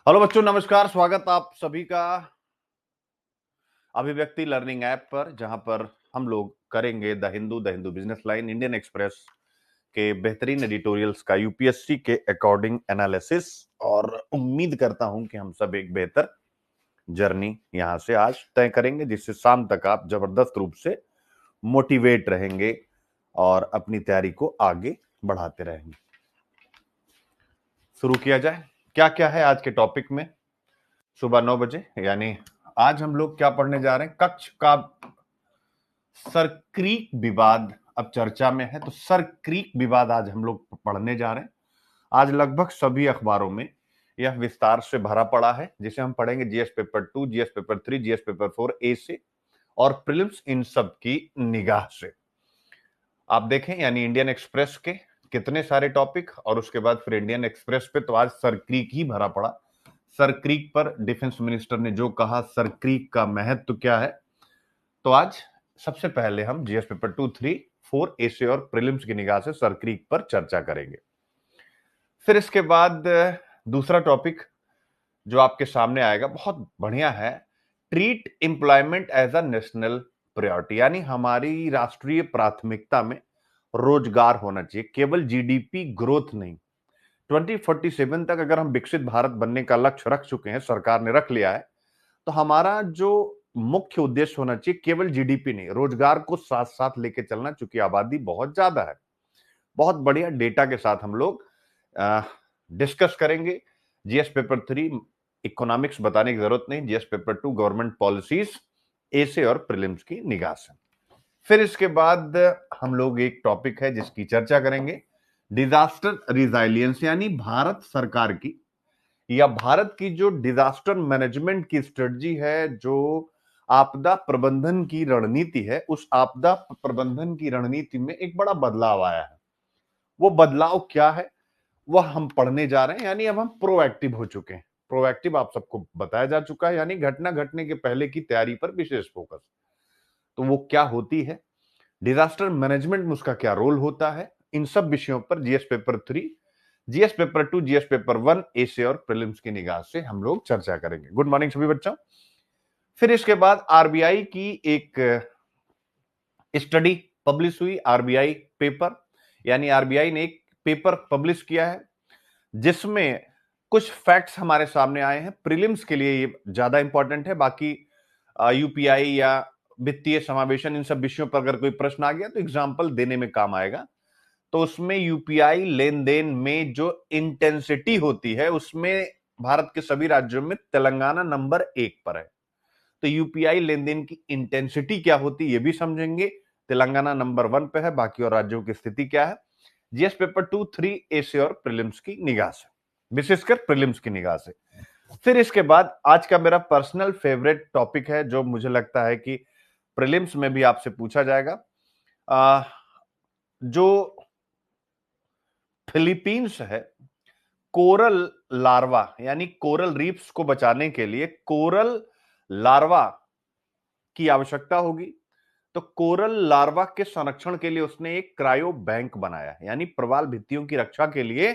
Hello बच्चों, नमस्कार। स्वागत आप सभी का अभिव्यक्ति लर्निंग ऐप पर, जहां पर हम लोग करेंगे the Hindu business line, Indian express के बेहतरीन एडिटोरियल्स का यूपीएससी के अकॉर्डिंग एनालिसिस। और उम्मीद करता हूं कि हम सब एक बेहतर जर्नी यहां से आज तय करेंगे, जिससे शाम तक आप जबरदस्त रूप से मोटिवेट रहेंगे और अपनी तैयारी को आगे बढ़ाते रहेंगे। शुरू किया जाए। क्या क्या है आज के टॉपिक में? सुबह 9 बजे, यानी आज हम लोग क्या पढ़ने जा रहे हैं? कच्छ का सर क्रीक विवाद अब चर्चा में है, तो सर क्रीक विवाद आज हम लोग पढ़ने जा रहे हैं। आज लगभग सभी अखबारों में यह विस्तार से भरा पड़ा है, जिसे हम पढ़ेंगे GS paper 2, GS paper 3, GS paper 4 ए से और प्रीलिम्स, इन सब की निगाह से आप देखें। यानी इंडियन एक्सप्रेस के कितने सारे टॉपिक और उसके बाद फिर इंडियन एक्सप्रेस पे, तो आज सर क्रीक ही भरा पड़ा। सर क्रीक पर डिफेंस मिनिस्टर ने जो कहा, सर क्रीक का महत्व क्या है, तो आज सबसे पहले हम जीएस पेपर 2, 3, 4 एसे और प्रीलिम्स की निगाह से सर क्रीक पर चर्चा करेंगे। फिर इसके बाद दूसरा टॉपिक जो आपके सामने आएगा बहुत बढ़िया है, treat employment as a national priority, यानी हमारी राष्ट्रीय प्राथमिकता में रोजगार होना चाहिए, केवल जीडीपी ग्रोथ नहीं। 2047 तक अगर हम विकसित भारत बनने का लक्ष्य रख चुके हैं, सरकार ने रख लिया है, तो हमारा जो मुख्य उद्देश्य होना चाहिए केवल जीडीपी नहीं, रोजगार को साथ साथ लेके चलना, चूंकि आबादी बहुत ज्यादा है। बहुत बढ़िया डेटा के साथ हम लोग डिस्कस करेंगे। जीएस पेपर 3 इकोनॉमिक्स बताने की जरूरत नहीं, जीएस पेपर 2 गवर्नमेंट पॉलिसीज एसे और प्रीलिम्स की निगाह से। फिर इसके बाद हम लोग एक टॉपिक है जिसकी चर्चा करेंगे, डिजास्टर रिजाइलियंस, यानी भारत सरकार की या भारत की जो डिजास्टर मैनेजमेंट की स्ट्रेटजी है, जो आपदा प्रबंधन की रणनीति है, उस आपदा प्रबंधन की रणनीति में एक बड़ा बदलाव आया है। वो बदलाव क्या है वह हम पढ़ने जा रहे हैं। यानी अब हम प्रोएक्टिव हो चुके हैं। प्रोएक्टिव आप सबको बताया जा चुका है, यानी घटना घटने के पहले की तैयारी पर विशेष फोकस। तो वो क्या होती है, डिजास्टर मैनेजमेंट में उसका क्या रोल होता है, इन सब विषयों पर GS paper 3, GS paper 2, GS paper 1 एसे और प्रीलिम्स की निगाह से हम लोग चर्चा करेंगे। गुड मॉर्निंग सभी बच्चों। फिर इसके बाद आरबीआई की एक स्टडी पब्लिश हुई, आरबीआई पेपर, यानी आरबीआई ने एक पेपर पब्लिश किया है जिसमें कुछ फैक्ट्स हमारे सामने आए हैं। प्रीलिम्स के लिए ये ज्यादा इंपॉर्टेंट है, बाकी यूपीआई या वित्तीय समावेशन, इन सब विषयों पर अगर कोई प्रश्न आ गया तो एग्जाम्पल देने में काम आएगा। तो उसमें यूपीआई लेन देन में जो इंटेंसिटी होती है, उसमें भारत के सभी राज्यों में तेलंगाना नंबर 1 पर है। तो यूपीआई लेन देन की इंटेंसिटी क्या होती है ये भी समझेंगे। तेलंगाना नंबर 1 पे है, बाकी और राज्यों की स्थिति क्या है, जीएस पेपर 2, 3 एसे और प्रीलिम्स की निगाह से, विशेषकर प्रीलिम्स की निगाह से। फिर इसके बाद आज का मेरा पर्सनल फेवरेट टॉपिक है, जो मुझे लगता है कि प्रीलिम्स में भी आपसे पूछा जाएगा। जो फिलीपींस है, कोरल लार्वा यानी कोरल रीफ्स को बचाने के लिए कोरल लार्वा की आवश्यकता होगी। तो कोरल लार्वा के संरक्षण के लिए उसने एक क्रायो बैंक बनाया है, यानी प्रवाल भित्तियों की रक्षा के लिए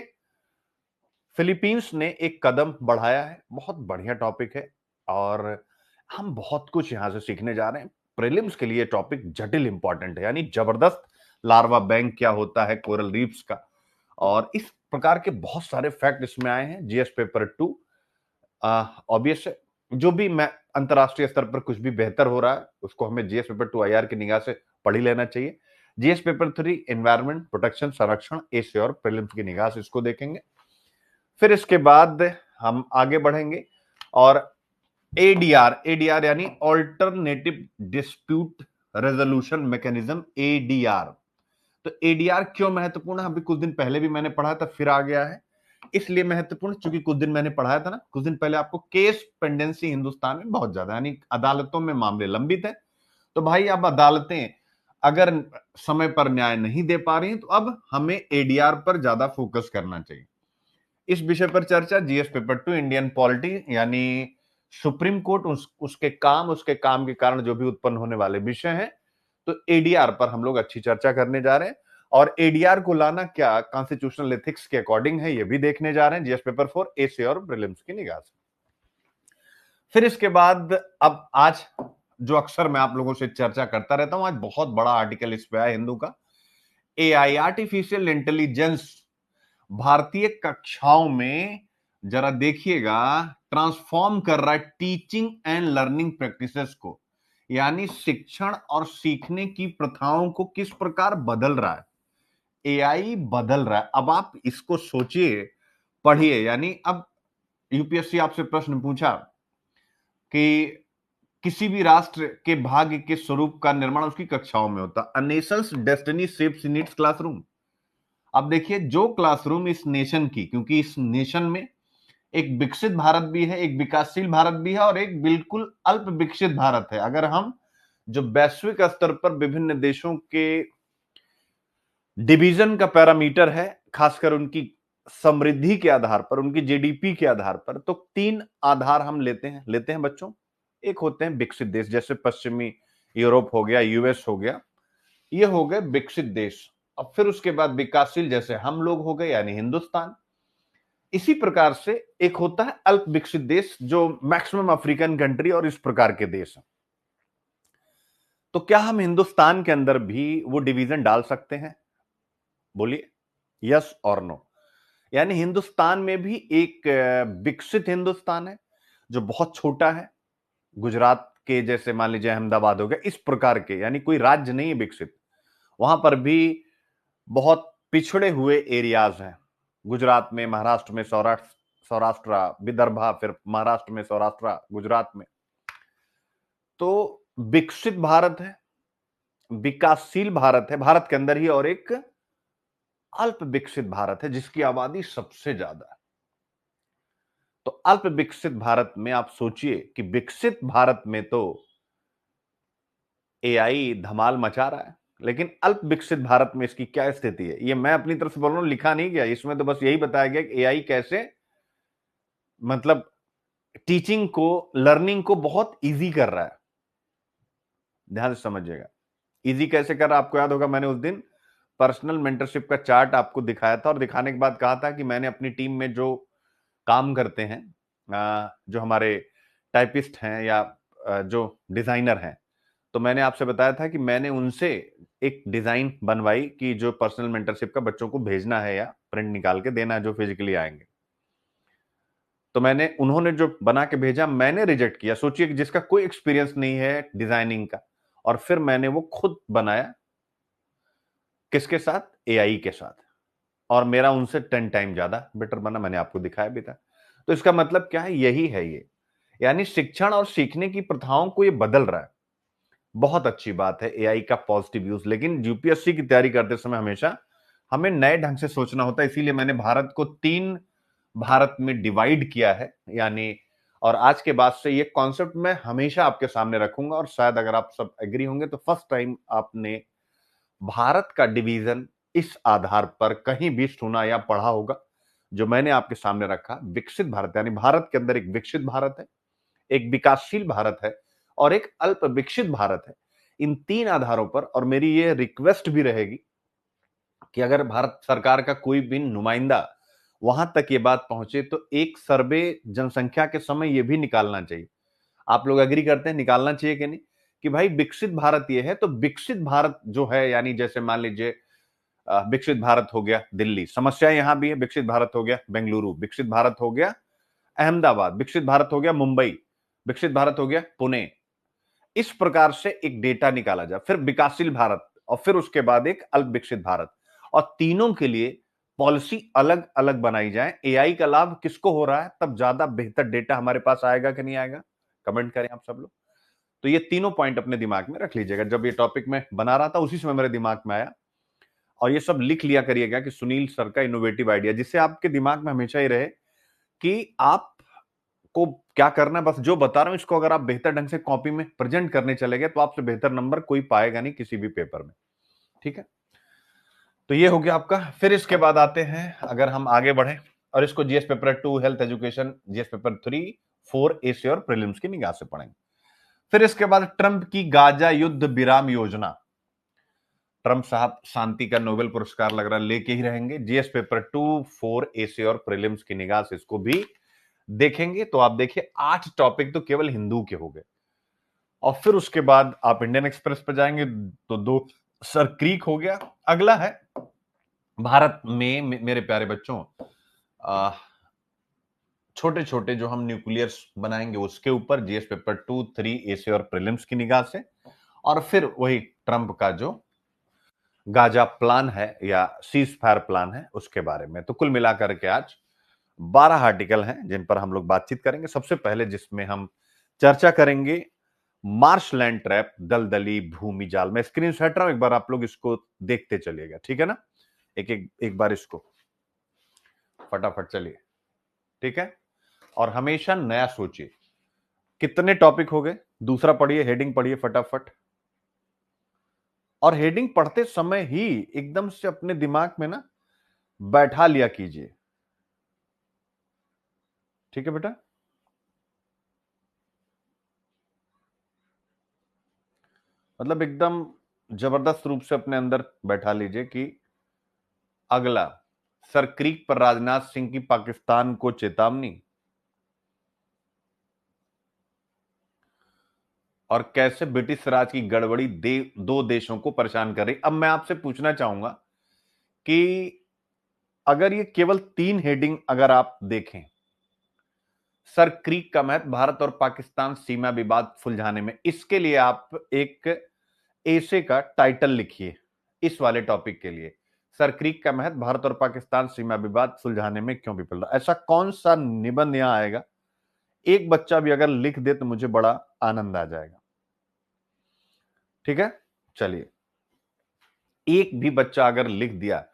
फिलीपींस ने एक कदम बढ़ाया है। बहुत बढ़िया टॉपिक है और हम बहुत कुछ यहां से सीखने जा रहे हैं। प्रीलिम्स के लिए टॉपिक जटिल इंपॉर्टेंट है, यानी जबरदस्त। लार्वा बैंक क्या होता है, कोरल रीफ्स का, और इस प्रकार के बहुत सारे फैक्ट इसमें आए हैं। जीएस पेपर 2 ऑब्वियस है, जो भी मैं अंतरराष्ट्रीय स्तर पर कुछ भी बेहतर हो रहा है उसको हमें जीएस पेपर 2 आईआर की निगाह से पढ़ ही लेना चाहिए। जीएस पेपर 3 एनवायरमेंट प्रोटेक्शन, संरक्षण एसे और प्रीलिम्स की निगाह से इसको देखेंगे। फिर इसके बाद हम आगे बढ़ेंगे और एडीआर, एडीआर यानी alternative dispute resolution mechanism, ADR. तो एडीआर क्यों महत्वपूर्ण है, अभी कुछ दिन पहले भी मैंने पढ़ा था, फिर आ गया है इसलिए महत्वपूर्ण क्योंकि कुछ दिन मैंने पढ़ाया था ना, कुछ दिन पहले आपको, केस पेंडेंसी हिंदुस्तान में बहुत ज्यादा, यानी अदालतों में मामले लंबित है। तो भाई अब अदालतें अगर समय पर न्याय नहीं दे पा रही हैं, तो अब हमें एडीआर पर ज्यादा फोकस करना चाहिए। इस विषय पर चर्चा जीएस पेपर 2 इंडियन पॉलिटी, यानी सुप्रीम कोर्ट, उसके काम के कारण जो भी उत्पन्न होने वाले विषय हैं, तो एडीआर पर हम लोग अच्छी चर्चा करने जा रहे हैं। और एडीआर को लाना क्या कॉन्स्टिट्यूशनल एथिक्स के अकॉर्डिंग है, ये भी देखने जा रहे हैं जीएस पेपर 4 एसे और प्रीलिम्स की निगाह से। फिर इसके बाद अब आज जो अक्सर मैं आप लोगों से चर्चा करता रहता हूं, आज बहुत बड़ा आर्टिकल इस पे आया हिंदू का। एआई, आर्टिफिशियल इंटेलिजेंस, भारतीय कक्षाओं में जरा देखिएगा ट्रांसफॉर्म कर रहा है टीचिंग एंड लर्निंग प्रैक्टिसेस को, यानी शिक्षण और सीखने की प्रथाओं को किस प्रकार बदल रहा है। एआई बदल रहा है। अब आप इसको सोचिए, पढ़िए। यानी अब यूपीएससी आपसे प्रश्न पूछा कि किसी भी राष्ट्र के भाग्य के स्वरूप का निर्माण उसकी कक्षाओं में होता। अ Nations destiny shapes in its classroom. अब देखिए, जो क्लासरूम इस नेशन की, क्योंकि इस नेशन में एक विकसित भारत भी है, एक विकासशील भारत भी है और एक बिल्कुल अल्प विकसित भारत है। अगर हम जो वैश्विक स्तर पर विभिन्न देशों के डिवीजन का पैरामीटर है, खासकर उनकी समृद्धि के आधार पर, उनकी जीडीपी के आधार पर, तो 3 आधार हम लेते हैं बच्चों। एक होते हैं विकसित देश, जैसे पश्चिमी यूरोप हो गया, यूएस हो गया, ये हो गए विकसित देश। अब फिर उसके बाद विकासशील, जैसे हम लोग हो गए यानी हिंदुस्तान। इसी प्रकार से एक होता है अल्प विकसित देश, जो मैक्सिमम अफ्रीकन कंट्री और इस प्रकार के देश हैं। तो क्या हम हिंदुस्तान के अंदर भी वो डिवीजन डाल सकते हैं? बोलिए यस और नो। यानी हिंदुस्तान में भी एक विकसित हिंदुस्तान है जो बहुत छोटा है, गुजरात के जैसे मान लीजिए अहमदाबाद हो गया, इस प्रकार के, यानी कोई राज्य नहीं है विकसित। वहां पर भी बहुत पिछड़े हुए एरियाज हैं। गुजरात में, महाराष्ट्र में सौराष्ट्र विदर्भा, फिर महाराष्ट्र में सौराष्ट्र, गुजरात में। तो विकसित भारत है, विकासशील भारत है भारत के अंदर ही, और एक अल्प विकसित भारत है जिसकी आबादी सबसे ज्यादा है। तो अल्प विकसित भारत में आप सोचिए कि विकसित भारत में तो एआई धमाल मचा रहा है, लेकिन अल्प विकसित भारत में इसकी क्या स्थिति है, ये मैं अपनी तरफ से बोल रहा हूं, लिखा नहीं गया इसमें। तो बस यही बताया गया कि एआई कैसे, मतलब टीचिंग को, लर्निंग को बहुत इजी कर रहा है। ध्यान से समझिएगा, इजी कैसे कर रहा है। आपको याद होगा मैंने उस दिन पर्सनल मेंटरशिप का चार्ट आपको दिखाया था, और दिखाने के बाद कहा था कि मैंने अपनी टीम में जो काम करते हैं, जो हमारे टाइपिस्ट हैं या जो डिजाइनर हैं, तो मैंने आपसे बताया था कि मैंने उनसे एक डिजाइन बनवाई कि जो पर्सनल मेंटरशिप का बच्चों को भेजना है या प्रिंट निकाल के देना है जो फिजिकली आएंगे। तो उन्होंने जो बना के भेजा, मैंने रिजेक्ट किया। सोचिए कि जिसका कोई एक्सपीरियंस नहीं है डिजाइनिंग का, और फिर मैंने वो खुद बनाया। किसके साथ? एआई के साथ। और मेरा उनसे 10 टाइम ज्यादा बेटर बना, मैंने आपको दिखाया भी था। तो इसका मतलब क्या है? यही है ये, यानी शिक्षण और सीखने की प्रथाओं को ये बदल रहा है। बहुत अच्छी बात है एआई का पॉजिटिव यूज, लेकिन यूपीएससी की तैयारी करते समय हमेशा हमें नए ढंग से सोचना होता है। इसीलिए मैंने भारत को 3 भारत में डिवाइड किया है, यानी, और आज के बाद से ये कॉन्सेप्ट मैं हमेशा आपके सामने रखूंगा। और शायद अगर आप सब एग्री होंगे तो फर्स्ट टाइम आपने भारत का डिवीजन इस आधार पर कहीं भी सुना या पढ़ा होगा, जो मैंने आपके सामने रखा। विकसित भारत, यानी भारत के अंदर एक विकसित भारत है, एक विकासशील भारत है और एक अल्प विकसित भारत है। इन 3 आधारों पर, और मेरी ये रिक्वेस्ट भी रहेगी कि अगर भारत सरकार का कोई भी नुमाइंदा वहां तक ये बात पहुंचे, तो एक सर्वे जनसंख्या के समय ये भी निकालना चाहिए। आप लोग एग्री करते हैं निकालना चाहिए कि नहीं, कि भाई विकसित भारत ये है, तो विकसित भारत जो है, यानी जैसे मान लीजिए विकसित भारत हो गया दिल्ली, समस्या यहां भी है। विकसित भारत हो गया बेंगलुरु, विकसित भारत हो गया अहमदाबाद, विकसित भारत हो गया मुंबई, विकसित भारत हो गया पुणे। इस प्रकार से एक डेटा निकाला जाए, फिर विकासशील भारत, और फिर उसके बाद एक अल्प विकसित भारत, और तीनों के लिए पॉलिसी अलग अलग बनाई जाए। एआई का लाभ किसको हो रहा है, तब ज्यादा बेहतर डेटा हमारे पास आएगा कि नहीं आएगा, कमेंट करें आप सब लोग। तो ये तीनों पॉइंट अपने दिमाग में रख लीजिएगा। जब ये टॉपिक मैं बना रहा था उसी समय मेरे दिमाग में आया, और ये सब लिख लिया करिएगा कि सुनील सर का इनोवेटिव आइडिया, जिससे आपके दिमाग में हमेशा ही रहे कि आप को क्या करना है। बस जो बता रहा हूं इसको अगर आप बेहतर ढंग से कॉपी में प्रेजेंट करने चले गए, तो आपसे बेहतर नंबर कोई पाएगा नहीं किसी भी पेपर में। ठीक है, तो ये हो गया आपका। फिर इसके बाद आते हैं, अगर हम आगे बढ़े, और इसको GS paper 2 health education, GS paper 3 4 AC और प्रीलिम्स की निगाह से पढ़ेंगे। फिर इसके बाद ट्रंप की गाजा युद्ध विराम योजना। ट्रंप साहब शांति का नोबेल पुरस्कार लग रहा लेके ही रहेंगे। जीएस पेपर 2 4 एसी और प्रीलिम्स की निगाह से इसको भी देखेंगे तो आप देखिए 8 टॉपिक तो केवल हिंदू के हो गए। और फिर उसके बाद आप इंडियन एक्सप्रेस पर जाएंगे तो 2 सर क्रीक हो गया। अगला है भारत में मेरे प्यारे बच्चों छोटे छोटे जो हम न्यूक्लियर्स बनाएंगे उसके ऊपर जीएस पेपर 2, 3 एसे और प्रीलिम्स की निगाह से, और फिर वही ट्रंप का जो गाजा प्लान है या सीज फायर प्लान है उसके बारे में। तो कुल मिलाकर के आज 12 आर्टिकल हैं जिन पर हम लोग बातचीत करेंगे। सबसे पहले जिसमें हम चर्चा करेंगे मार्शलैंड ट्रैप, दलदली भूमि जाल। मैं स्क्रीन से हट रहा हूं, एक बार आप लोग इसको देखते चलिएगा, ठीक है ना? एक बार इसको फटाफट चलिए, ठीक है? और हमेशा नया सोचिए। कितने टॉपिक हो गए? दूसरा पढ़िए, हेडिंग पढ़िए फटाफट। और हेडिंग पढ़ते समय ही एकदम से अपने दिमाग में ना बैठा लिया कीजिए, ठीक है बेटा? मतलब एकदम जबरदस्त रूप से अपने अंदर बैठा लीजिए कि अगला सर क्रीक पर राजनाथ सिंह की पाकिस्तान को चेतावनी, और कैसे ब्रिटिश राज की गड़बड़ी दो देशों को परेशान कर रही। अब मैं आपसे पूछना चाहूंगा कि अगर ये केवल 3 हेडिंग अगर आप देखें, सर क्रीक का महत्व भारत और पाकिस्तान सीमा विवाद सुलझाने में, इसके लिए आप एक ऐसे का टाइटल लिखिए इस वाले टॉपिक के लिए। सर क्रीक का महत्व भारत और पाकिस्तान सीमा विवाद सुलझाने में क्यों विफल रहा। ऐसा कौन सा निबंध यहां आएगा? एक बच्चा भी अगर लिख दे तो मुझे बड़ा आनंद आ जाएगा, ठीक है? चलिए, एक भी बच्चा अगर लिख दिया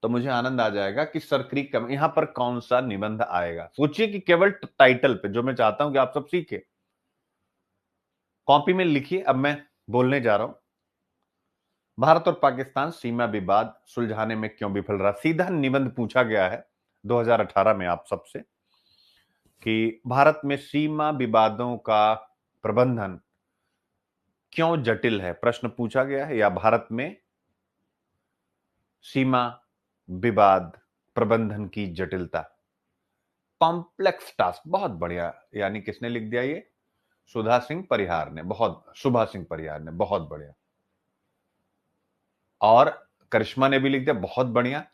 तो मुझे आनंद आ जाएगा कि सर क्रीक का यहां पर कौन सा निबंध आएगा। सोचिए कि केवल टाइटल पे, जो मैं चाहता हूं कि आप सब सीखे, कॉपी में लिखिए। अब मैं बोलने जा रहा हूं, भारत और पाकिस्तान सीमा विवाद सुलझाने में क्यों विफल रहा। सीधा निबंध पूछा गया है 2018 में आप सबसे कि भारत में सीमा विवादों का प्रबंधन क्यों जटिल है, प्रश्न पूछा गया है। या भारत में सीमा विवाद प्रबंधन की जटिलता, कॉम्प्लेक्स टास्क। बहुत बढ़िया, यानी किसने लिख दिया ये? सुधा सिंह परिहार ने, बहुत सुभा सिंह परिहार ने, बहुत बढ़िया। और करिश्मा ने भी लिख दिया, बहुत बढ़िया।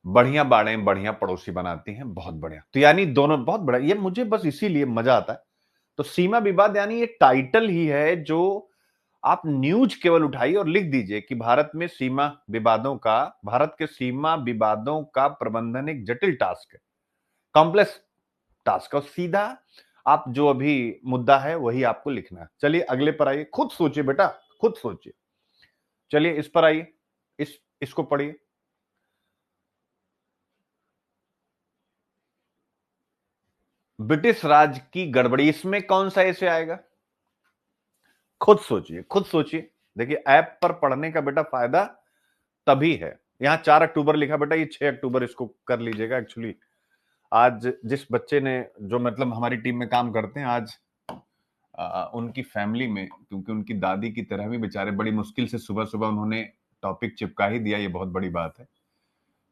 बढ़िया बाड़े बढ़िया पड़ोसी बनाती हैं, बहुत बढ़िया। तो यानी दोनों बहुत बढ़िया। ये मुझे बस इसीलिए मजा आता है। तो सीमा विवाद यानी ये टाइटल ही है जो आप न्यूज केवल उठाइए और लिख दीजिए कि भारत में सीमा विवादों का, भारत के सीमा विवादों का प्रबंधन एक जटिल टास्क है, कॉम्प्लेक्स टास्क। और सीधा आप जो अभी मुद्दा है वही आपको लिखना है। चलिए अगले पर आइए, खुद सोचिए बेटा, खुद सोचिए। चलिए इस पर आइए, इसको पढ़िए। ब्रिटिश राज की गड़बड़ी, इसमें कौन सा ऐसे आएगा? खुद सोचिए, खुद सोचिए। देखिए ऐप पर पढ़ने का बेटा फायदा तभी है। यहां 4 अक्टूबर लिखा बेटा, ये 6 अक्टूबर इसको कर लीजिएगा। एक्चुअली आज जिस बच्चे ने, जो मतलब हमारी टीम में काम करते हैं, आज उनकी फैमिली में, क्योंकि उनकी दादी की तरह भी बेचारे बड़ी मुश्किल से सुबह सुबह उन्होंने टॉपिक चिपका ही दिया। ये बहुत बड़ी बात है,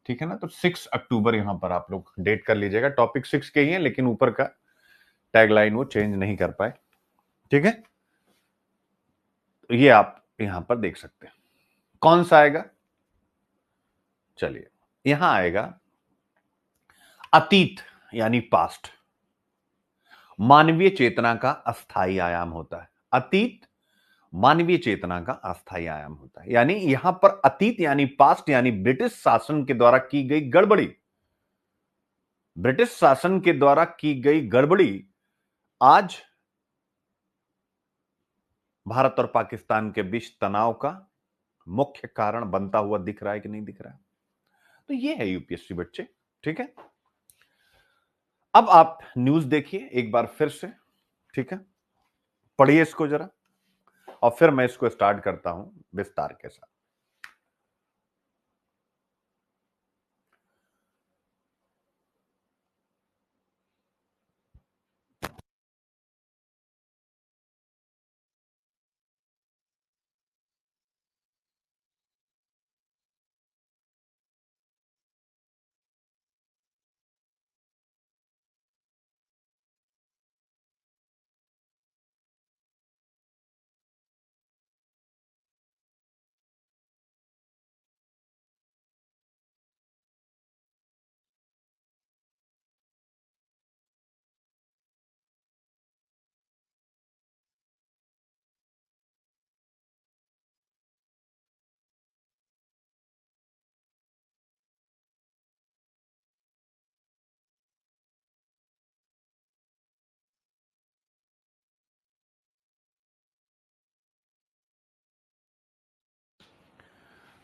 ठीक है ना? तो 6 अक्टूबर यहां पर आप लोग डेट कर लीजिएगा। टॉपिक 6 के ही है, लेकिन ऊपर का टैगलाइन वो चेंज नहीं कर पाए, ठीक है? तो ये आप यहां पर देख सकते हैं। कौन सा आएगा? चलिए यहां आएगा अतीत, यानी पास्ट मानवीय चेतना का अस्थाई आयाम होता है। अतीत मानवीय चेतना का अस्थाई आयाम होता है। यानी यहां पर अतीत यानी पास्ट, यानी ब्रिटिश शासन के द्वारा की गई गड़बड़ी, ब्रिटिश शासन के द्वारा की गई गड़बड़ी आज भारत और पाकिस्तान के बीच तनाव का मुख्य कारण बनता हुआ दिख रहा है कि नहीं दिख रहा है? तो ये है यूपीएससी बच्चे, ठीक है? अब आप न्यूज देखिए एक बार फिर से, ठीक है? पढ़िए इसको जरा, और फिर मैं इसको स्टार्ट करता हूं विस्तार के साथ।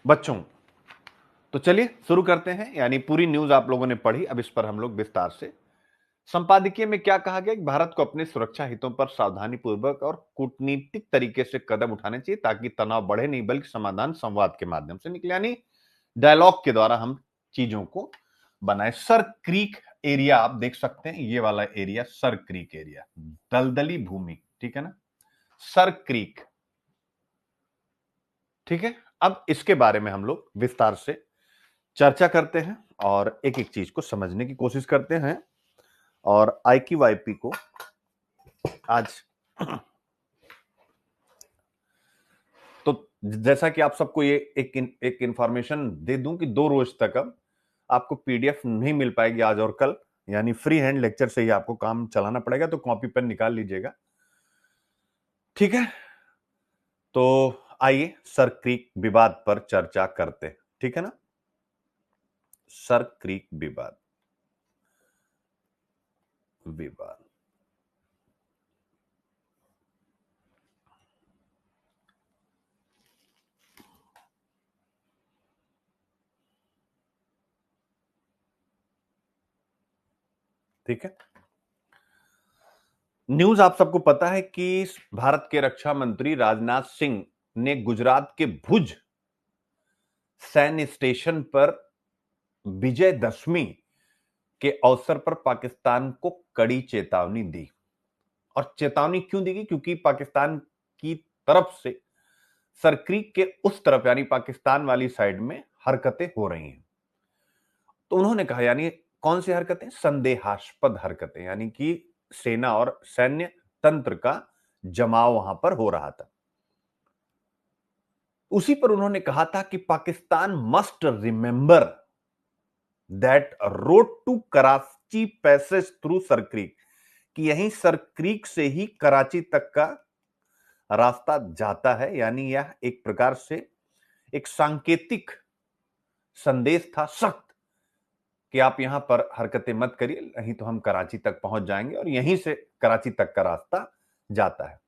बच्चों, तो चलिए शुरू करते हैं। यानी पूरी न्यूज आप लोगों ने पढ़ी, अब इस पर हम लोग विस्तार से। संपादकीय में क्या कहा गया कि भारत को अपने सुरक्षा हितों पर सावधानी पूर्वक और कूटनीतिक तरीके से कदम उठाने चाहिए ताकि तनाव बढ़े नहीं बल्कि समाधान संवाद के माध्यम से निकले, यानी डायलॉग के द्वारा हम चीजों को बनाए। सर क्रीक एरिया आप देख सकते हैं, ये वाला एरिया सर क्रीक एरिया, दलदली भूमि, ठीक है ना, सर क्रीक, ठीक है। अब इसके बारे में हम लोग विस्तार से चर्चा करते हैं और एक एक चीज को समझने की कोशिश करते हैं और IQIP को आज तो जैसा कि आप सबको ये एक इंफॉर्मेशन दे दूं कि 2 रोज तक अब आपको PDF नहीं मिल पाएगी आज और कल, यानी फ्री हैंड लेक्चर से ही आपको काम चलाना पड़ेगा, तो कॉपी पेन निकाल लीजिएगा, ठीक है। तो आइए सर क्रीक विवाद पर चर्चा करते हैं, ठीक है ना। सर क्रीक विवाद, ठीक है। न्यूज आप सबको पता है कि भारत के रक्षा मंत्री राजनाथ सिंह ने गुजरात के भुज सैन्य स्टेशन पर विजयदशमी के अवसर पर पाकिस्तान को कड़ी चेतावनी दी। और चेतावनी क्यों दी गई? क्योंकि पाकिस्तान की तरफ से सरक्रीक के उस तरफ यानी पाकिस्तान वाली साइड में हरकतें हो रही हैं। तो उन्होंने कहा, यानी कौन सी हरकतें? संदेहास्पद हरकतें, यानी कि सेना और सैन्य तंत्र का जमाव वहां पर हो रहा था। उसी पर उन्होंने कहा था कि Pakistan must remember that road to Karachi passage through Sir Creek, कि यही सरक्रीक से ही कराची तक का रास्ता जाता है। यानी यह एक प्रकार से एक सांकेतिक संदेश था सख्त कि आप यहां पर हरकतें मत करिए, नहीं तो हम कराची तक पहुंच जाएंगे, और यहीं से कराची तक का रास्ता जाता है।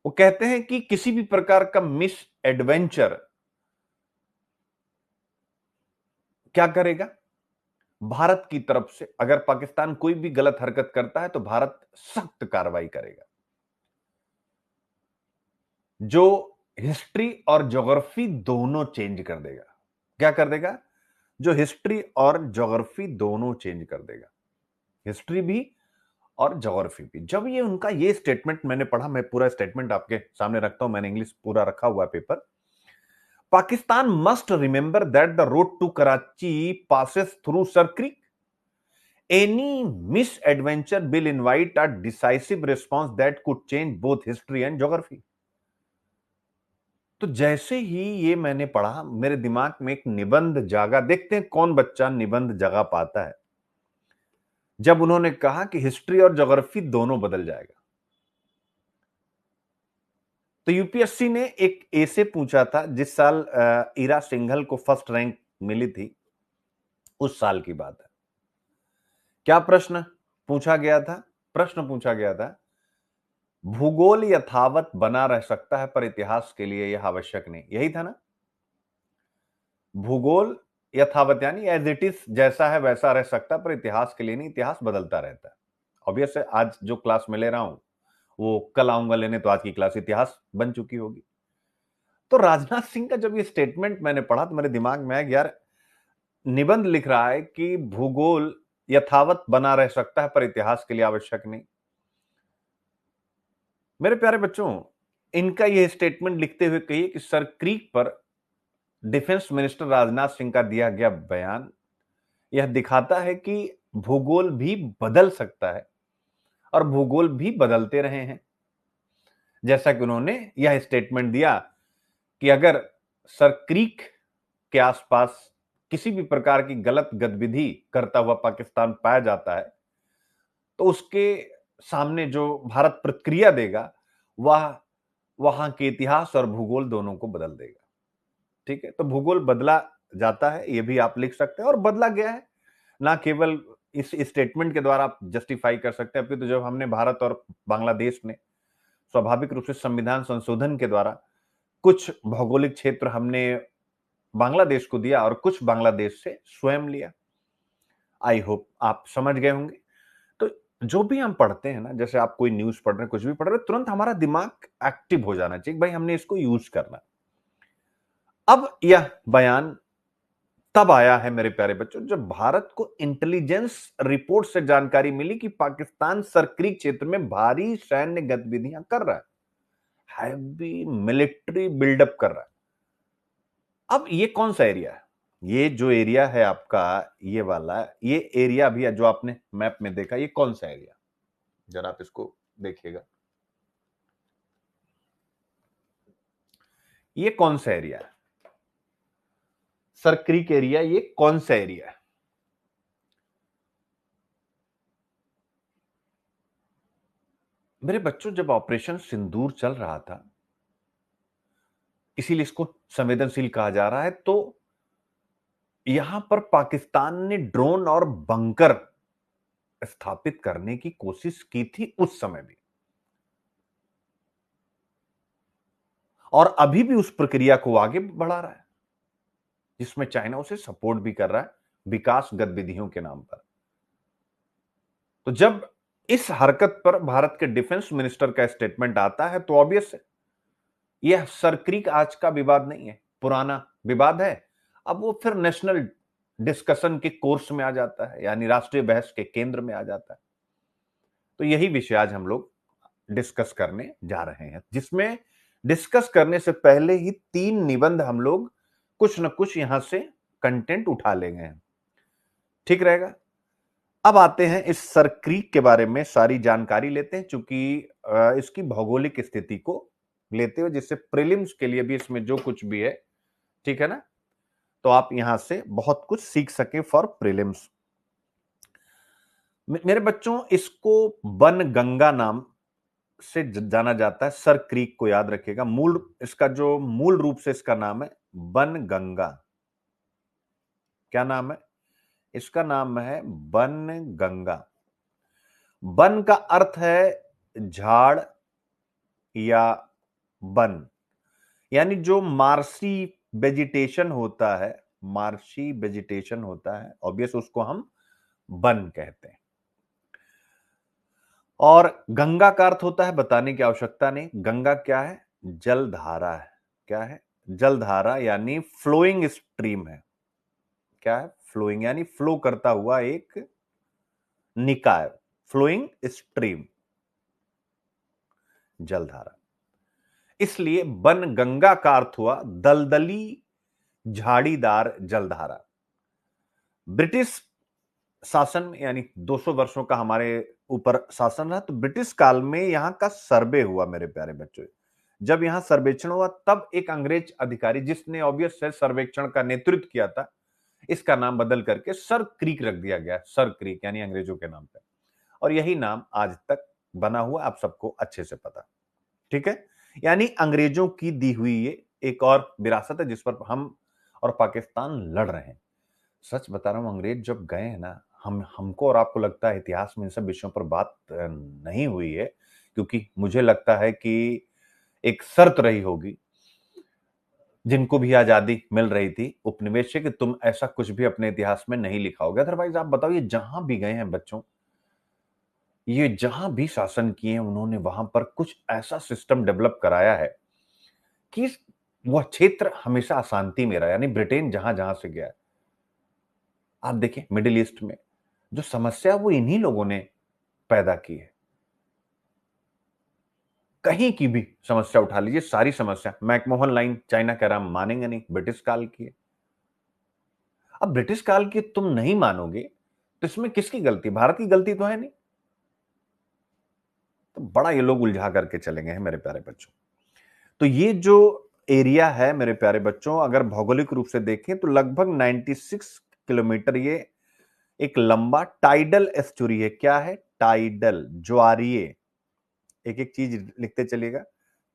वो कहते हैं कि किसी भी प्रकार का मिस एडवेंचर क्या करेगा? भारत की तरफ से अगर पाकिस्तान कोई भी गलत हरकत करता है तो भारत सख्त कार्रवाई करेगा। जो हिस्ट्री और ज्योग्राफी दोनों चेंज कर देगा। क्या कर देगा? जो हिस्ट्री और ज्योग्राफी दोनों चेंज कर देगा, हिस्ट्री भी और ज्योग्राफी भी। जब ये उनका ये स्टेटमेंट मैंने पढ़ा, मैं पूरा स्टेटमेंट आपके सामने रखता हूं, मैंने इंग्लिश पूरा रखा हुआ है पेपर। Pakistan must remember that the road to Karachi passes through Sir Creek, any misadventure will invite a decisive response that could change both history and geography। तो जैसे ही ये मैंने पढ़ा, मेरे दिमाग में एक निबंध जागा। देखते हैं कौन बच्चा निबंध जगा पाता है। जब उन्होंने कहा कि हिस्ट्री और ज्योग्राफी दोनों बदल जाएगा, तो यूपीएससी ने एक ए से पूछा था जिस साल ईरा सिंघल को फर्स्ट रैंक मिली थी, उस साल की बात है। क्या प्रश्न पूछा गया था? प्रश्न पूछा गया था, भूगोल यथावत बना रह सकता है पर इतिहास के लिए यह आवश्यक नहीं। यही था ना? भूगोल यथावत यानी एज इट इज, जैसा है वैसा रह सकता है, पर इतिहास के लिए नहीं, इतिहास बदलता रहता है। ऑब्वियस है, आज जो क्लास में ले रहा हूं वो कल आऊंगा लेने, तो आज की क्लास इतिहास बन चुकी होगी। तो राजनाथ सिंह का जब ये स्टेटमेंट मैंने पढ़ा तो मेरे दिमाग में आया, यार निबंध लिख रहा है कि भूगोल यथावत बना रह सकता है पर इतिहास के लिए आवश्यक नहीं। मेरे प्यारे बच्चों, इनका यह स्टेटमेंट लिखते हुए कहिए कि सरक्रीक पर डिफेंस मिनिस्टर राजनाथ सिंह का दिया गया बयान यह दिखाता है कि भूगोल भी बदल सकता है और भूगोल भी बदलते रहे हैं। जैसा कि उन्होंने यह स्टेटमेंट दिया कि अगर सरक्रीक के आसपास किसी भी प्रकार की गलत गतिविधि करता हुआ पाकिस्तान पाया जाता है तो उसके सामने जो भारत प्रतिक्रिया देगा वह वहां के इतिहास और भूगोल दोनों को बदल देगा। ठीक है, तो भूगोल बदला जाता है, यह भी आप लिख सकते हैं, और बदला गया है। ना केवल इस स्टेटमेंट के द्वारा आप जस्टिफाई कर सकते हैं, अभी तो जब हमने भारत और बांग्लादेश ने स्वाभाविक रूप से संविधान संशोधन के द्वारा कुछ भौगोलिक क्षेत्र हमने बांग्लादेश को दिया और कुछ बांग्लादेश से स्वयं लिया। आई होप आप समझ गए होंगे। तो जो भी हम पढ़ते हैं ना, जैसे आप कोई न्यूज पढ़ रहे हैं, कुछ भी पढ़ रहे हैं, तुरंत हमारा दिमाग एक्टिव हो जाना चाहिए, भाई हमने इसको यूज करना। अब यह बयान तब आया है मेरे प्यारे बच्चों, जब भारत को इंटेलिजेंस रिपोर्ट से जानकारी मिली कि पाकिस्तान सरक्रीक क्षेत्र में भारी सैन्य गतिविधियां कर रहा है, हैवी मिलिट्री बिल्डअप कर रहा है। अब ये कौन सा एरिया है? ये जो एरिया है आपका, ये वाला, ये एरिया भी है जो आपने मैप में देखा, ये कौन सा एरिया? जरा आप इसको देखिएगा, ये कौन सा एरिया है? सरक्रीक एरिया, ये कौन सा एरिया है? मेरे बच्चों, जब ऑपरेशन सिंदूर चल रहा था, इसीलिए इसको संवेदनशील कहा जा रहा है, तो यहां पर पाकिस्तान ने ड्रोन और बंकर स्थापित करने की कोशिश की थी उस समय भी, और अभी भी उस प्रक्रिया को आगे बढ़ा रहा है, जिसमें चाइना उसे सपोर्ट भी कर रहा है विकास गतिविधियों के नाम पर। तो जब इस हरकत पर भारत के डिफेंस मिनिस्टर का स्टेटमेंट आता है, तो ऑब्वियस है यह सरक्रीक आज का विवाद नहीं है, पुराना विवाद है। अब वो फिर नेशनल डिस्कशन के कोर्स में आ जाता है, यानी राष्ट्रीय बहस के केंद्र में आ जाता है। तो यही विषय आज हम लोग डिस्कस करने जा रहे हैं, जिसमें डिस्कस करने से पहले ही 3 निबंध हम लोग कुछ न कुछ यहां से कंटेंट उठा लेंगे, ठीक रहेगा। अब आते हैं इस सरक्रीक के बारे में सारी जानकारी लेते हैं, चूंकि इसकी भौगोलिक स्थिति को लेते हुए, जिससे प्रीलिम्स के लिए भी इसमें जो कुछ भी है, ठीक है ना, तो आप यहां से बहुत कुछ सीख सके फॉर प्रीलिम्स। मेरे बच्चों, इसको बनगंगा नाम से जाना जाता है। सरक्रीक को याद रखिएगा, इसका जो मूल रूप से इसका नाम है बनगंगा। क्या नाम है इसका? नाम है बनगंगा। वन का अर्थ है झाड़ या वन, यानी जो मार्शी वेजिटेशन होता है, मार्शी वेजिटेशन होता है, ऑब्वियस उसको हम वन कहते हैं। और गंगा का अर्थ होता है, बताने की आवश्यकता नहीं, गंगा क्या है? जलधारा है। क्या है? जलधारा, यानी फ्लोइंग स्ट्रीम है। क्या है? फ्लोइंग, यानी फ्लो करता हुआ एक निकाय, फ्लोइंग स्ट्रीम, जलधारा। इसलिए बनगंगा का अर्थ हुआ दलदली झाड़ीदार जलधारा। ब्रिटिश शासन में, यानी 200 वर्षों का हमारे ऊपर शासन रहा, तो ब्रिटिश काल में यहां का सर्वे हुआ मेरे प्यारे बच्चों। जब यहां सर्वेक्षण हुआ, तब एक अंग्रेज अधिकारी, जिसने ऑब्वियस है सर्वेक्षण का नेतृत्व किया था, इसका नाम बदल करके सर क्रीक रख दिया गया। सर क्रीक यानी अंग्रेजों के नाम पे, और यही नाम आज तक बना हुआ, आप सबको अच्छे से पता, ठीक है। यानी अंग्रेजों की दी हुई ये एक और विरासत है, जिस पर हम और पाकिस्तान लड़ रहे हैं। सच बता रहा हूं, अंग्रेज जब गए हैं ना, हमको और आपको लगता है इतिहास में इन सब विषयों पर बात नहीं हुई है, क्योंकि मुझे लगता है कि एक शर्त रही होगी जिनको भी आजादी मिल रही थी उपनिवेश से, कि तुम ऐसा कुछ भी अपने इतिहास में नहीं लिखाओगे। अदरवाइज आप बताओ, ये जहां भी गए हैं बच्चों, ये जहां भी शासन किए हैं, उन्होंने वहां पर कुछ ऐसा सिस्टम डेवलप कराया है कि वह क्षेत्र हमेशा अशांति में रहा। यानी ब्रिटेन जहां जहां से गया, आप देखें मिडिल ईस्ट में जो समस्या वो इन्हीं लोगों ने पैदा की है। कहीं की भी समस्या उठा लीजिए, सारी समस्या, मैकमोहन लाइन चाइना कह रहा मानेंगे नहीं, ब्रिटिश काल की है। अब ब्रिटिश काल की तुम नहीं मानोगे, तो इसमें किसकी गलती? भारत की गलती तो है नहीं। तो बड़ा ये लोग उलझा करके चलेंगे हैं मेरे प्यारे बच्चों। तो ये जो एरिया है मेरे प्यारे बच्चों, अगर भौगोलिक रूप से देखें तो लगभग 96 किलोमीटर ये एक लंबा टाइडल एस्चुरी है। क्या है? टाइडल, ज्वारीय। एक एक चीज लिखते चलिएगा।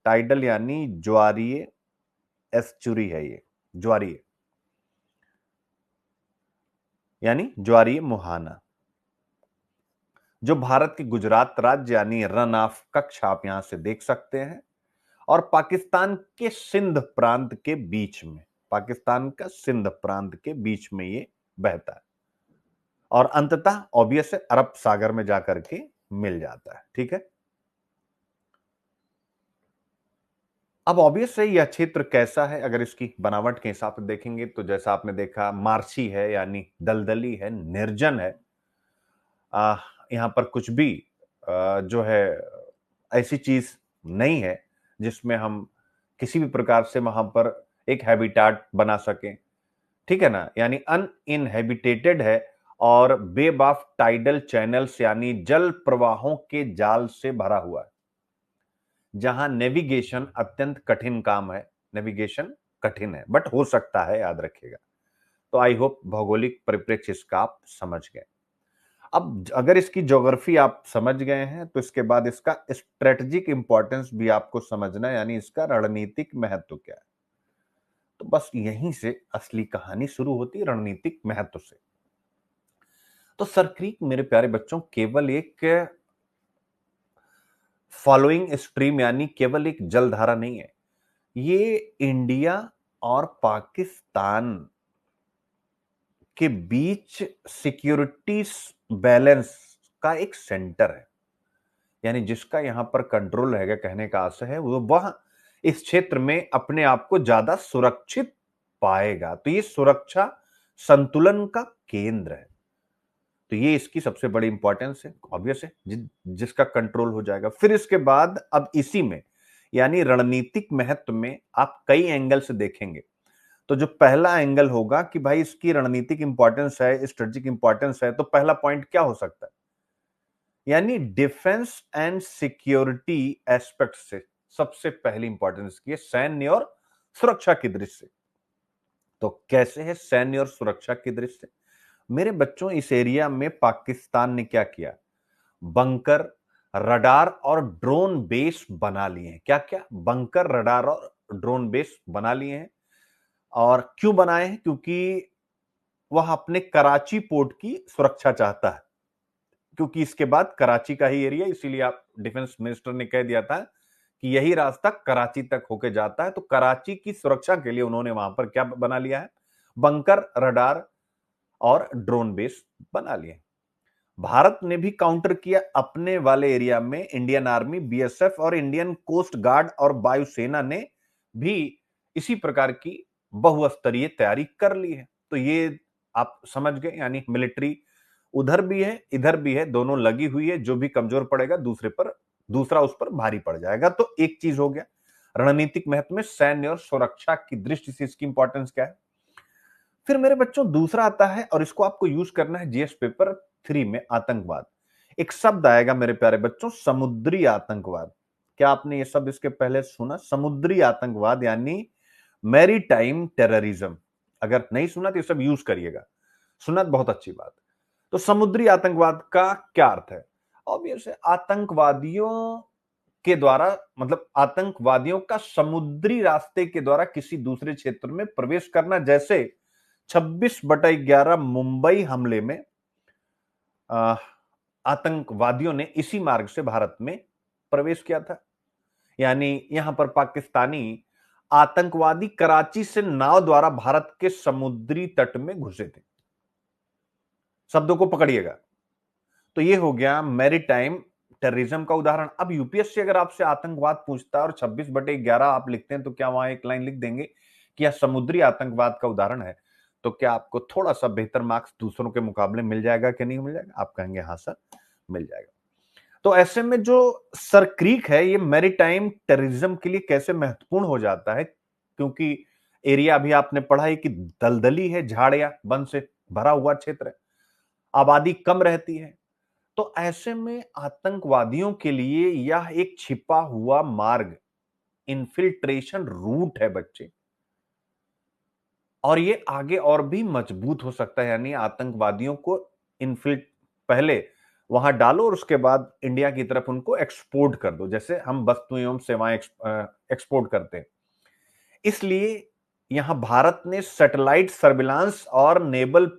टाइडल यानी ज्वारीय एस्चुरी है, ये ज्वारीय यानी ज्वारीय मुहाना, जो भारत के गुजरात राज्य यानी रन ऑफ कच्छ आप यहां से देख सकते हैं। और पाकिस्तान के सिंध प्रांत के बीच में, पाकिस्तान का सिंध प्रांत के बीच में ये बहता है और अंततः ऑब्वियस है अरब सागर में जाकर के मिल जाता है। ठीक है, अब ऑब्वियस है यह क्षेत्र कैसा है, अगर इसकी बनावट के हिसाब से देखेंगे तो जैसा आपने देखा मार्शी है, यानी दलदली है, निर्जन है। यहां पर कुछ भी जो है ऐसी चीज नहीं है जिसमें हम किसी भी प्रकार से वहां पर एक हैबिटाट बना सकें। ठीक है ना, यानी अनइनहेबिटेटेड है और बेबाफ टाइडल चैनल्स यानी जल प्रवाहों के जाल से भरा हुआ है, जहां नेविगेशन अत्यंत कठिन काम है। नेविगेशन कठिन है बट हो सकता है, याद रखिएगा। तो आई होप भौगोलिक परिप्रेक्ष्य इसका आप समझ गए। अब अगर इसकी ज्योग्राफी आप समझ गए हैं तो इसके बाद इसका स्ट्रेटेजिक इंपॉर्टेंस भी आपको समझना है, यानी इसका रणनीतिक महत्व क्या है। तो बस यहीं से असली कहानी शुरू होती है, रणनीतिक महत्व से। तो सर क्रीक मेरे प्यारे बच्चों केवल एक फॉलोइंग स्ट्रीम यानी केवल एक जलधारा नहीं है, ये इंडिया और पाकिस्तान के बीच सिक्योरिटी बैलेंस का एक सेंटर है, यानी जिसका यहां पर कंट्रोल रहेगा, कहने का आशय है वो वह इस क्षेत्र में अपने आप को ज्यादा सुरक्षित पाएगा। तो ये सुरक्षा संतुलन का केंद्र है। तो ये इसकी सबसे बड़ी इंपॉर्टेंस है, ऑब्वियस है, जिसका कंट्रोल हो जाएगा। फिर इसके बाद अब इसी में यानी रणनीतिक महत्व में आप कई एंगल से देखेंगे। तो जो पहला एंगल होगा कि भाई इसकी रणनीतिक इंपॉर्टेंस है, स्ट्रेटेजिक इंपॉर्टेंस है, तो पहला पॉइंट क्या हो सकता है, यानी डिफेंस एंड सिक्योरिटी एस्पेक्ट से सबसे पहली इंपॉर्टेंस की है सैन्य और सुरक्षा की दृष्टि से। तो कैसे है सैन्य और सुरक्षा की दृष्टि से? मेरे बच्चों इस एरिया में पाकिस्तान ने क्या किया, बंकर, रडार और ड्रोन बेस बना लिए हैं। क्या क्या? बंकर, रडार और ड्रोन बेस बना लिए हैं। और क्यों बनाए हैं? क्योंकि वह अपने कराची पोर्ट की सुरक्षा चाहता है, क्योंकि इसके बाद कराची का ही एरिया, इसीलिए आप डिफेंस मिनिस्टर ने कह दिया था कि यही रास्ता कराची तक होके जाता है। तो कराची की सुरक्षा के लिए उन्होंने वहां पर क्या बना लिया है, बंकर, रडार और ड्रोन बेस बना लिए। भारत ने भी काउंटर किया अपने वाले एरिया में, इंडियन आर्मी, बीएसएफ और इंडियन कोस्ट गार्ड और वायुसेना ने भी इसी प्रकार की बहुस्तरीय तैयारी कर ली है। तो ये आप समझ गए, यानी मिलिट्री उधर भी है इधर भी है, दोनों लगी हुई है। जो भी कमजोर पड़ेगा दूसरा उस पर भारी पड़ जाएगा। तो एक चीज हो गया रणनीतिक महत्व में सैन्य और सुरक्षा की दृष्टि से इसकी इंपॉर्टेंस क्या है। फिर मेरे बच्चों दूसरा आता है, और इसको आपको यूज करना है जीएस पेपर 3 में, आतंकवाद। एक शब्द आएगा मेरे प्यारे बच्चों, समुद्री आतंकवाद। क्या आपने ये शब्द इसके पहले सुना? समुद्री आतंकवाद यानी मैरीटाइम टेररिज्म। अगर नहीं सुना तो ये सब यूज करिएगा, सुना तो बहुत अच्छी बात। तो समुद्री आतंकवाद का क्या अर्थ है? ऑब्वियस है, आतंकवादियों के द्वारा, मतलब आतंकवादियों का समुद्री रास्ते के द्वारा किसी दूसरे क्षेत्र में प्रवेश करना। जैसे 26/11 मुंबई हमले में आतंकवादियों ने इसी मार्ग से भारत में प्रवेश किया था, यानी यहां पर पाकिस्तानी आतंकवादी कराची से नाव द्वारा भारत के समुद्री तट में घुसे थे। शब्दों को पकड़िएगा। तो ये हो गया मैरीटाइम टेररिज्म का उदाहरण। अब यूपीएससी अगर आपसे आतंकवाद पूछता है और 26/11 आप लिखते हैं, तो क्या वहां एक लाइन लिख देंगे कि यह समुद्री आतंकवाद का उदाहरण है? तो क्या आपको थोड़ा सा बेहतर मार्क्स दूसरों के मुकाबले मिल जाएगा कि नहीं मिल जाएगा? आप कहेंगे हाँ सर मिल जाएगा। तो ऐसे में जो सर क्रीक है, ये मैरीटाइम टेररिज्म के लिए कैसे महत्वपूर्ण हो जाता है, क्योंकि एरिया अभी आपने पढ़ा है कि दलदली है, झाड़ियां वन से भरा हुआ क्षेत्र है, आबादी कम रहती है। तो ऐसे में आतंकवादियों के लिए यह एक छिपा हुआ मार्ग, इन्फिल्ट्रेशन रूट है बच्चे, और ये आगे और भी मजबूत हो सकता है। यानी आतंकवादियों को पहले वहां डालो और उसके बाद इंडिया की तरफ उनको एक्सपोर्ट कर दो, जैसे हम वस्तु एवं सेवाएं एक्सपोर्ट करते हैं। इसलिए यहां भारत ने सैटेलाइट सर्विलांस और नेवल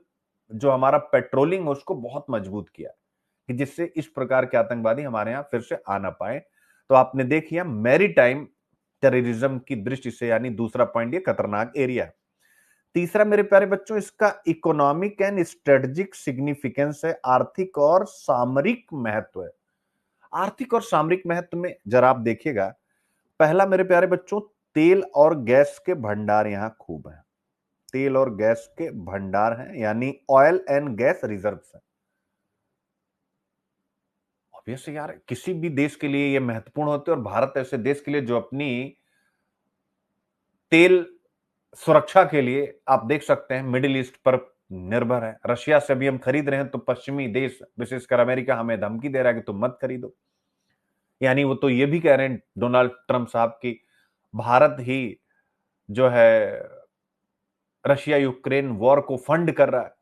जो हमारा पेट्रोलिंग है उसको बहुत मजबूत किया कि जिससे इस प्रकार के आतंकवादी हमारे यहां फिर से आ ना पाए। तो आपने देखिए मैरीटाइम टेररिज्म की दृष्टि से, यानी दूसरा पॉइंट, ये खतरनाक एरिया है। तीसरा मेरे प्यारे बच्चों, इसका इकोनॉमिक एंड स्ट्रेटेजिक सिग्निफिकेंस है, आर्थिक और सामरिक महत्व है। आर्थिक और सामरिक महत्व में जरा आप देखिएगा, पहला मेरे प्यारे बच्चों, तेल और गैस के भंडार यहां खूब हैं। तेल और गैस के भंडार हैं, यानी ऑयल एंड गैस रिजर्व्स हैं। ऑब्वियस यार, किसी भी देश के लिए ये महत्वपूर्ण होते हैं, और भारत ऐसे देश के लिए जो अपनी तेल सुरक्षा के लिए आप देख सकते हैं मिडिल ईस्ट पर निर्भर है। रशिया से भी हम खरीद रहे हैं तो पश्चिमी देश, विशेषकर अमेरिका, हमें धमकी दे रहा है कि तुम मत खरीदो। यानी वो तो ये भी कह रहे हैं डोनाल्ड ट्रंप साहब की भारत ही जो है रशिया यूक्रेन वॉर को फंड कर रहा है।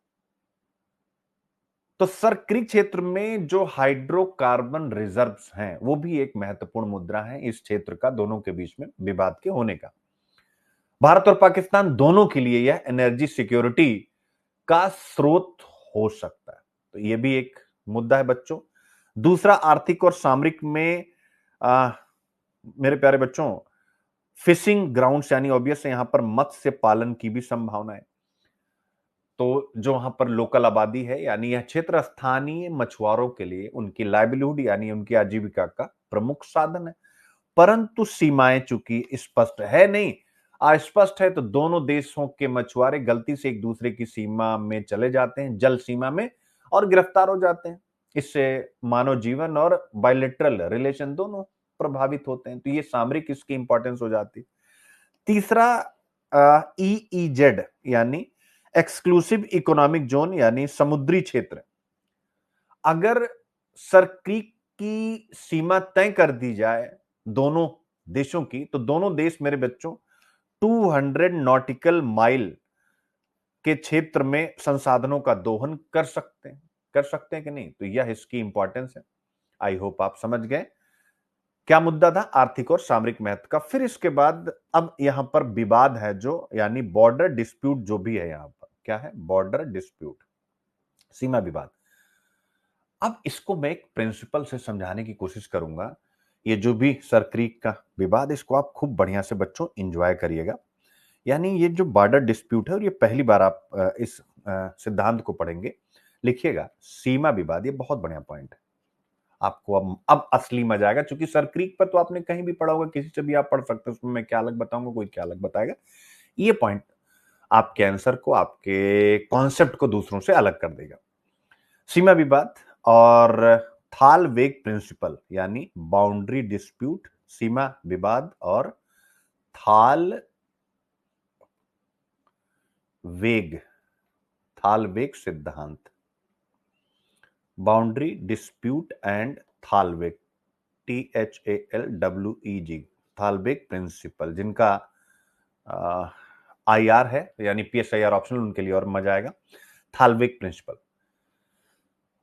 तो सर्क्रिक क्षेत्र में जो हाइड्रोकार्बन रिजर्व्स हैं वो भी एक महत्वपूर्ण मुद्दा है इस क्षेत्र का, दोनों के बीच में विवाद के होने का। भारत और पाकिस्तान दोनों के लिए यह एनर्जी सिक्योरिटी का स्रोत हो सकता है, तो यह भी एक मुद्दा है बच्चों। दूसरा, आर्थिक और सामरिक में मेरे प्यारे बच्चों, फिशिंग ग्राउंड्स, यानी ऑब्वियस यहां पर मत्स्य पालन की भी संभावना है। तो जो वहां पर लोकल आबादी है, यानी यह क्षेत्र स्थानीय मछुआरों के लिए उनकी लाइवलीहुड, यानी उनकी आजीविका का प्रमुख साधन है। परंतु सीमाएं चूंकि स्पष्ट है नहीं, अस्पष्ट है, तो दोनों देशों के मछुआरे गलती से एक दूसरे की सीमा में चले जाते हैं, जल सीमा में, और गिरफ्तार हो जाते हैं। इससे मानव जीवन और बायलैटरल रिलेशन दोनों प्रभावित होते हैं, तो ये सामरिक इसकी इंपॉर्टेंस हो जाती है। तीसरा, ईईजेड यानी एक्सक्लूसिव इकोनॉमिक जोन, यानी समुद्री क्षेत्र। अगर सर्क्रिक की सीमा तय कर दी जाए दोनों देशों की, तो दोनों देश मेरे बच्चों 200 नॉटिकल माइल के क्षेत्र में संसाधनों का दोहन कर सकते हैं। कर सकते हैं कि नहीं, तो यह इसकी इंपॉर्टेंस है। आई होप आप समझ गए क्या मुद्दा था, आर्थिक और सामरिक महत्व का। फिर इसके बाद अब यहां पर विवाद है जो, यानी बॉर्डर डिस्प्यूट जो भी है, यहां पर क्या है, बॉर्डर डिस्प्यूट, सीमा विवाद। अब इसको मैं एक प्रिंसिपल से समझाने की कोशिश करूंगा। ये जो भी सर्क्रिक का विवाद, इसको आप खूब बढ़िया से बच्चों एंजॉय करिएगा। यानी ये जो बॉर्डर डिस्प्यूट है, और ये पहली बार आप इस सिद्धांत को पढ़ेंगे, लिखिएगा सीमा विवाद। ये बहुत बढ़िया पॉइंट है, आपको अब असली मजा आएगा, क्योंकि सर्क्रिक पर तो आपने कहीं भी पढ़ा होगा, किसी से भी आप पढ़ सकते हैं, उसमें मैं क्या अलग बताऊंगा, कोई क्या अलग बताएगा। ये पॉइंट आपके आंसर को, आपके कॉन्सेप्ट को दूसरों से अलग कर देगा। सीमा विवाद और थाल वेग प्रिंसिपल, यानी बाउंड्री डिस्प्यूट, सीमा विवाद और थाल वेग, थाल वेग सिद्धांत, boundary dispute and thalweg, THALWEG, thalweg principle, जिनका IR है, यानी PSIR ऑप्शनल, उनके लिए और मजा आएगा। थालवेग प्रिंसिपल।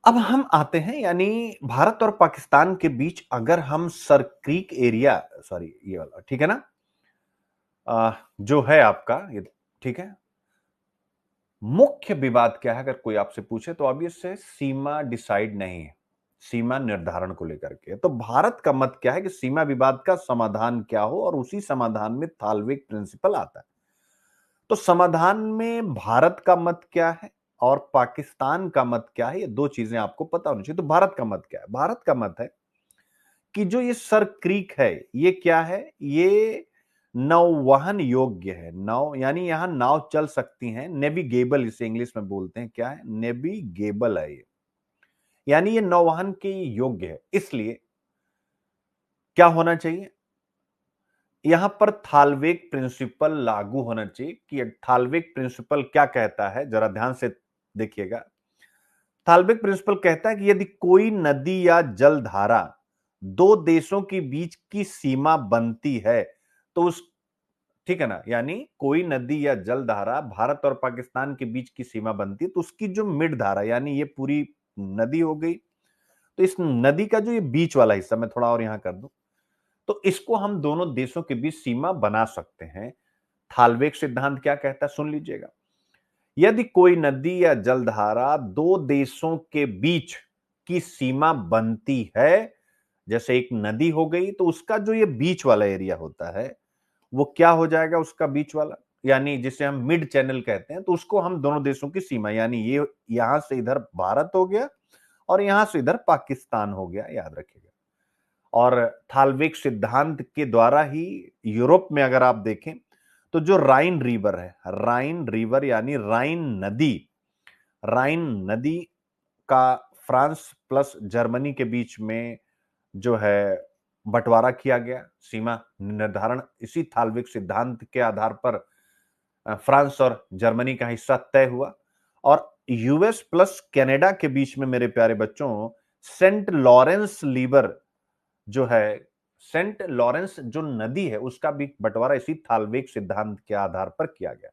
अब हम आते हैं, यानी भारत और पाकिस्तान के बीच अगर हम सर्क्रिक एरिया, सॉरी ये वाला ठीक है ना, जो है आपका ये, ठीक है। मुख्य विवाद क्या है अगर कोई आपसे पूछे, तो ऑब्वियस है सीमा डिसाइड नहीं है, सीमा निर्धारण को लेकर के। तो भारत का मत क्या है कि सीमा विवाद का समाधान क्या हो, और उसी समाधान में थालवेग प्रिंसिपल आता है। तो समाधान में भारत का मत क्या है और पाकिस्तान का मत क्या है, ये दो चीजें आपको पता होनी चाहिए। तो भारत का मत क्या है? भारत का मत है कि जो ये सर्क्रिक है, ये क्या है, ये नौवहन योग्य है। नाव, यानी यहां नाव चल सकती हैं, नेविगेबल इसे इंग्लिश में बोलते हैं। क्या है? नेविगेबल है ये, यानी ये नौवहन के योग्य है। इसलिए क्या होना चाहिए, यहां पर थालवेग प्रिंसिपल लागू होना चाहिए। कि थालवेग प्रिंसिपल क्या कहता है, जरा ध्यान से देखिएगा। थालवेग प्रिंसिपल कहता है कि यदि कोई नदी या जलधारा दो देशों के बीच की सीमा बनती है, तो उस, ठीक है ना, यानी कोई नदी या जलधारा भारत और पाकिस्तान के बीच की सीमा बनती है, तो उसकी जो मिड धारा, यानी ये पूरी नदी हो गई, तो इस नदी का जो ये बीच वाला हिस्सा, मैं थोड़ा और यहां कर दूं, तो इसको हम दोनों देशों के बीच सीमा बना सकते हैं। थालवेग सिद्धांत क्या कहता है, सुन लीजिएगा। यदि कोई नदी या जलधारा दो देशों के बीच की सीमा बनती है, जैसे एक नदी हो गई, तो उसका जो ये बीच वाला एरिया होता है, वो क्या हो जाएगा उसका बीच वाला, यानी जिसे हम मिड चैनल कहते हैं, तो उसको हम दोनों देशों की सीमा, यानी ये यहां से इधर भारत हो गया और यहां से इधर पाकिस्तान हो गया, याद रखिएगा। और थालवेक सिद्धांत के द्वारा ही यूरोप में अगर आप देखें तो जो राइन रिवर है, राइन रिवर यानी राइन नदी का फ्रांस प्लस जर्मनी के बीच में जो है बंटवारा किया गया, सीमा निर्धारण इसी थालविक सिद्धांत के आधार पर फ्रांस और जर्मनी का हिस्सा तय हुआ। और यूएस प्लस कनाडा के बीच में मेरे प्यारे बच्चों सेंट लॉरेंस लीवर जो है, सेंट लॉरेंस जो नदी है उसका भी बंटवारा इसी थालवेक सिद्धांत के आधार पर किया गया।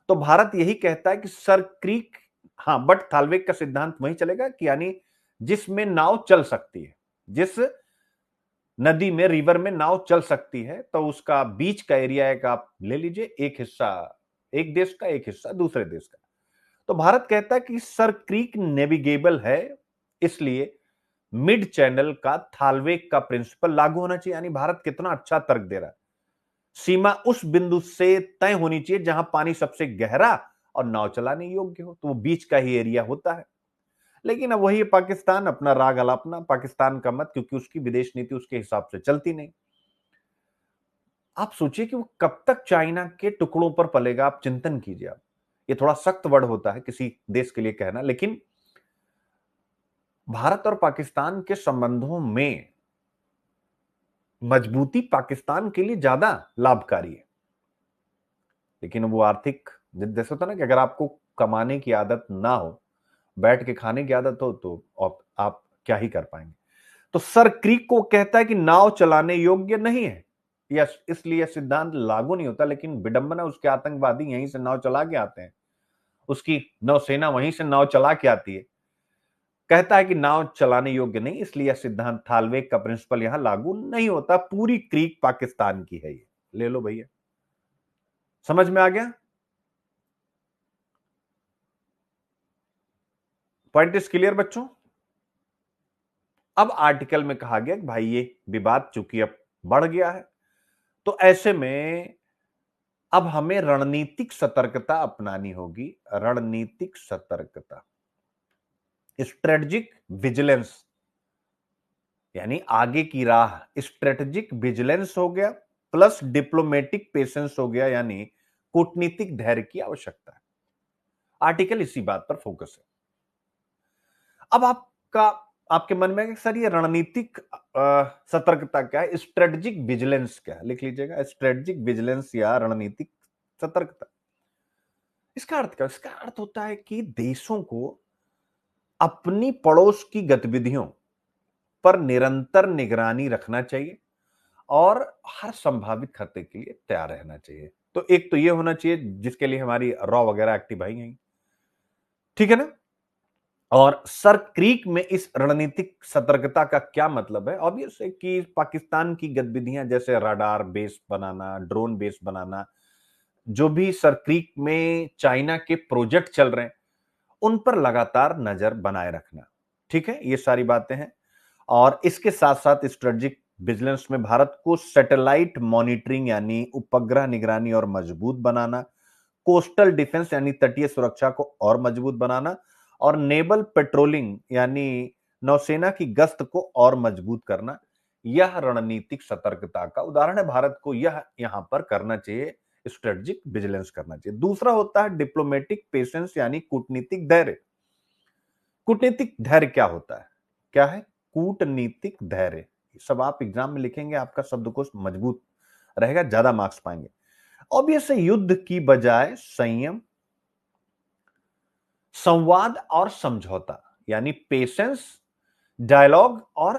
तो भारत यही कहता है कि सर क्रीक, हाँ, बट थालवेक का सिद्धांत वही चलेगा कि यानी जिसमें नाव चल सकती है, जिस नदी में रिवर में नाव चल सकती है, तो उसका बीच का एरिया एक आप ले लीजिए, एक हिस्सा एक देश का, एक हिस्सा दूसरे देश का। तो भारत कहता है कि सर क्रीक नेविगेबल है, इसलिए मिड चैनल का थालवेक का प्रिंसिपल लागू होना चाहिए। यानी भारत कितना अच्छा तर्क दे रहा है। सीमा उस बिंदु से तय होनी चाहिए जहां पानी सबसे गहरा और नाव चलाने योग्य हो, तो वो बीच का ही एरिया होता है। लेकिन अब वही पाकिस्तान अपना राग अलापना, पाकिस्तान का मत, क्योंकि उसकी विदेश नीति उसके हिसाब से चलती नहीं। आप सोचिए कि वो कब तक चाइना के टुकड़ों पर पलेगा, आप चिंतन कीजिए। आप, ये थोड़ा सख्त वर्ड होता है किसी देश के लिए कहना, लेकिन भारत और पाकिस्तान के संबंधों में मजबूती पाकिस्तान के लिए ज्यादा लाभकारी है। लेकिन वो आर्थिक, जैसे होता ना कि अगर आपको कमाने की आदत ना हो, बैठ के खाने की आदत हो, तो आप क्या ही कर पाएंगे। तो सर क्रीक को कहता है कि नाव चलाने योग्य नहीं है, यस, इसलिए सिद्धांत लागू नहीं होता। लेकिन विडंबना, उसके आतंकवादी यहीं से नाव चला के आते हैं, उसकी नौसेना वहीं से नाव चला के आती है। कहता है कि नाव चलाने योग्य नहीं, इसलिए यह सिद्धांत थालवेक का प्रिंसिपल यहां लागू नहीं होता। पूरी क्रीक पाकिस्तान की है, ये ले लो भैया। समझ में आ गया? पॉइंट इज क्लियर बच्चों? अब आर्टिकल में कहा गया कि भाई ये विवाद चूंकि अब बढ़ गया है, तो ऐसे में अब हमें रणनीतिक सतर्कता अपनानी होगी। रणनीतिक सतर्कता, स्ट्रेटेजिक विजिलेंस, यानी आगे की राह, स्ट्रेटेजिक विजिलेंस हो गया, प्लस डिप्लोमेटिक पेशेंस हो गया, यानी कूटनीतिक धैर्य की आवश्यकता है। आर्टिकल इसी बात पर फोकस है। अब आपके मन में सर ये रणनीतिक सतर्कता क्या है, स्ट्रेटेजिक विजिलेंस क्या है? लिख लीजिएगा, स्ट्रेटेजिक विजिलेंस या रणनीतिक सतर्कता। इसका अर्थ क्या? इसका अर्थ होता है कि देशों को अपनी पड़ोस की गतिविधियों पर निरंतर निगरानी रखना चाहिए और हर संभावित खतरे के लिए तैयार रहना चाहिए। तो एक तो ये होना चाहिए जिसके लिए हमारी रॉ वगैरह एक्टिव आई हैं, ठीक है ना। और सर क्रीक में इस रणनीतिक सतर्कता का क्या मतलब है? ऑब्वियस है कि पाकिस्तान की गतिविधियां, जैसे रडार बेस बनाना, ड्रोन बेस बनाना, जो भी सर क्रीक में चाइना के प्रोजेक्ट चल रहे हैं, उन पर लगातार नजर बनाए रखना, ठीक है, ये सारी बातें हैं। और इसके साथ साथ स्ट्रेटेजिक विजिलेंस में भारत को सैटेलाइट मॉनिटरिंग यानी उपग्रह निगरानी और मजबूत बनाना, कोस्टल डिफेंस यानी तटीय सुरक्षा को और मजबूत बनाना, और नेवल पेट्रोलिंग यानी नौसेना की गश्त को और मजबूत करना, यह रणनीतिक सतर्कता का उदाहरण है। भारत को यह यहां पर करना चाहिए, स्ट्रेटेजिक विजिलेंस करना चाहिए। दूसरा होता है डिप्लोमेटिक पेशेंस यानी कूटनीतिक धैर्य। कूटनीतिक धैर्य क्या होता है? क्या है कूटनीतिक धैर्य? सब आप एग्जाम में लिखेंगे, आपका शब्दकोश मजबूत रहेगा, ज्यादा मार्क्स पाएंगे। ऑब्वियस है, युद्ध की बजाय संयम, संवाद और समझौता, यानी पेशेंस, डायलॉग और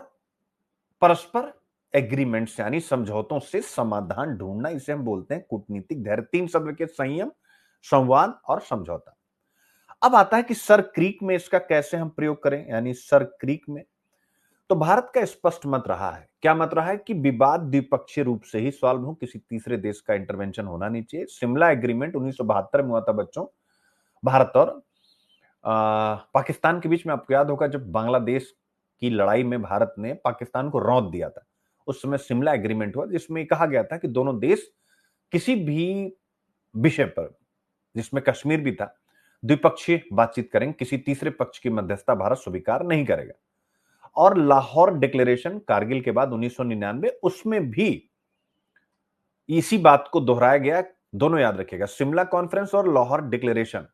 परस्पर एग्रीमेंट्स यानी समझौतों से समाधान ढूंढना, इसे हम बोलते हैं कूटनीतिक धैर्य। तीन शब्द के, संयम, संवाद और समझौता। अब आता है कि सर क्रीक में इसका कैसे हम प्रयोग करें, यानी सर क्रीक में तो भारत का स्पष्ट मत रहा है। क्या मत रहा है? कि विवाद द्विपक्षीय रूप से ही सॉल्व हो, किसी तीसरे देश का इंटरवेंशन होना नहीं चाहिए। शिमला एग्रीमेंट 1972 में हुआ था बच्चों, भारत और पाकिस्तान के बीच में। आपको याद होगा जब बांग्लादेश की लड़ाई में भारत ने पाकिस्तान को रौंद दिया था, उस समय शिमला एग्रीमेंट हुआ, जिसमें कहा गया था कि दोनों देश किसी भी विषय पर, जिसमें कश्मीर भी था, द्विपक्षीय बातचीत करेंगे, किसी तीसरे पक्ष की मध्यस्थता भारत स्वीकार नहीं करेगा। और लाहौर डिक्लेरेशन कारगिल के बाद 1999, उसमें भी इसी बात को दोहराया गया। दोनों याद रखिएगा, शिमला कॉन्फ्रेंस और लाहौर डिक्लेरेशन।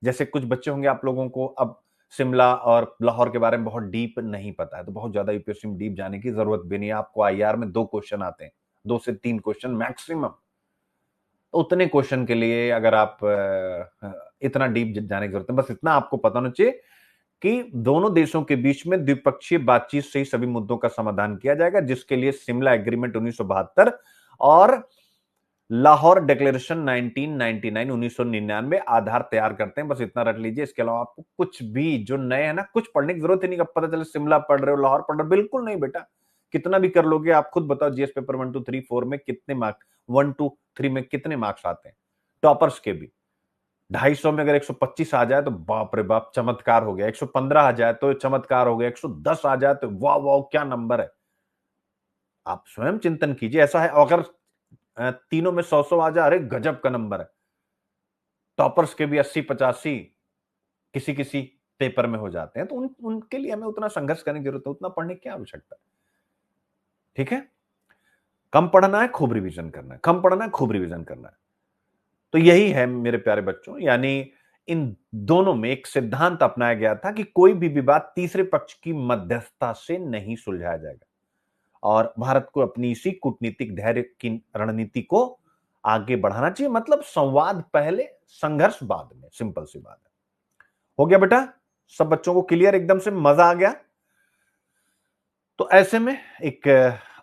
जैसे कुछ बच्चे होंगे आप लोगों को अब शिमला और लाहौर के बारे में बहुत डीप नहीं पता है, तो बहुत ज्यादा यूपीएससी में डीप जाने की जरूरत भी नहीं है। आपको आईआर में 2 क्वेश्चन आते हैं, 2 से 3 क्वेश्चन मैक्सिमम। तो उतने क्वेश्चन के लिए अगर आप इतना डीप जाने की जरूरत है, बस इतना आपको पता होना चाहिए कि दोनों देशों के बीच में द्विपक्षीय बातचीत से ही सभी मुद्दों का समाधान किया जाएगा, जिसके लिए शिमला एग्रीमेंट 1972 और लाहौर डिक्लेरेशन 1999 आधार तैयार करते हैं। बस इतना रट लीजिए, इसके अलावा आपको कुछ भी जो नए है ना, कुछ पढ़ने की जरूरत ही नहीं। कब पता चले शिमला पढ़ रहे हो, लाहौर पढ़ रहे हो, बिल्कुल नहीं बेटा। कितना भी कर लोगे, आप खुद बताओ जीएस पेपर 1 2 3 4 में कितने मार्क्स, 1 2 3 में कितने मार्क्स आते हैं टॉपर्स के भी। 250 में अगर 125 आ जाए तो बाप रे बाप, चमत्कार हो गया। 115 आ जाए तो चमत्कार हो गया। 110 आ जाए तो वाह वाह क्या नंबर है। आप स्वयं चिंतन कीजिए, ऐसा है। अगर तीनों में 100 आ जाए, अरे गजब का नंबर है। टॉपर्स के भी 80-85 किसी किसी पेपर में हो जाते हैं, तो उनके लिए हमें उतना संघर्ष करने की जरूरत है, उतना पढ़ने की क्या आवश्यकता है। ठीक है, कम पढ़ना है, खूब रिवीजन करना है, कम पढ़ना है, खूब रिवीजन करना है। तो यही है मेरे प्यारे बच्चों, यानी इन दोनों में एक सिद्धांत अपनाया गया था कि कोई भी विवाद तीसरे पक्ष की मध्यस्थता से नहीं सुलझाया जाएगा, और भारत को अपनी इसी कूटनीतिक धैर्य की रणनीति को आगे बढ़ाना चाहिए। मतलब संवाद पहले, संघर्ष बाद में। सिंपल सी बात है। हो गया बेटा? सब बच्चों को क्लियर? एकदम से मजा आ गया? तो ऐसे में एक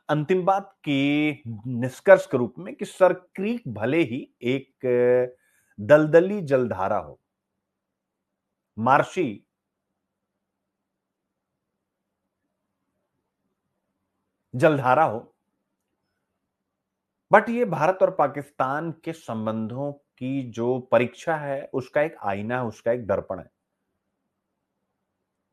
अंतिम बात की निष्कर्ष के रूप में कि सर क्रीक भले ही एक दलदली जलधारा हो, मार्शी जलधारा हो, बट ये भारत और पाकिस्तान के संबंधों की जो परीक्षा है, उसका एक आईना है, उसका एक दर्पण है।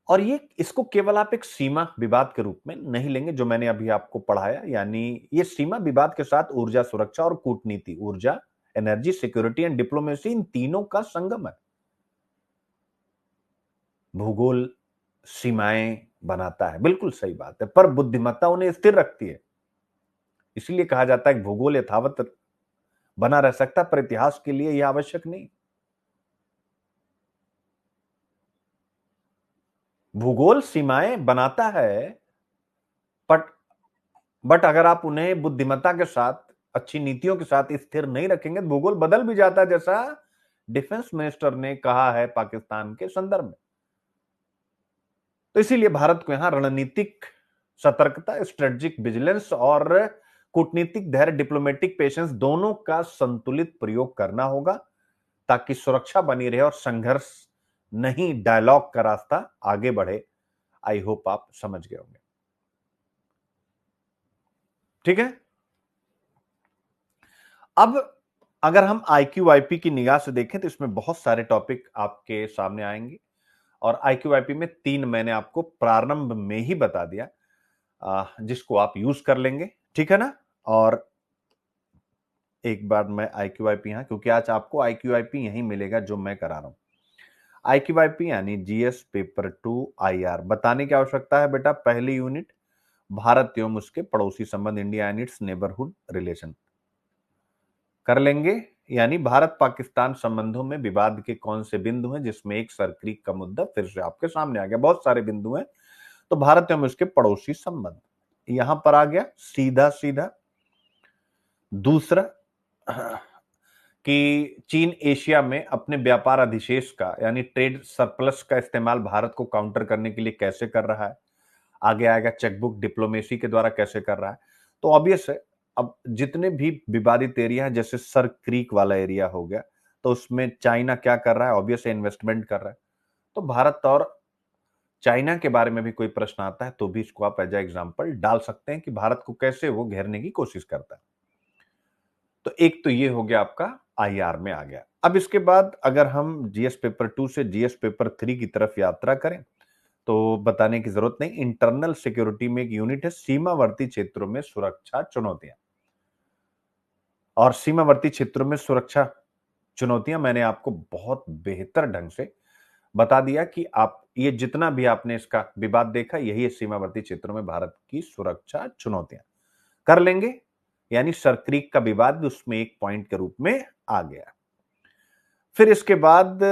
और ये इसको केवल आप एक सीमा विवाद के रूप में नहीं लेंगे, जो मैंने अभी आपको पढ़ाया। यानी ये सीमा विवाद के साथ ऊर्जा सुरक्षा और कूटनीति, ऊर्जा, एनर्जी, सिक्योरिटी एंड डिप्लोमेसी, इन तीनों का संगम है। भूगोल सीमाएं बनाता है, बिल्कुल सही बात है, पर बुद्धिमत्ता उन्हें स्थिर रखती है। इसीलिए कहा जाता है कि भूगोल यथावत बना रह सकता है, पर इतिहास के लिए यह आवश्यक नहीं। भूगोल सीमाएं बनाता है, बट अगर आप उन्हें बुद्धिमत्ता के साथ, अच्छी नीतियों के साथ स्थिर नहीं रखेंगे, तो भूगोल बदल भी जाता है, जैसा डिफेंस मिनिस्टर ने कहा है पाकिस्तान के संदर्भ में। तो इसीलिए भारत को यहां रणनीतिक सतर्कता, स्ट्रेटेजिक विजिलेंस और कूटनीतिक धैर्य, डिप्लोमेटिक पेशेंस, दोनों का संतुलित प्रयोग करना होगा, ताकि सुरक्षा बनी रहे और संघर्ष नहीं, डायलॉग का रास्ता आगे बढ़े। आई होप आप समझ गए होंगे। ठीक है, अब अगर हम IQIP की निगाह से देखें तो इसमें बहुत सारे टॉपिक आपके सामने आएंगे, और IQIP में 3 मैंने आपको प्रारंभ में ही बता दिया, जिसको आप यूज कर लेंगे। ठीक है ना? और एक बार मैं IQIP यहां, क्योंकि आज आपको IQIP यही मिलेगा जो मैं करा रहा हूं। IQIP यानी GS पेपर 2 IR। बताने की आवश्यकता है बेटा, पहली यूनिट भारत एवं उसके पड़ोसी संबंध, India and it's neighbourhood relation कर लेंगे। यानी भारत पाकिस्तान संबंधों में विवाद के कौन से बिंदु हैं, जिसमें एक सर क्रीक का मुद्दा फिर से आपके सामने आ गया। बहुत सारे बिंदु हैं, तो भारत एवं उसके पड़ोसी संबंध यहां पर आ गया सीधा सीधा। दूसरा कि चीन एशिया में अपने व्यापार अधिशेष का, यानी ट्रेड सरप्लस का इस्तेमाल भारत को काउंटर करने के लिए कैसे कर रहा है। आगे आएगा चेकबुक डिप्लोमेसी के द्वारा कैसे कर रहा है। तो ऑब्वियस है, अब जितने भी विवादित एरिया है, जैसे सर क्रीक वाला एरिया हो गया, तो उसमें चाइना क्या कर रहा है, ऑब्वियस इन्वेस्टमेंट कर रहा है। तो भारत और चाइना के बारे में भी कोई प्रश्न आता है तो भी इसको आप एज एग्जाम्पल डाल सकते हैं कि भारत को कैसे वो घेरने की कोशिश करता है। तो एक तो ये हो गया आपका IR में आ गया। अब इसके बाद अगर हम GS पेपर 2 से GS पेपर 3 की तरफ यात्रा करें, तो बताने की जरूरत नहीं। इंटरनल सिक्योरिटी में एक यूनिट है सीमावर्ती क्षेत्रों में सुरक्षा चुनौतियां। और सीमावर्ती क्षेत्रों में सुरक्षा चुनौतियां मैंने आपको बहुत बेहतर ढंग से बता दिया कि आप ये जितना भी आपने इसका विवाद देखा, यही है सीमावर्ती क्षेत्रों में भारत की सुरक्षा चुनौतियां। कर लेंगे, यानी सरक्रीक का विवाद भी उसमें एक पॉइंट के रूप में आ गया। फिर इसके बाद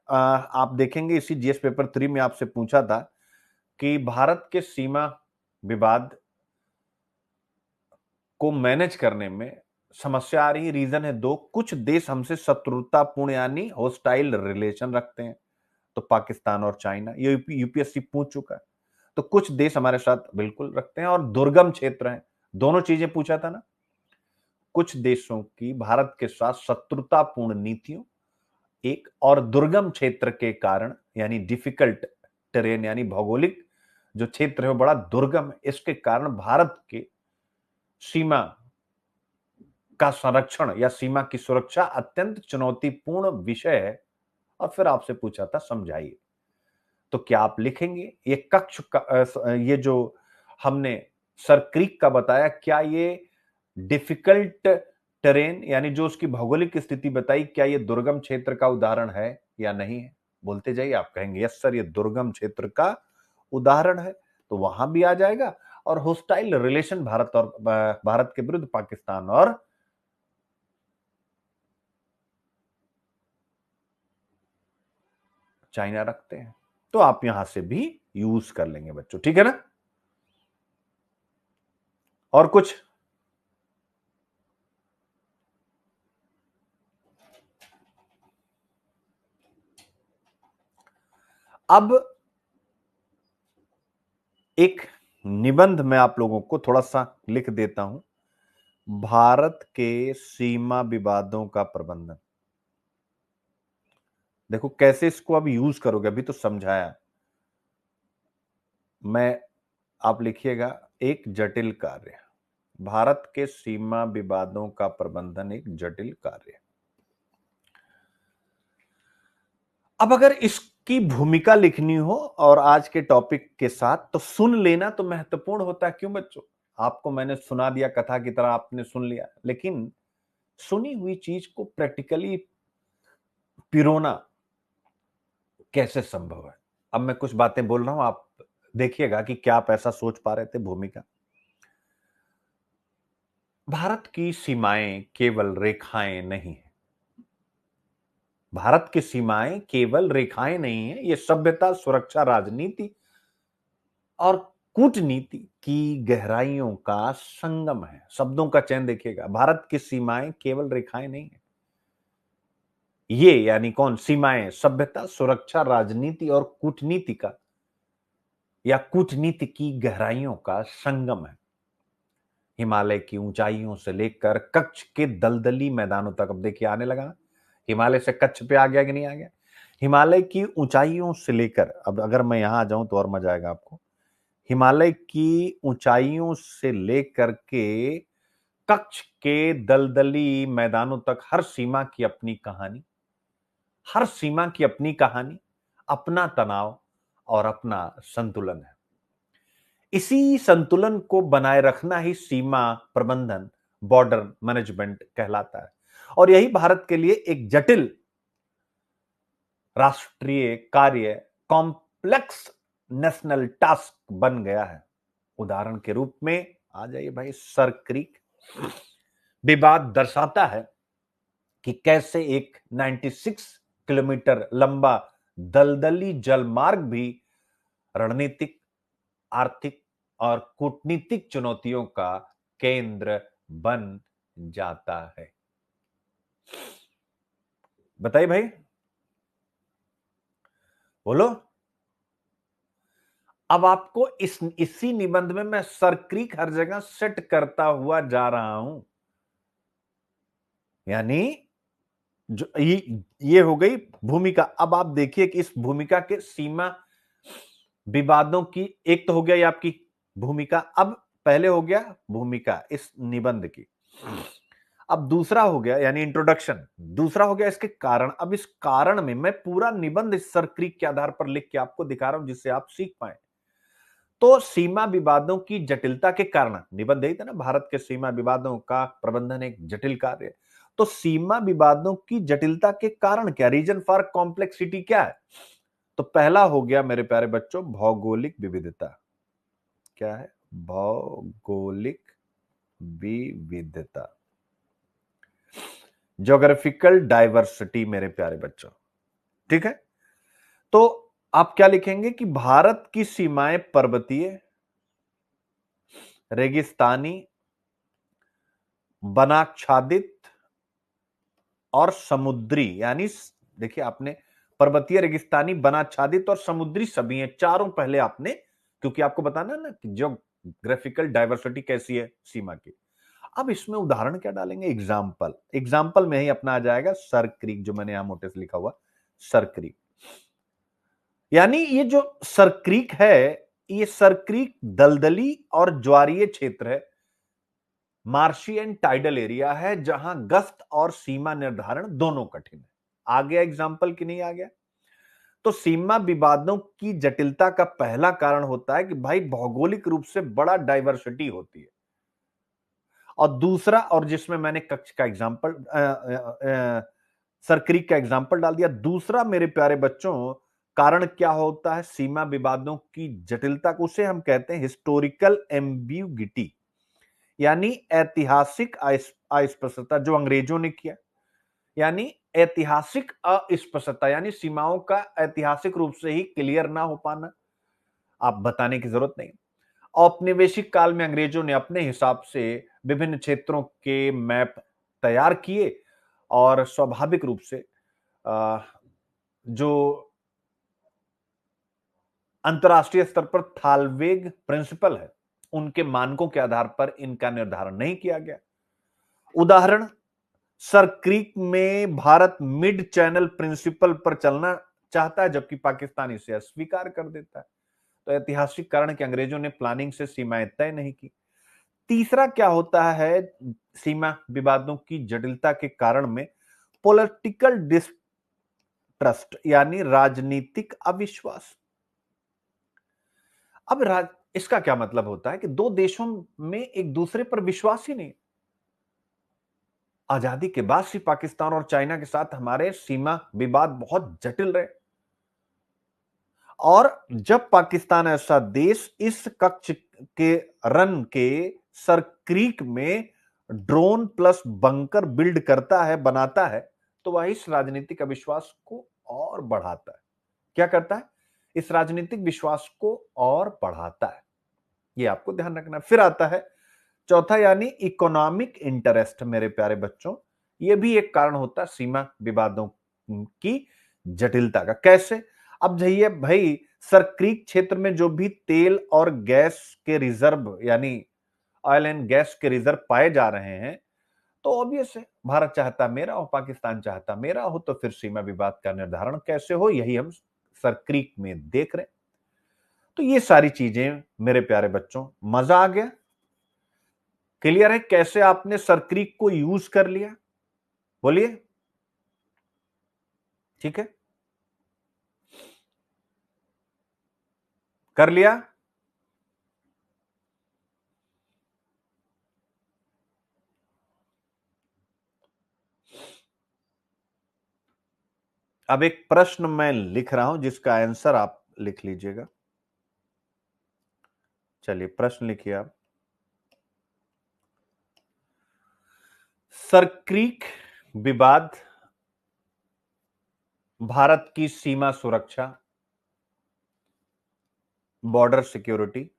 आप देखेंगे इसी जीएस पेपर 3 में आपसे पूछा था कि भारत के सीमा विवाद को मैनेज करने में समस्या आ रही। रीजन है दो, कुछ देश हमसे शत्रुतापूर्ण यानी होस्टाइल रिलेशन रखते हैं, तो पाकिस्तान और चाइना, ये यूपीएससी पूछ चुका है। तो कुछ देश हमारे साथ बिल्कुल रखते हैं, और दुर्गम क्षेत्र हैं। दोनों चीजें पूछा था ना। कुछ देशों की भारत के साथ शत्रुतापूर्ण नीतियों एक, और दुर्गम क्षेत्र के कारण यानी डिफिकल्ट टेरेन यानी भौगोलिक जो क्षेत्र है वो बड़ा दुर्गम है, इसके कारण भारत के सीमा का संरक्षण या सीमा की सुरक्षा अत्यंत चुनौतीपूर्ण विषय है। और फिर आपसे पूछा था समझाइए, तो क्या आप लिखेंगे ये कक्ष का ये जो हमने सरक्रीक का बताया, क्या ये डिफिकल्ट टेरेन यानी जो उसकी भौगोलिक स्थिति बताई, क्या ये दुर्गम क्षेत्र का उदाहरण है या नहीं है? बोलते जाइए, आप कहेंगे यस सर ये दुर्गम क्षेत्र का उदाहरण है, तो वहां भी आ जाएगा। और होस्टाइल रिलेशन भारत के विरुद्ध पाकिस्तान और चाइना रखते हैं, तो आप यहां से भी यूज कर लेंगे बच्चों, ठीक है ना। और कुछ? अब एक निबंध मैं आप लोगों को थोड़ा सा लिख देता हूं, भारत के सीमा विवादों का प्रबंधन। देखो कैसे इसको अब यूज करोगे, अभी तो समझाया मैं। आप लिखिएगा एक जटिल कार्य, भारत के सीमा विवादों का प्रबंधन एक जटिल कार्य। अब अगर इसकी भूमिका लिखनी हो और आज के टॉपिक के साथ, तो सुन लेना तो महत्वपूर्ण होता है। क्यों बच्चों? आपको मैंने सुना दिया कथा की तरह, आपने सुन लिया, लेकिन सुनी हुई चीज को प्रैक्टिकली पिरोना कैसे संभव है? अब मैं कुछ बातें बोल रहा हूं, आप देखिएगा कि क्या आप ऐसा सोच पा रहे थे। भूमिका, भारत की सीमाएं केवल रेखाएं नहीं है। भारत की सीमाएं केवल रेखाएं नहीं है, ये सभ्यता, सुरक्षा, राजनीति और कूटनीति की गहराइयों का संगम है। शब्दों का चयन देखिएगा, भारत की सीमाएं केवल रेखाएं नहीं है। ये यानी कौन? सीमाएं सभ्यता, सुरक्षा, राजनीति और कूटनीति का या कूटनीति की गहराइयों का संगम है। हिमालय की ऊंचाइयों से लेकर कच्छ के दलदली मैदानों तक। अब देखिए आने लगा, हिमालय से कच्छ पे आ गया कि नहीं आ गया? हिमालय की ऊंचाइयों से लेकर, अब अगर मैं यहां आ जाऊं तो और मजा आएगा आपको। हिमालय की ऊंचाइयों से लेकर के कच्छ के दलदली मैदानों तक, हर सीमा की अपनी कहानी, हर सीमा की अपनी कहानी, अपना तनाव और अपना संतुलन है। इसी संतुलन को बनाए रखना ही सीमा प्रबंधन, बॉर्डर मैनेजमेंट कहलाता है। और यही भारत के लिए एक जटिल राष्ट्रीय कार्य, कॉम्प्लेक्स नेशनल टास्क बन गया है। उदाहरण के रूप में आ जाइए भाई, सरक्रीक विवाद दर्शाता है कि कैसे एक 96 किलोमीटर लंबा दलदली जलमार्ग भी रणनीतिक, आर्थिक और कूटनीतिक चुनौतियों का केंद्र बन जाता है। बताइए भाई, बोलो। अब आपको इसी निबंध में मैं सरक्रीक हर जगह सेट करता हुआ जा रहा हूं। यानी जो ये हो गई भूमिका। अब आप देखिए कि इस भूमिका के सीमा विवादों की, एक तो हो गया ये आपकी भूमिका। अब पहले हो गया भूमिका इस निबंध की, अब दूसरा हो गया यानी इंट्रोडक्शन, दूसरा हो गया इसके कारण। अब इस कारण में मैं पूरा निबंध इस सर क्रीक के आधार पर लिख के आपको दिखा रहा हूं जिससे आप सीख पाए। तो सीमा विवादों की जटिलता के कारण, निबंध यही था ना, भारत के सीमा विवादों का प्रबंधन एक जटिल कार्य है। तो सीमा विवादों की जटिलता के कारण क्या, रीजन फॉर कॉम्प्लेक्सिटी क्या है? तो पहला हो गया मेरे प्यारे बच्चों भौगोलिक विविधता। क्या है? भौगोलिक विविधता, ज्योग्राफिकल डाइवर्सिटी मेरे प्यारे बच्चों। ठीक है, तो आप क्या लिखेंगे कि भारत की सीमाएं पर्वतीय, रेगिस्तानी, वनाच्छादित और समुद्री, यानी देखिए आपने पर्वतीय, रेगिस्तानी, वनाच्छादित और समुद्री सभी हैं, चारों पहले आपने, क्योंकि आपको बताना ना कि ज्योग्राफिकल डाइवर्सिटी कैसी है सीमा की। अब इसमें उदाहरण क्या डालेंगे? एग्जाम्पल, एग्जाम्पल में ही अपना आ जाएगा सर क्रीक, जो मैंने यहां मोटे से लिखा हुआ सर क्रीक। यानी ये जो सर क्रीक है, ये सर क्रीक दलदली और ज्वारीय क्षेत्र है, मार्शी एंड टाइडल एरिया है, जहां गश्त और सीमा निर्धारण दोनों कठिन है। आ गया एग्जाम्पल कि नहीं आ गया? तो सीमा विवादों की जटिलता का पहला कारण होता है कि भाई भौगोलिक रूप से बड़ा डाइवर्सिटी होती है। और दूसरा, और जिसमें मैंने कक्ष का एग्जाम्पल, सरक्रीक का एग्जाम्पल डाल दिया। दूसरा मेरे प्यारे बच्चों कारण क्या होता है सीमा विवादों की जटिलता को? उसे हम कहते हैं हिस्टोरिकल एम्बिग्यूटी, यानी ऐतिहासिक अस्पष्टता, जो अंग्रेजों ने किया। यानी ऐतिहासिक अस्पष्टता, यानी सीमाओं का ऐतिहासिक रूप से ही क्लियर ना हो पाना, आप बताने की जरूरत नहीं। औपनिवेशिक काल में अंग्रेजों ने अपने हिसाब से विभिन्न क्षेत्रों के मैप तैयार किए और स्वाभाविक रूप से जो अंतरराष्ट्रीय स्तर पर थालवेग प्रिंसिपल है, उनके मानकों के आधार पर इनका निर्धारण नहीं किया गया। उदाहरण, सर क्रीक में भारत मिड चैनल प्रिंसिपल पर चलना चाहता है, जबकि पाकिस्तान इसे अस्वीकार कर देता है। तो ऐतिहासिक कारण कि अंग्रेजों ने प्लानिंग से सीमाएं तय नहीं की। तीसरा क्या होता है सीमा विवादों की जटिलता के कारण में? पॉलिटिकल डिस्ट्रस्ट, यानी राजनीतिक अविश्वास। अब इसका क्या मतलब होता है कि दो देशों में एक दूसरे पर विश्वास ही नहीं। आजादी के बाद से पाकिस्तान और चाइना के साथ हमारे सीमा विवाद बहुत जटिल रहे, और जब पाकिस्तान ऐसा देश इस कक्ष के रन के सर क्रीक में ड्रोन प्लस बंकर बिल्ड करता है, बनाता है, तो वह इस राजनीतिक अविश्वास को और बढ़ाता है। क्या करता है? इस राजनीतिक विश्वास को और बढ़ाता है। यह आपको ध्यान रखना। फिर आता है चौथा, यानी इकोनॉमिक इंटरेस्ट मेरे प्यारे बच्चों। यह भी एक कारण होता है सीमा विवादों की जटिलता का। कैसे? अब जाइए भाई, सर क्रीक क्षेत्र में जो भी तेल और गैस के रिजर्व, यानी ऑयल एंड गैस के रिजर्व पाए जा रहे हैं, तो ऑब्वियस है भारत चाहता मेरा हो, पाकिस्तान चाहता मेरा हो, तो फिर सीमा विवाद का निर्धारण कैसे हो? यही हम सर क्रीक में देख रहे हैं। तो ये सारी चीजें मेरे प्यारे बच्चों, मजा आ गया? क्लियर है कैसे आपने सर क्रीक को यूज कर लिया? बोलिए। ठीक है, कर लिया? अब एक प्रश्न मैं लिख रहा हूं जिसका आंसर आप लिख लीजिएगा। चलिए प्रश्न लिखिए आप। सर क्रीक विवाद भारत की सीमा सुरक्षा, बॉर्डर सिक्योरिटी,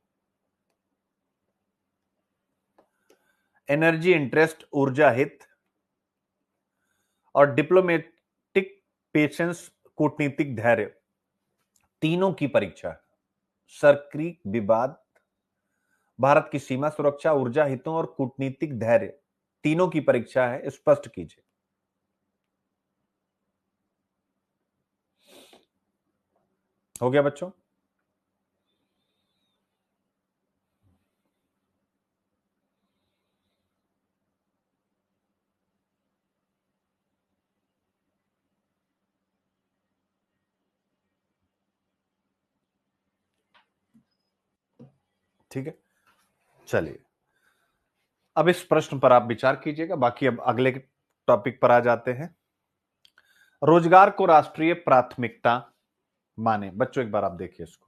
एनर्जी इंटरेस्ट ऊर्जा हित, और डिप्लोमेटिक पेशेंस कूटनीतिक धैर्य, तीनों की परीक्षा। सर क्रीक विवाद भारत की सीमा सुरक्षा, ऊर्जा हितों और कूटनीतिक धैर्य, तीनों की परीक्षा है, स्पष्ट कीजिए। हो गया बच्चों? ठीक है, चलिए अब इस प्रश्न पर आप विचार कीजिएगा। बाकी अब अगले टॉपिक पर आ जाते हैं। रोजगार को राष्ट्रीय प्राथमिकता माने। बच्चों एक बार आप देखिए इसको।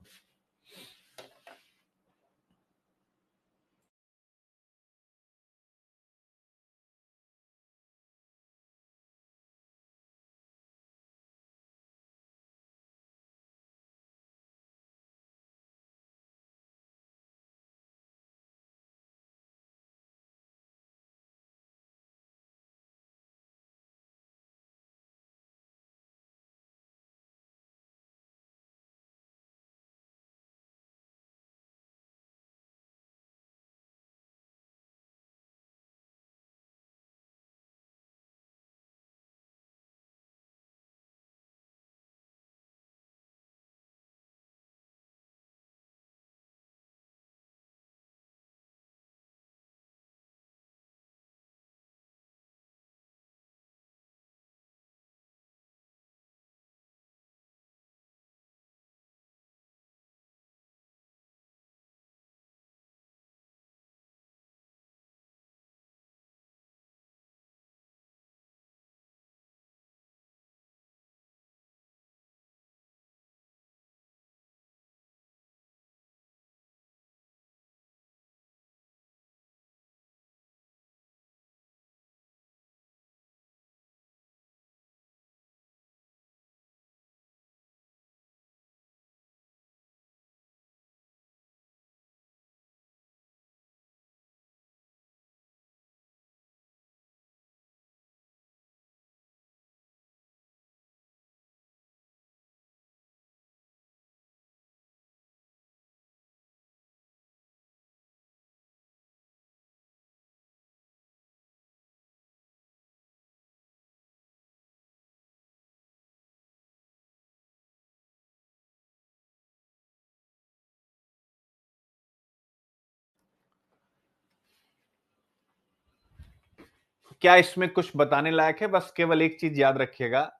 क्या इसमें कुछ बताने लायक है? बस केवल एक चीज याद रखिएगा,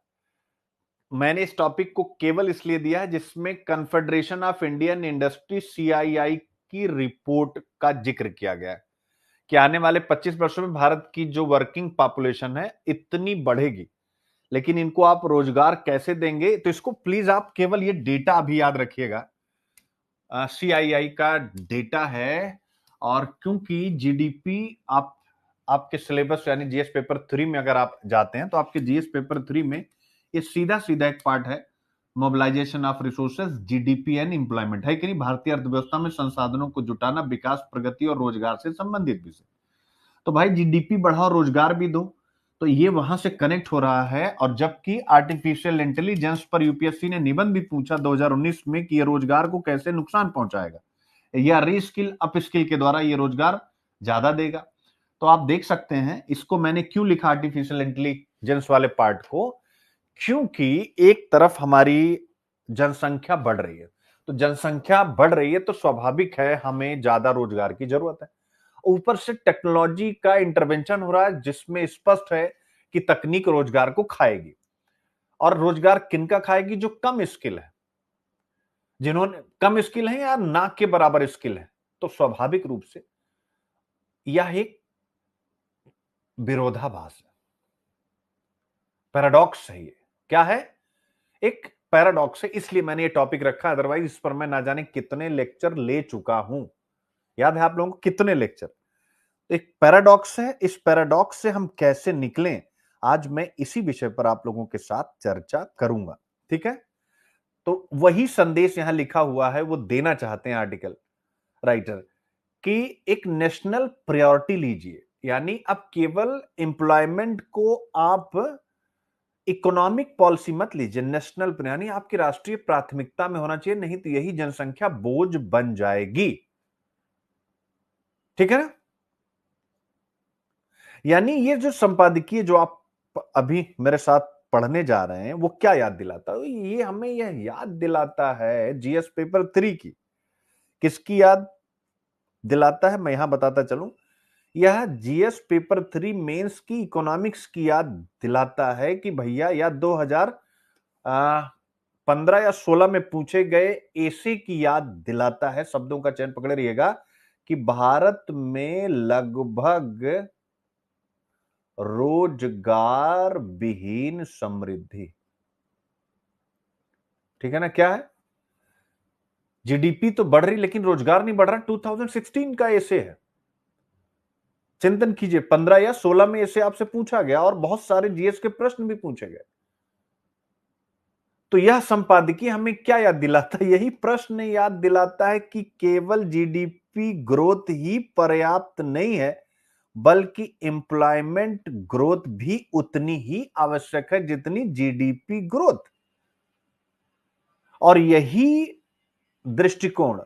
मैंने इस टॉपिक को केवल इसलिए दिया है जिसमें confederation of Indian industry CII की रिपोर्ट का जिक्र किया गया है कि आने वाले 25 वर्षों में भारत की जो वर्किंग पॉपुलेशन है इतनी बढ़ेगी, लेकिन इनको आप रोजगार कैसे देंगे? तो इसको प्लीज आप केवल ये डेटा अभी याद रखिएगा, सीआईआई का डेटा है। और क्योंकि जीडीपी आपके सिलेबस यानी जीएस पेपर 3 में अगर आप जाते हैं तो आपके जीएस पेपर 3 में ये सीधा सीधा एक पार्ट है, mobilisation of resources, GDP and employment, है कि नहीं? भारतीय अर्थव्यवस्था में संसाधनों को जुटाना, विकास, प्रगति और रोजगार से संबंधित विषय। तो भाई जीडीपी बढ़ाओ, रोजगार भी दो, तो ये वहां से कनेक्ट हो रहा है। और जबकि आर्टिफिशियल इंटेलिजेंस पर यूपीएससी ने निबंध भी पूछा 2019 में कि ये रोजगार को कैसे नुकसान पहुंचाएगा या रीस्किल अप स्किल के द्वारा ये रोजगार ज्यादा देगा। तो आप देख सकते हैं इसको मैंने क्यों लिखा आर्टिफिशियल इंटेलिजेंस वाले पार्ट को, क्योंकि एक तरफ हमारी जनसंख्या बढ़ रही है, तो जनसंख्या बढ़ रही है तो स्वाभाविक है हमें ज्यादा रोजगार की जरूरत है। ऊपर से टेक्नोलॉजी का इंटरवेंशन हो रहा है जिसमें स्पष्ट है कि तकनीक रोजगार को खाएगी। और रोजगार किनका खाएगी? जो कम स्किल है, जिन्होंने कम स्किल है या ना के बराबर स्किल है। तो स्वाभाविक रूप से यह एक विरोधाभास है, पैराडॉक्स है। ये क्या है? एक पैराडॉक्स है, इसलिए मैंने ये टॉपिक रखा, अदरवाइज इस पर मैं ना जाने कितने लेक्चर ले चुका हूं। याद है आप लोगों को कितने लेक्चर? एक पैराडॉक्स है, इस पैराडॉक्स से हम कैसे निकलें, आज मैं इसी विषय पर आप लोगों के साथ चर्चा करूंगा। ठीक है, तो वही संदेश यहां लिखा हुआ है, वो देना चाहते हैं आर्टिकल राइटर कि एक नेशनल प्रायोरिटी लीजिए, यानी अब केवल एम्प्लॉयमेंट को आप इकोनॉमिक पॉलिसी मत लीजिए, नेशनल यानी आपकी राष्ट्रीय प्राथमिकता में होना चाहिए, नहीं तो यही जनसंख्या बोझ बन जाएगी। ठीक है ना? यानी ये जो संपादकीय जो आप अभी मेरे साथ पढ़ने जा रहे हैं वो क्या याद दिलाता है? ये हमें यह याद दिलाता है जीएस पेपर 3 की। किसकी याद दिलाता है मैं यहां बताता चलूं, यह जीएस पेपर 3 मेंस की इकोनॉमिक्स की याद दिलाता है कि भैया या 2015 या 16 में पूछे गए एसे की याद दिलाता है। शब्दों का चयन पकड़े रहिएगा, कि भारत में लगभग रोजगार विहीन समृद्धि, ठीक है ना? क्या है? जीडीपी तो बढ़ रही लेकिन रोजगार नहीं बढ़ रहा। 2016 का ऐसे है, चिंतन कीजिए। 15 या 16 में ऐसे आपसे पूछा गया और बहुत सारे जीएस के प्रश्न भी पूछे गए। तो यह संपादकीय हमें क्या याद दिलाता है? यही प्रश्न याद दिलाता है कि केवल जीडीपी ग्रोथ ही पर्याप्त नहीं है, बल्कि एम्प्लॉयमेंट ग्रोथ भी उतनी ही आवश्यक है जितनी जीडीपी ग्रोथ। और यही दृष्टिकोण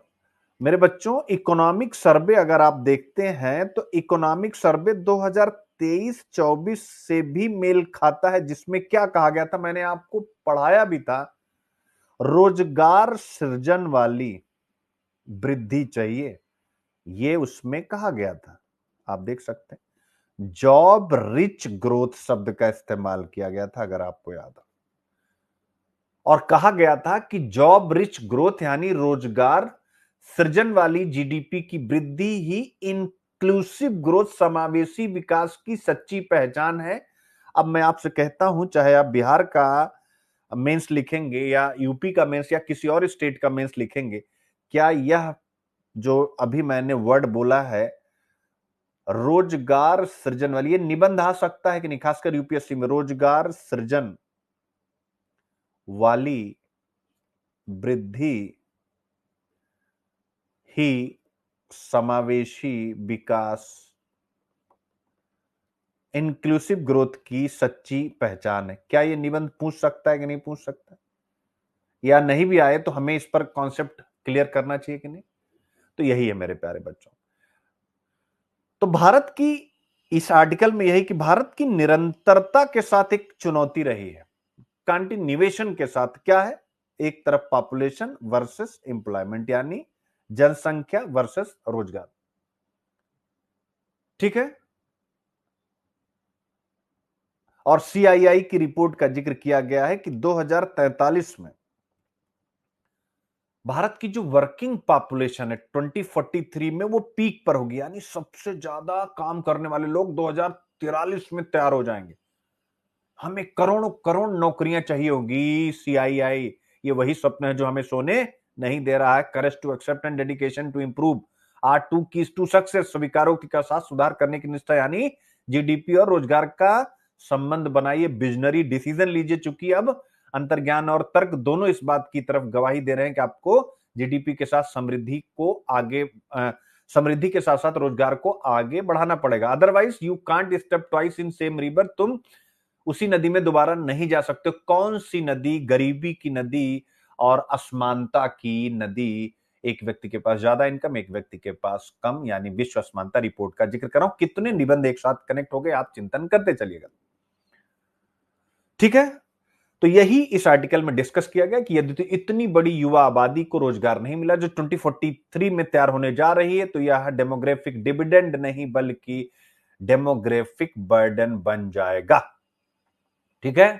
मेरे बच्चों, इकोनॉमिक सर्वे अगर आप देखते हैं तो इकोनॉमिक सर्वे 2023-24 से भी मेल खाता है, जिसमें क्या कहा गया था, मैंने आपको पढ़ाया भी था। रोजगार सृजन वाली वृद्धि चाहिए, ये उसमें कहा गया था। आप देख सकते हैं जॉब रिच ग्रोथ शब्द का इस्तेमाल किया गया था, अगर आपको याद हो। और कहा गया था कि जॉब रिच ग्रोथ यानी रोजगार सृजन वाली जीडीपी की वृद्धि ही इंक्लूसिव ग्रोथ, समावेशी विकास की सच्ची पहचान है। अब मैं आपसे कहता हूं, चाहे आप बिहार का मेंस लिखेंगे या यूपी का मेंस या किसी और स्टेट का मेंस लिखेंगे, क्या यह जो अभी मैंने वर्ड बोला है रोजगार सृजन वाली, ये निबंध आ सकता है कि नहीं? खासकर यूपीएससी में रोजगार सृजन वाली वृद्धि ही समावेशी विकास, इंक्लूसिव ग्रोथ की सच्ची पहचान है। क्या यह निबंध पूछ सकता है कि नहीं पूछ सकता? या नहीं भी आए तो हमें इस पर कॉन्सेप्ट क्लियर करना चाहिए कि नहीं? तो यही है मेरे प्यारे बच्चों। तो भारत की इस आर्टिकल में यही कि भारत की निरंतरता के साथ एक चुनौती रही है, कंटिन्यूएशन के साथ। क्या है? एक तरफ पॉपुलेशन वर्सेस एम्प्लॉयमेंट, यानी जनसंख्या वर्सेस रोजगार, ठीक है। और सीआईआई की रिपोर्ट का जिक्र किया गया है कि 2043 में भारत की जो वर्किंग पॉपुलेशन है 2043 में वो पीक पर होगी, यानी सबसे ज्यादा काम करने वाले लोग 2043 में तैयार हो जाएंगे। हमें करोड़ों करोड़ नौकरियां चाहिए होगी। सीआईआई, ये वही स्वप्न है जो हमें सोने नहीं दे रहा है। Courage to accept and dedication to improve are two keys to success, स्वीकारों के साथ सुधार करने की निष्ठा, यानी जीडीपी और रोजगार का संबंध बनाइए, विजनरी डिसीजन लीजिए। चूंकि अब अंतर्ज्ञान और तर्क दोनों इस बात की तरफ गवाही दे रहे हैं कि आपको जीडीपी के साथ समृद्धि को आगे समृद्धि के साथ साथ रोजगार को आगे बढ़ाना पड़ेगा। Otherwise you can't step twice in same river, तुम उसी नदी में दोबारा नहीं जा सकते। कौन सी नदी? गरीबी की नदी और असमानता की नदी। एक व्यक्ति के पास ज्यादा इनकम, एक व्यक्ति के पास कम, यानी विश्व असमानता रिपोर्ट का जिक्र कर रहा हूं। कितने निबंध एक साथ कनेक्ट हो गए, आप चिंतन करते चलिएगा, ठीक है। तो यही इस आर्टिकल में डिस्कस किया गया कि यदि इतनी बड़ी युवा आबादी को रोजगार नहीं मिला जो 2043 में तैयार होने जा रही है, तो यह डेमोग्राफिक डिविडेंड नहीं बल्कि डेमोग्राफिक बर्डन बन जाएगा, ठीक है।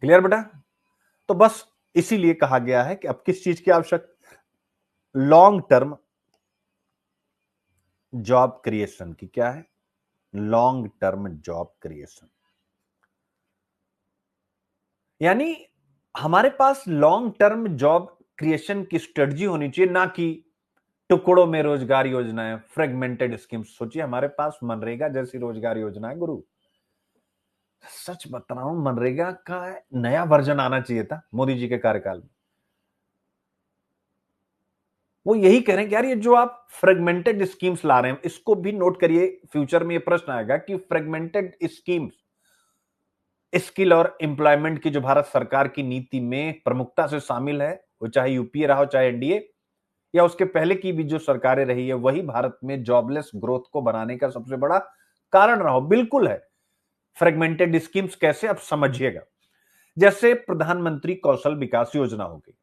क्लियर बेटा? तो बस इसीलिए कहा गया है कि अब किस चीज की आवश्यक, लॉन्ग टर्म जॉब क्रिएशन की। क्या है? लॉन्ग टर्म जॉब क्रिएशन, यानी हमारे पास लॉन्ग टर्म जॉब क्रिएशन की स्ट्रेटजी होनी चाहिए, ना कि टुकड़ों में रोजगार योजनाएं, फ्रेगमेंटेड स्कीम। सोचिए हमारे पास मनरेगा जैसी रोजगार योजना है गुरु। सच बता रहा हूं, मनरेगा का नया वर्जन आना चाहिए था मोदी जी के कार्यकाल में। वो यही कह रहे हैं कि यार ये जो आप फ्रेगमेंटेड स्कीम्स ला रहे हैं, इसको भी नोट करिए। फ्यूचर में ये प्रश्न आएगा कि फ्रेगमेंटेड स्कीम्स स्किल और एम्प्लॉयमेंट की जो भारत सरकार की नीति में प्रमुखता से शामिल है, वो चाहे यूपीए रहा हो चाहे एनडीए या उसके पहले की भी जो सरकारें रही है, वही भारत में जॉबलेस ग्रोथ को बनाने का सबसे बड़ा कारण रहा हो। बिल्कुल है। फ्रेगमेंटेड स्कीम्स कैसे, आप समझिएगा। जैसे प्रधानमंत्री कौशल विकास योजना हो गई,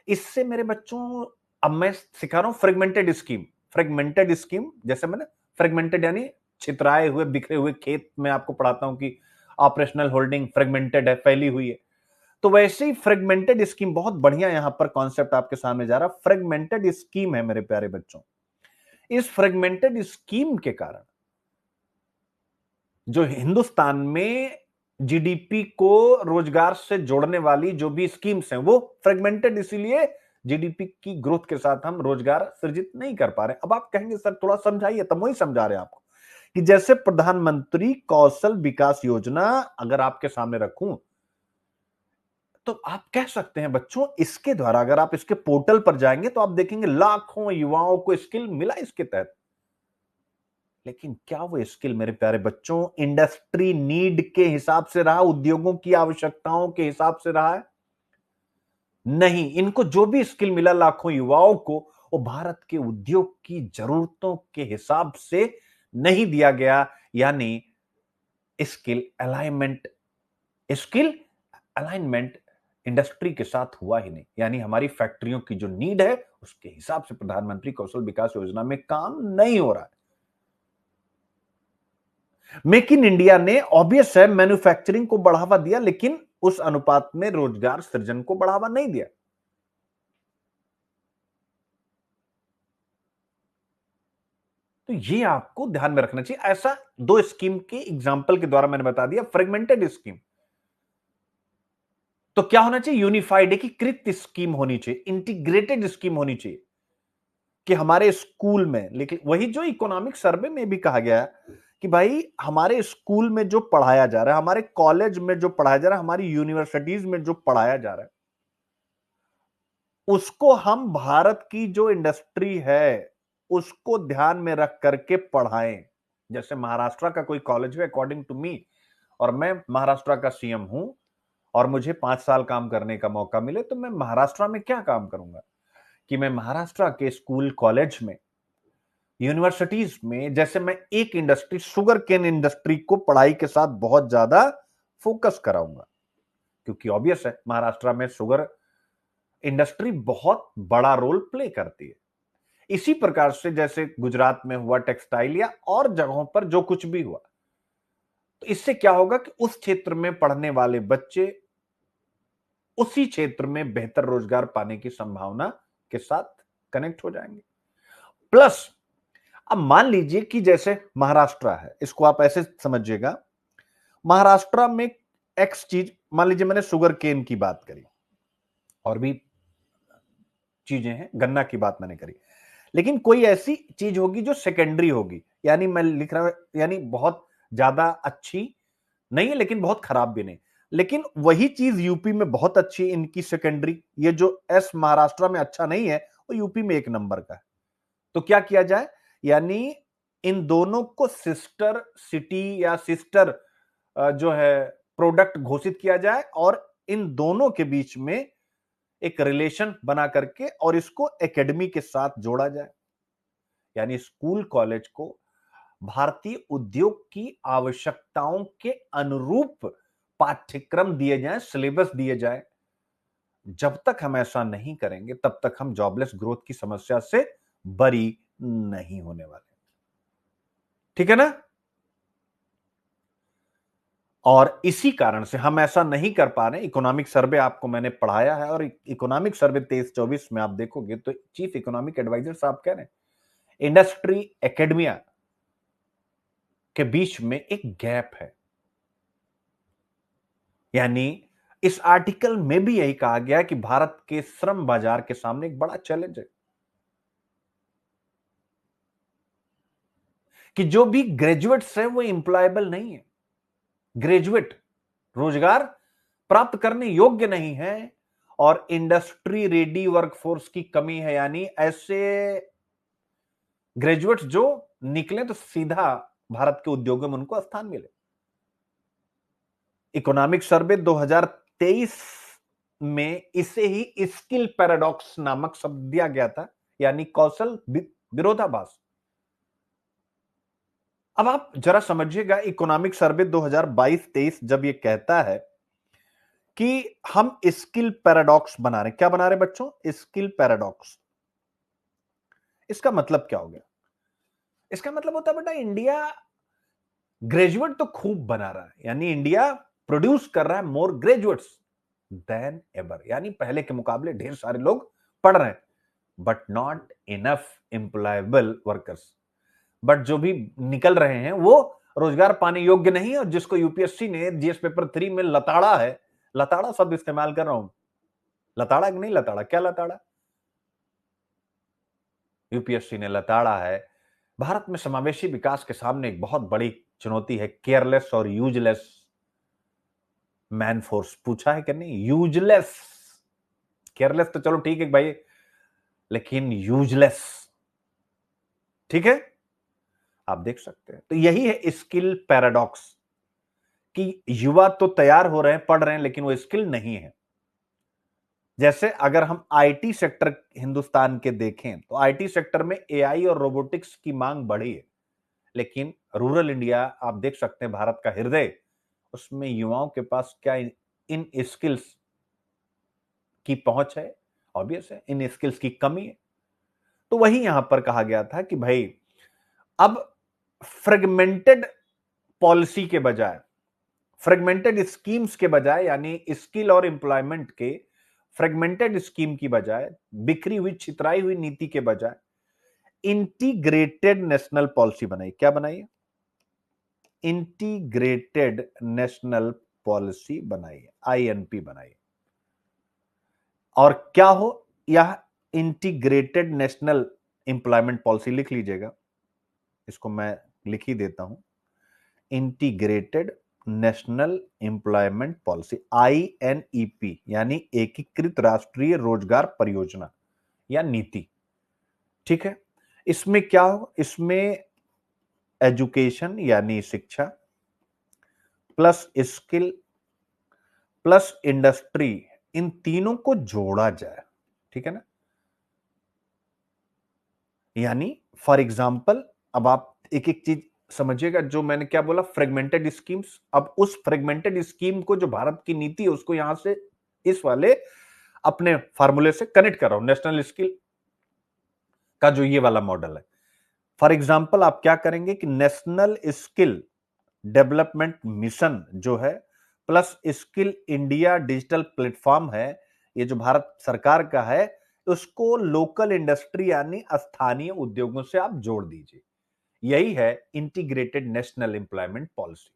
इससे मेरे बच्चों अब मैं सिखा रहा हूं फ्रेगमेंटेड स्कीम। फ्रेगमेंटेड स्कीम जैसे मैंने फ्रेगमेंटेड यानी छितराए हुए बिखरे हुए खेत में आपको पढ़ाता हूं कि ऑपरेशनल होल्डिंग फ्रेगमेंटेड है, फैली हुई है। तो वैसे ही फ्रेगमेंटेड स्कीम बहुत बढ़िया यहां पर कॉन्सेप्ट आपके सामने जा रहा। फ्रेगमेंटेड स्कीम है मेरे प्यारे बच्चों, इस फ्रेगमेंटेड स्कीम के कारण जो हिंदुस्तान में जीडीपी को रोजगार से जोड़ने वाली जो भी स्कीम्स हैं वो फ्रेगमेंटेड, इसीलिए जीडीपी की ग्रोथ के साथ हम रोजगार सृजित नहीं कर पा रहे। अब आप कहेंगे सर थोड़ा समझाइए, तब वही समझा रहे हैं आपको कि जैसे प्रधानमंत्री कौशल विकास योजना अगर आपके सामने रखूं तो आप कह सकते हैं बच्चों, इसके द्वारा अगर आप इसके पोर्टल पर जाएंगे तो आप देखेंगे लाखों युवाओं को स्किल मिला इसके तहत। लेकिन क्या वो स्किल मेरे प्यारे बच्चों इंडस्ट्री नीड के हिसाब से रहा, उद्योगों की आवश्यकताओं के हिसाब से रहा है? नहीं। इनको जो भी स्किल मिला लाखों युवाओं को, वो भारत के उद्योग की जरूरतों के हिसाब से नहीं दिया गया। यानी स्किल अलाइनमेंट इंडस्ट्री के साथ हुआ ही नहीं। यानी हमारी फैक्ट्रियों की जो नीड है उसके हिसाब से प्रधानमंत्री कौशल विकास योजना में काम नहीं हो रहा है। मेक इन इंडिया ने ऑब्वियस है मैन्युफैक्चरिंग को बढ़ावा दिया, लेकिन उस अनुपात में रोजगार सृजन को बढ़ावा नहीं दिया। तो ये आपको ध्यान में रखना चाहिए। ऐसा दो स्कीम के एग्जाम्पल के द्वारा मैंने बता दिया, फ्रेगमेंटेड स्कीम। तो क्या होना चाहिए? यूनिफाइड, एकीकृत स्कीम होनी चाहिए, इंटीग्रेटेड स्कीम होनी चाहिए कि हमारे स्कूल में। लेकिन वही जो इकोनॉमिक सर्वे में भी कहा गया है कि भाई हमारे स्कूल में जो पढ़ाया जा रहा है, हमारे कॉलेज में जो पढ़ाया जा रहा है, हमारी यूनिवर्सिटीज में जो पढ़ाया जा रहा है, उसको हम भारत की जो इंडस्ट्री है उसको ध्यान में रख करके पढ़ाएं। जैसे महाराष्ट्र का कोई कॉलेज है अकॉर्डिंग टू मी, और मैं महाराष्ट्र का सीएम हूं और मुझे 5 साल काम करने का मौका मिले, तो मैं महाराष्ट्र में क्या काम करूंगा कि मैं महाराष्ट्र के स्कूल कॉलेज में यूनिवर्सिटीज में, जैसे मैं एक इंडस्ट्री शुगर केन इंडस्ट्री को पढ़ाई के साथ बहुत ज्यादा फोकस कराऊंगा, क्योंकि ऑब्वियस है महाराष्ट्र में शुगर इंडस्ट्री बहुत बड़ा रोल प्ले करती है। इसी प्रकार से जैसे गुजरात में हुआ टेक्सटाइल या और जगहों पर जो कुछ भी हुआ, तो इससे क्या होगा कि उस क्षेत्र में पढ़ने वाले बच्चे उसी क्षेत्र में बेहतर रोजगार पाने की संभावना के साथ कनेक्ट हो जाएंगे। प्लस अब मान लीजिए कि जैसे महाराष्ट्र है, इसको आप ऐसे समझिएगा, महाराष्ट्र में एक्स चीज, मान लीजिए मैंने शुगर केन की बात करी और भी चीजें हैं, गन्ना की बात मैंने करी, लेकिन कोई ऐसी चीज होगी जो सेकेंडरी होगी, यानी मैं लिख रहा हूं यानी बहुत ज्यादा अच्छी नहीं है लेकिन बहुत खराब भी नहीं, लेकिन वही चीज यूपी में बहुत अच्छी, इनकी सेकेंडरी, ये जो एस महाराष्ट्र में अच्छा नहीं है वो यूपी में 1 नंबर का है। तो क्या किया जाए, यानी इन दोनों को सिस्टर सिटी या सिस्टर जो है प्रोडक्ट घोषित किया जाए और इन दोनों के बीच में एक रिलेशन बना करके और इसको एकेडमी के साथ जोड़ा जाए। यानी स्कूल कॉलेज को भारतीय उद्योग की आवश्यकताओं के अनुरूप पाठ्यक्रम दिए जाएं, सिलेबस दिए जाए। जब तक हम ऐसा नहीं करेंगे तब तक हम जॉबलेस ग्रोथ की समस्या से बरी नहीं होने वाले। ठीक है ना? और इसी कारण से हम ऐसा नहीं कर पा रहे। इकोनॉमिक सर्वे आपको मैंने पढ़ाया है और इकोनॉमिक सर्वे 23-24 में आप देखोगे तो चीफ इकोनॉमिक एडवाइजर साहब कह रहे हैं इंडस्ट्री एकेडमिया के बीच में एक गैप है। यानी इस आर्टिकल में भी यही कहा गया है कि भारत के श्रम बाजार के सामने एक बड़ा चैलेंज है कि जो भी ग्रेजुएट्स हैं वो एम्प्लॉयबल नहीं है, ग्रेजुएट रोजगार प्राप्त करने योग्य नहीं है और इंडस्ट्री रेडी वर्कफोर्स की कमी है। यानी ऐसे ग्रेजुएट्स जो निकले तो सीधा भारत के उद्योगों में उनको स्थान मिले। इकोनॉमिक सर्वे 2023 में इसे ही स्किल पैराडॉक्स नामक शब्द दिया गया था, यानी कौशल विरोधाभास। अब आप जरा समझिएगा, इकोनॉमिक सर्वे 2022-23 जब ये कहता है कि हम स्किल पैराडॉक्स बना रहे हैं, क्या बना रहे हैं बच्चों? Skill paradox. इसका मतलब क्या हो गया? इसका मतलब होता है बेटा इंडिया ग्रेजुएट तो खूब बना रहा है, यानी इंडिया प्रोड्यूस कर रहा है मोर ग्रेजुएट्स देन एवर, यानी पहले के मुकाबले ढेर सारे लोग पढ़ रहे हैं। But not enough employable workers. But जो भी निकल रहे हैं वो रोजगार पाने योग्य नहीं है, और जिसको यूपीएससी ने जीएस पेपर 3 में लताड़ा है, लताड़ा शब्द इस्तेमाल कर रहा हूं, लताड़ा कि नहीं लताड़ा, क्या लताड़ा, यूपीएससी ने लताड़ा है। भारत में समावेशी विकास के सामने एक बहुत बड़ी चुनौती है, केयरलेस और यूजलेस मैन फोर्स। पूछा है कि नहीं, यूजलेस। केयरलेस तो चलो ठीक है भाई, लेकिन यूजलेस, ठीक है, आप देख सकते हैं। तो यही है स्किल पैराडॉक्स, कि युवा तो तैयार हो रहे हैं, पढ़ रहे हैं, लेकिन वो स्किल नहीं है। जैसे अगर हम आईटी सेक्टर हिंदुस्तान के देखें तो आईटी सेक्टर में एआई और रोबोटिक्स की मांग बढ़ी है, लेकिन रूरल इंडिया आप देख सकते हैं, भारत का हृदय, उसमें युवाओं के पास क्या इन स्किल्स की पहुंच है? ऑब्वियस है, इन स्किल्स की कमी है। तो वही यहां पर कहा गया था कि भाई अब फ्रेगमेंटेड पॉलिसी के बजाय, फ्रेगमेंटेड स्कीम्स के बजाय, यानी स्किल और एम्प्लॉयमेंट के फ्रेगमेंटेड स्कीम की बजाय, बिखरी हुई छितराई हुई नीति के बजाय इंटीग्रेटेड नेशनल पॉलिसी बनाई। क्या बनाई? इंटीग्रेटेड नेशनल पॉलिसी बनाई, आईएनपी बनाई। और क्या हो यह इंटीग्रेटेड नेशनल एम्प्लॉयमेंट पॉलिसी? लिख लीजिएगा, इसको मैं लिख ही देता हूं, इंटीग्रेटेड नेशनल एम्प्लॉयमेंट पॉलिसी, आईएनईपी, यानी एकीकृत राष्ट्रीय रोजगार परियोजना या नीति। ठीक है, इसमें क्या हो, इसमें एजुकेशन यानी शिक्षा प्लस स्किल प्लस इंडस्ट्री, इन तीनों को जोड़ा जाए। ठीक है ना, यानी फॉर एग्जाम्पल, अब आप एक एक चीज समझिएगा, जो मैंने क्या बोला, फ्रेगमेंटेड स्कीम्स, अब उस फ्रेगमेंटेड स्कीम को जो भारत की नीति है उसको यहां से इस वाले अपने फार्मूले से कनेक्ट कर रहा हूं, नेशनल स्किल का जो ये वाला मॉडल है। फॉर एग्जाम्पल आप क्या करेंगे कि नेशनल स्किल डेवलपमेंट मिशन जो है, plus skill India digital platform है, ये जो भारत सरकार का है, उसको लोकल इंडस्ट्री यानी स्थानीय उद्योगों से आप जोड़ दीजिए। यही है इंटीग्रेटेड नेशनल एम्प्लॉयमेंट पॉलिसी,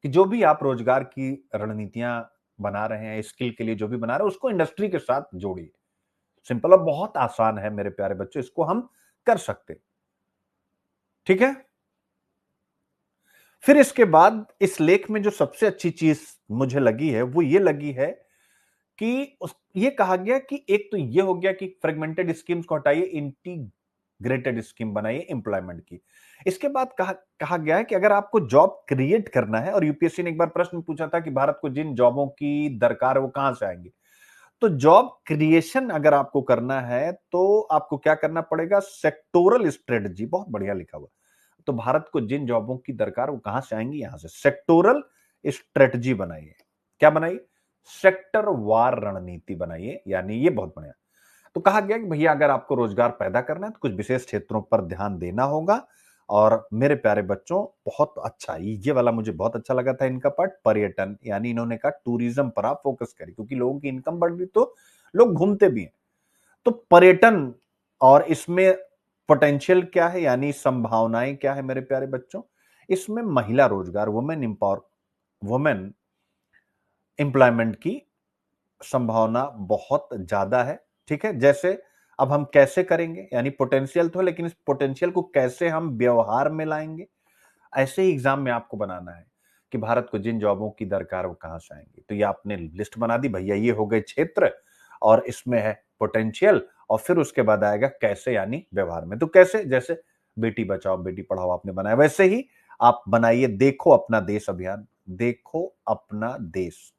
कि जो भी आप रोजगार की रणनीतियां बना रहे हैं, स्किल के लिए जो भी बना रहे हैं, उसको इंडस्ट्री के साथ जोड़िए। सिंपल और बहुत आसान है मेरे प्यारे बच्चों, इसको हम कर सकते। ठीक है, फिर इसके बाद इस लेख में जो सबसे अच्छी चीज मुझे लगी है वो ये लगी है कि ये कहा गया कि एक तो ये हो गया कि फ्रेगमेंटेड स्कीम्स को हटाइए, इंटीग्रेटेड स्कीम बनाइए एम्प्लॉयमेंट की। इसके बाद कहा गया है कि अगर आपको जॉब क्रिएट करना है, और यूपीएससी ने एक बार प्रश्न पूछा था कि भारत को जिन जॉबों की दरकार है वो कहां से आएंगी, तो जॉब क्रिएशन अगर आपको करना है तो आपको क्या करना पड़ेगा, सेक्टोरल स्ट्रेटजी, बहुत बढ़िया लिखा हुआ। तो भारत को जिन जॉबों की दरकार वो कहां से आएंगी, यहां से सेक्टोरल स्ट्रेटजी बनाइए। क्या बनाइए? सेक्टर वार रणनीति बनाइए, यानी ये बहुत बढ़िया। तो कहा गया कि भैया अगर आपको रोजगार पैदा करना है तो कुछ विशेष क्षेत्रों पर ध्यान देना होगा। और मेरे प्यारे बच्चों, बहुत अच्छा, ये वाला मुझे बहुत अच्छा लगा था इनका पार्ट, पर्यटन, यानी इन्होंने कहा टूरिज्म पर आप फोकस करिए, क्योंकि लोगों की इनकम बढ़ रही तो लोग घूमते भी हैं। तो पर्यटन, और इसमें पोटेंशियल क्या है, यानी संभावनाएं क्या है मेरे प्यारे बच्चों, इसमें महिला रोजगार, वुमेन एम्प्लॉयमेंट की संभावना बहुत ज्यादा है। ठीक है, जैसे अब हम कैसे करेंगे, यानी पोटेंशियल तो है, लेकिन इस पोटेंशियल को कैसे हम व्यवहार में लाएंगे, ऐसे ही एग्जाम में आपको बनाना है कि भारत को जिन जॉबों की दरकार वो कहां से आएंगी। तो ये आपने लिस्ट बना दी, भैया ये हो गए क्षेत्र, और इसमें है पोटेंशियल, और फिर उसके बाद आएगा कैसे, यानी व्यवहार में। तो कैसे, जैसे बेटी बचाओ बेटी पढ़ाओ आपने बनाया, वैसे ही आप बनाइए देखो अपना देश अभियान, देखो अपना देश,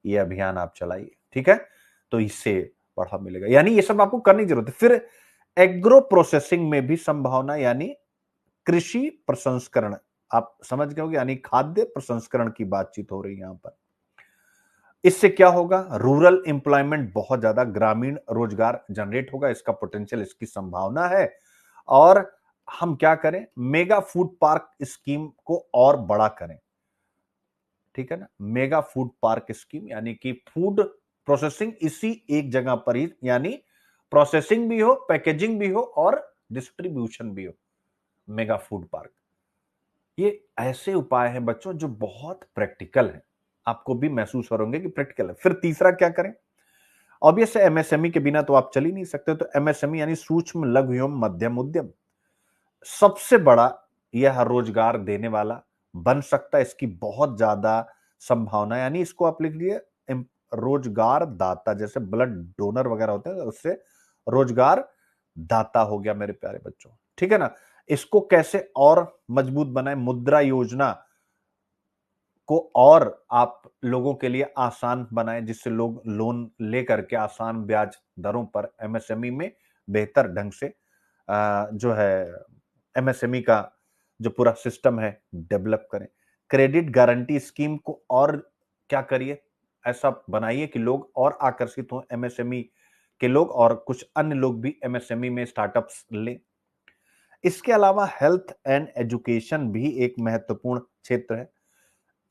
ये अभियान आप चलाइए। ठीक है, तो इससे बढ़ावा मिलेगा, यानी ये सब आपको करने की जरूरत है। फिर एग्रो प्रोसेसिंग में भी संभावना, यानी कृषि प्रसंस्करण, आप समझ गए होंगे, यानी खाद्य प्रसंस्करण की बातचीत हो रही है यहां पर। इससे क्या होगा, रूरल एम्प्लॉयमेंट, बहुत ज्यादा ग्रामीण रोजगार जनरेट होगा, इसका पोटेंशियल, इसकी संभावना है। और हम क्या करें, मेगा फूड पार्क स्कीम को और बड़ा करें। ठीक है ना, मेगा फूड पार्क स्कीम, यानी कि फूड प्रोसेसिंग इसी एक जगह पर ही, यानी प्रोसेसिंग भी हो, पैकेजिंग भी हो और डिस्ट्रीब्यूशन भी हो। मेगा फूड पार्क, ये ऐसे उपाय हैं बच्चों जो बहुत प्रैक्टिकल है, आपको भी महसूस हो होंगे कि प्रैक्टिकल है। फिर तीसरा क्या करें? ऑब्वियस है, एमएसएमई के बिना तो आप चल ही नहीं सकते। तो एमएसएमई यानी सूक्ष्म लघु एवं मध्यम उद्यम, सबसे बड़ा यह रोजगार देने वाला बन सकता है। इसकी बहुत ज्यादा संभावना, यानी इसको आप लिख लिए रोजगार दाता, जैसे ब्लड डोनर वगैरह होते हैं, उससे रोजगार दाता हो गया मेरे प्यारे बच्चों। ठीक है ना? इसको कैसे और मजबूत बनाए? मुद्रा योजना को और आप लोगों के लिए आसान बनाएं, जिससे लोग लोन लेकर के आसान ब्याज दरों पर एमएसएमई में बेहतर ढंग से जो है एमएसएमई का जो पूरा सिस्टम है डेवलप करें। क्रेडिट गारंटी स्कीम को और क्या करिए, ऐसा बनाइए कि लोग और आकर्षित हों, एमएसएमई के लोग और कुछ अन्य लोग भी एमएसएमई में स्टार्टअप्स लें। इसके अलावा हेल्थ एंड एजुकेशन भी एक महत्वपूर्ण क्षेत्र है।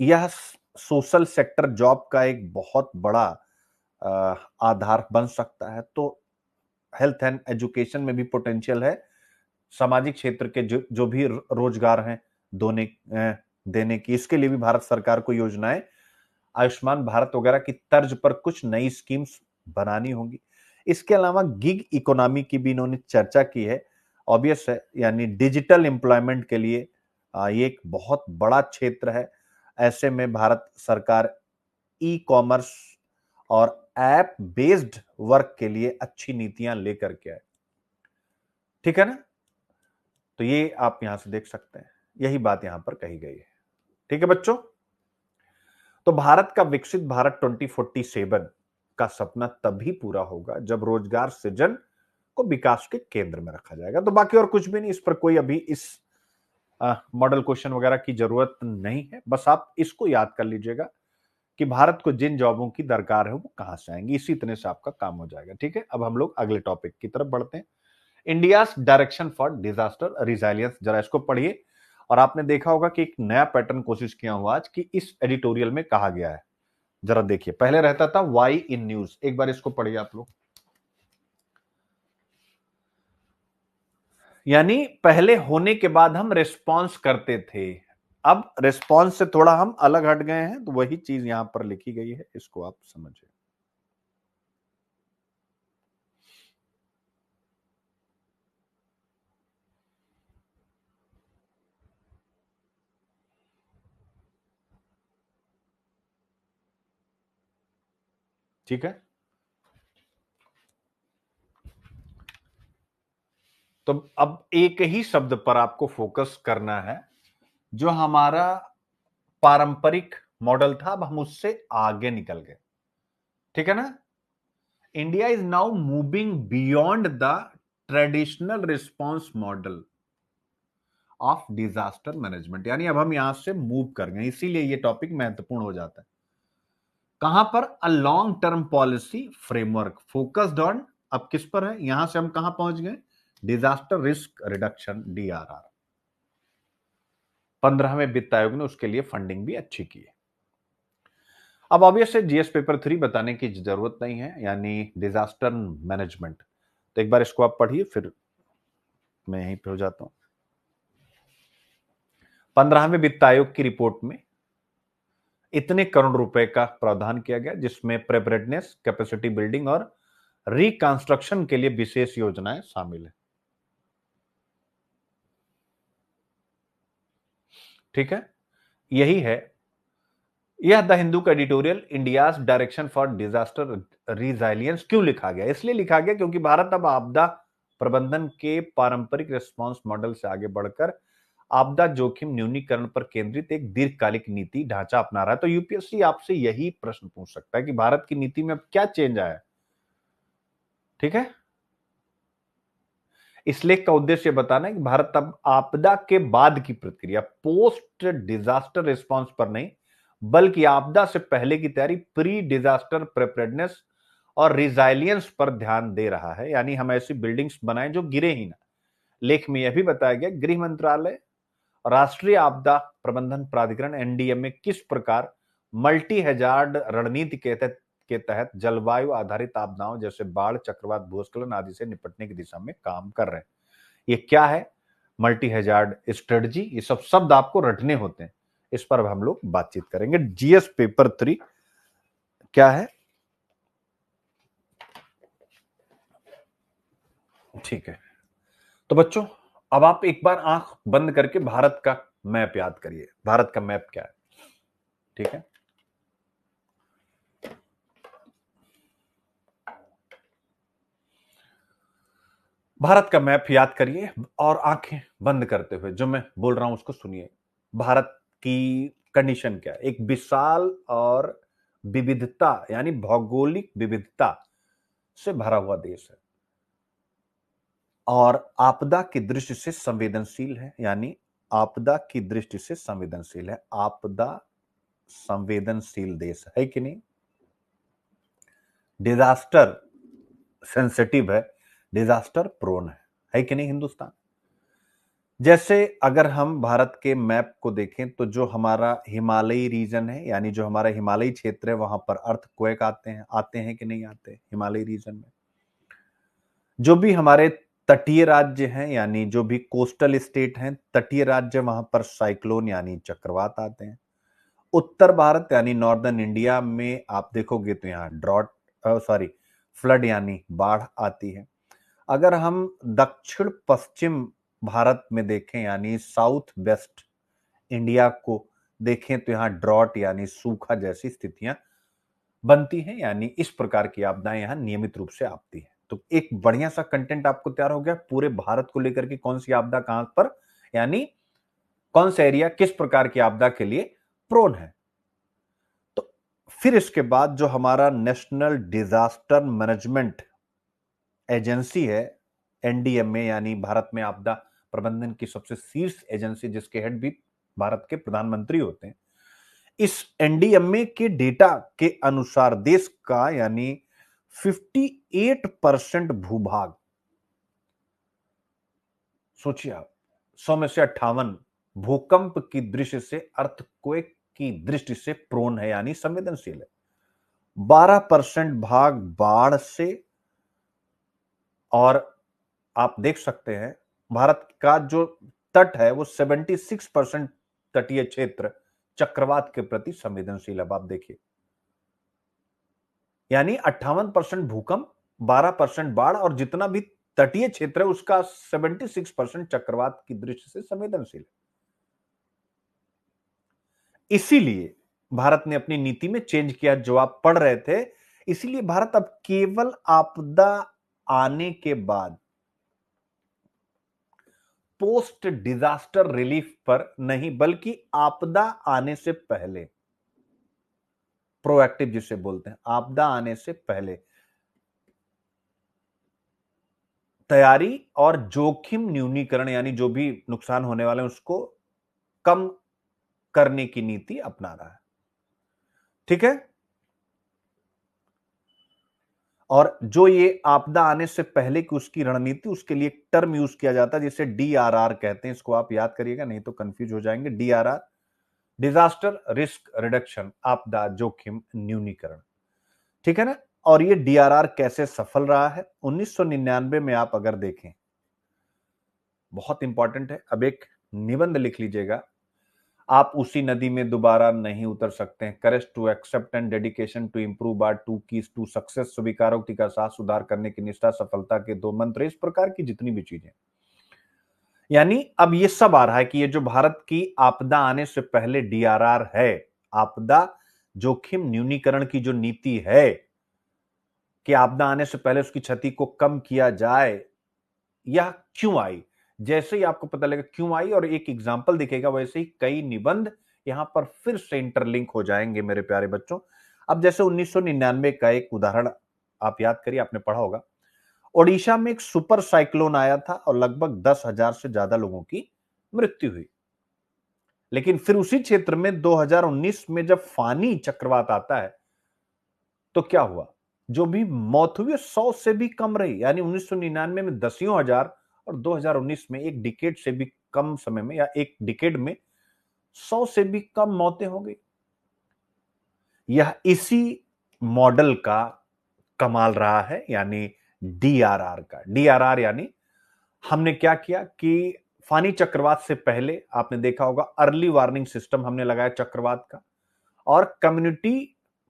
यह सोशल सेक्टर जॉब का एक बहुत बड़ा आधार बन सकता है। तो हेल्थ एंड एजुकेशन में भी पोटेंशियल है। सामाजिक क्षेत्र के जो भी रोजगार हैं देने की, इसके लिए भी भारत सरकार को योजनाएं आयुष्मान भारत वगैरह की तर्ज पर कुछ नई स्कीम्स बनानी होंगी। इसके अलावा गिग इकोनॉमी की भी इन्होंने चर्चा की है। ऑब्वियस है, यानी डिजिटल एम्प्लॉयमेंट के लिए ये एक बहुत बड़ा क्षेत्र है। ऐसे में भारत सरकार ई कॉमर्स और ऐप बेस्ड वर्क के लिए अच्छी नीतियां लेकर के आए। ठीक है ना? तो ये आप यहां से देख सकते हैं, यही बात यहां पर कही गई है। ठीक है बच्चों? तो भारत का विकसित भारत 2047 का सपना तभी पूरा होगा जब रोजगार सृजन को विकास के केंद्र में रखा जाएगा। तो बाकी और कुछ भी नहीं, इस पर कोई अभी इस मॉडल क्वेश्चन वगैरह की जरूरत नहीं है। बस आप इसको याद कर लीजिएगा कि भारत को जिन जॉबों की दरकार है वो कहां से आएंगी, इसी तरह से आपका काम हो जाएगा। ठीक है, अब हम लोग अगले टॉपिक की तरफ बढ़ते हैं। India direction for disaster resilience, जरा इसको पढ़िए। और आपने देखा होगा कि एक नया पैटर्न कोशिश किया हुआ आज कि इस एडिटोरियल में कहा गया है। जरा देखिए, पहले रहता था वाई इन न्यूज, एक बार इसको पढ़िए आप लोग। यानी पहले होने के बाद हम रिस्पॉन्स करते थे, अब रिस्पॉन्स से थोड़ा हम अलग हट गए हैं। तो वही चीज यहां पर लिखी गई है, इसको आप समझिए। ठीक है, तो अब एक ही शब्द पर आपको फोकस करना है। जो हमारा पारंपरिक मॉडल था, अब हम उससे आगे निकल गए। ठीक है ना? India is now moving beyond the traditional response model of disaster management, यानी अब हम यहां से मूव कर गए। इसीलिए ये टॉपिक महत्वपूर्ण हो जाता है। कहां पर? A long term policy framework focused on, अब किस पर है? यहां से हम कहां पहुंच गए? Disaster risk reduction, DRR. 15वें वित्त आयोग ने उसके लिए फंडिंग भी अच्छी की है। अब ऑब्वियस है, जीएस पेपर 3 बताने की जरूरत नहीं है, यानी डिजास्टर मैनेजमेंट। तो एक बार इसको आप पढ़िए, फिर मैं यहीं पे हो जाता हूं। 15वें वित्त आयोग की रिपोर्ट में इतने करोड़ रुपए का प्रावधान किया गया, जिसमें प्रिपेयर्डनेस, कैपेसिटी बिल्डिंग और रिकंस्ट्रक्शन के लिए विशेष योजनाएं शामिल है। ठीक है, यही है। यह द हिंदू का editorial India's direction for disaster resilience क्यों लिखा गया? इसलिए लिखा गया क्योंकि भारत अब आपदा प्रबंधन के पारंपरिक रिस्पांस मॉडल से आगे बढ़कर आपदा जोखिम न्यूनीकरण पर केंद्रित एक दीर्घकालिक नीति ढांचा अपना रहा है। तो यूपीएससी आपसे यही प्रश्न पूछ सकता है कि भारत की नीति में अब क्या चेंज आया है। ठीक है, इस लेख का उद्देश्य बताना है कि भारत अब आपदा के बाद की प्रतिक्रिया, पोस्ट डिजास्टर रिस्पांस पर नहीं, बल्कि आपदा से पहले की तैयारी, प्री डिजास्टर प्रिपेयर्डनेस और रिजाइलियंस पर ध्यान दे रहा है। यानी हम ऐसी बिल्डिंग्स बनाएं जो गिरे ही ना। लेख में यह भी बताया गया, गृह मंत्रालय राष्ट्रीय आपदा प्रबंधन प्राधिकरण एनडीएम में किस प्रकार मल्टी हैजार्ड रणनीति के तहत के तहत जलवायु आधारित आपदाओं जैसे बाढ़, चक्रवात, भूस्खलन आदि से निपटने की दिशा में काम कर रहे हैं। ये क्या है? Multi hazard strategy. ये सब शब्द आपको रटने होते हैं, इस पर हम लोग बातचीत करेंगे। जीएस पेपर 3 क्या है? ठीक है, तो बच्चों अब आप एक बार आंख बंद करके भारत का मैप याद करिए। भारत का मैप क्या है? ठीक है, भारत का मैप याद करिए और आंखें बंद करते हुए जो मैं बोल रहा हूं उसको सुनिए। भारत की कंडीशन क्या है? एक विशाल और विविधता यानी भौगोलिक विविधता से भरा हुआ देश है और आपदा की दृष्टि से संवेदनशील है। यानी आपदा की दृष्टि से संवेदनशील है। आपदा संवेदनशील देश है कि नहीं? डिजास्टर सेंसिटिव है, डिजास्टर प्रोन है कि नहीं हिंदुस्तान? जैसे अगर हम भारत के मैप को देखें तो जो हमारा हिमालयी रीजन है, यानी जो हमारा हिमालयी क्षेत्र है, वहां पर अर्थक्वेक आते हैं कि नहीं आते हिमालयी रीजन में? जो भी हमारे तटीय राज्य हैं, यानी जो भी कोस्टल स्टेट हैं, तटीय राज्य, वहां पर साइक्लोन यानी चक्रवात आते हैं। उत्तर भारत यानी नॉर्दर्न इंडिया में आप देखोगे तो यहाँ फ्लड यानी बाढ़ आती है। अगर हम दक्षिण पश्चिम भारत में देखें यानी साउथ वेस्ट इंडिया को देखें तो यहाँ ड्रॉट यानी सूखा जैसी स्थितियां बनती हैं। यानी इस प्रकार की आपदाएं यहाँ नियमित रूप से आती हैं। तो एक बढ़िया सा कंटेंट आपको तैयार हो गया पूरे भारत को लेकर के, कौन सी आपदा कहां पर, यानी कौन सा एरिया किस प्रकार की आपदा के लिए प्रोन है। तो फिर इसके बाद जो हमारा नेशनल डिजास्टर मैनेजमेंट एजेंसी है, एनडीएमए, यानी भारत में आपदा प्रबंधन की सबसे शीर्ष एजेंसी, जिसके हेड भी भारत के प्रधानमंत्री होते हैं। इस एनडीएमए के डेटा के अनुसार देश का यानी 58% भूभाग, सोचिए आप, 100 में से 58 भूकंप की दृष्टि से, अर्थक्वेक की दृष्टि से प्रोन है यानी संवेदनशील है। 12% भाग बाढ़ से, और आप देख सकते हैं भारत का जो तट है वो 76% तटीय क्षेत्र चक्रवात के प्रति संवेदनशील। अब आप देखिए, यानी 58% भूकंप, 12% बाढ़, और जितना भी तटीय क्षेत्र है उसका 76% चक्रवात की दृष्टि से संवेदनशील है। इसीलिए भारत ने अपनी नीति में चेंज किया, जो आप पढ़ रहे थे। इसीलिए भारत अब केवल आपदा आने के बाद पोस्ट डिजास्टर रिलीफ पर नहीं, बल्कि आपदा आने से पहले, प्रोएक्टिव जिसे बोलते हैं, आपदा आने से पहले तैयारी और जोखिम न्यूनीकरण, यानी जो भी नुकसान होने वाले हैं उसको कम करने की नीति अपना रहा है। ठीक है, और जो ये आपदा आने से पहले की उसकी रणनीति, उसके लिए एक टर्म यूज किया जाता है जिसे डीआरआर कहते हैं। इसको आप याद करिएगा, नहीं तो कंफ्यूज हो जाएंगे। डीआरआर, डिजास्टर रिस्क रिडक्शन, आपदा जोखिम न्यूनीकरण। ठीक है ना? और ये डीआरआर कैसे सफल रहा है? 1999 में आप अगर देखें, बहुत इंपॉर्टेंट है, अब एक निबंध लिख लीजिएगा। आप उसी नदी में दोबारा नहीं उतर सकते हैं। Courage to accept and dedication to improve are two keys to success. स्वीकारोक्ति का साथ, सुधार करने की निष्ठा, सफलता के 2 मंत्र, इस प्रकार की जितनी भी चीजें, यानी अब ये सब आ रहा है कि ये जो भारत की आपदा आने से पहले डीआरआर है, आपदा जोखिम न्यूनीकरण की जो नीति है कि आपदा आने से पहले उसकी क्षति को कम किया जाए, यह क्यों आई? जैसे ही आपको पता लगेगा क्यों आई और एक एग्जाम्पल दिखेगा, वैसे ही कई निबंध यहां पर फिर से इंटरलिंक हो जाएंगे मेरे प्यारे बच्चों। अब जैसे 1999 का एक उदाहरण आप याद करिए, आपने पढ़ा होगा। ओडिशा में एक सुपर साइक्लोन आया था और लगभग 10,000 से ज्यादा लोगों की मृत्यु हुई। लेकिन फिर उसी क्षेत्र में 2019 में जब फानी चक्रवात आता है तो क्या हुआ? जो भी मौत हुई 100 से भी कम रही। यानी 1999 में दसियों हजार और 2019 में एक डिकेड से भी कम समय में, या एक डिकेड में 100 से भी कम मौतें हो गई। यह इसी मॉडल का कमाल रहा है, यानी डीआरआर का। डीआरआर यानी हमने क्या किया कि फानी चक्रवात से पहले आपने देखा होगा अर्ली वार्निंग सिस्टम हमने लगाया चक्रवात का, और कम्युनिटी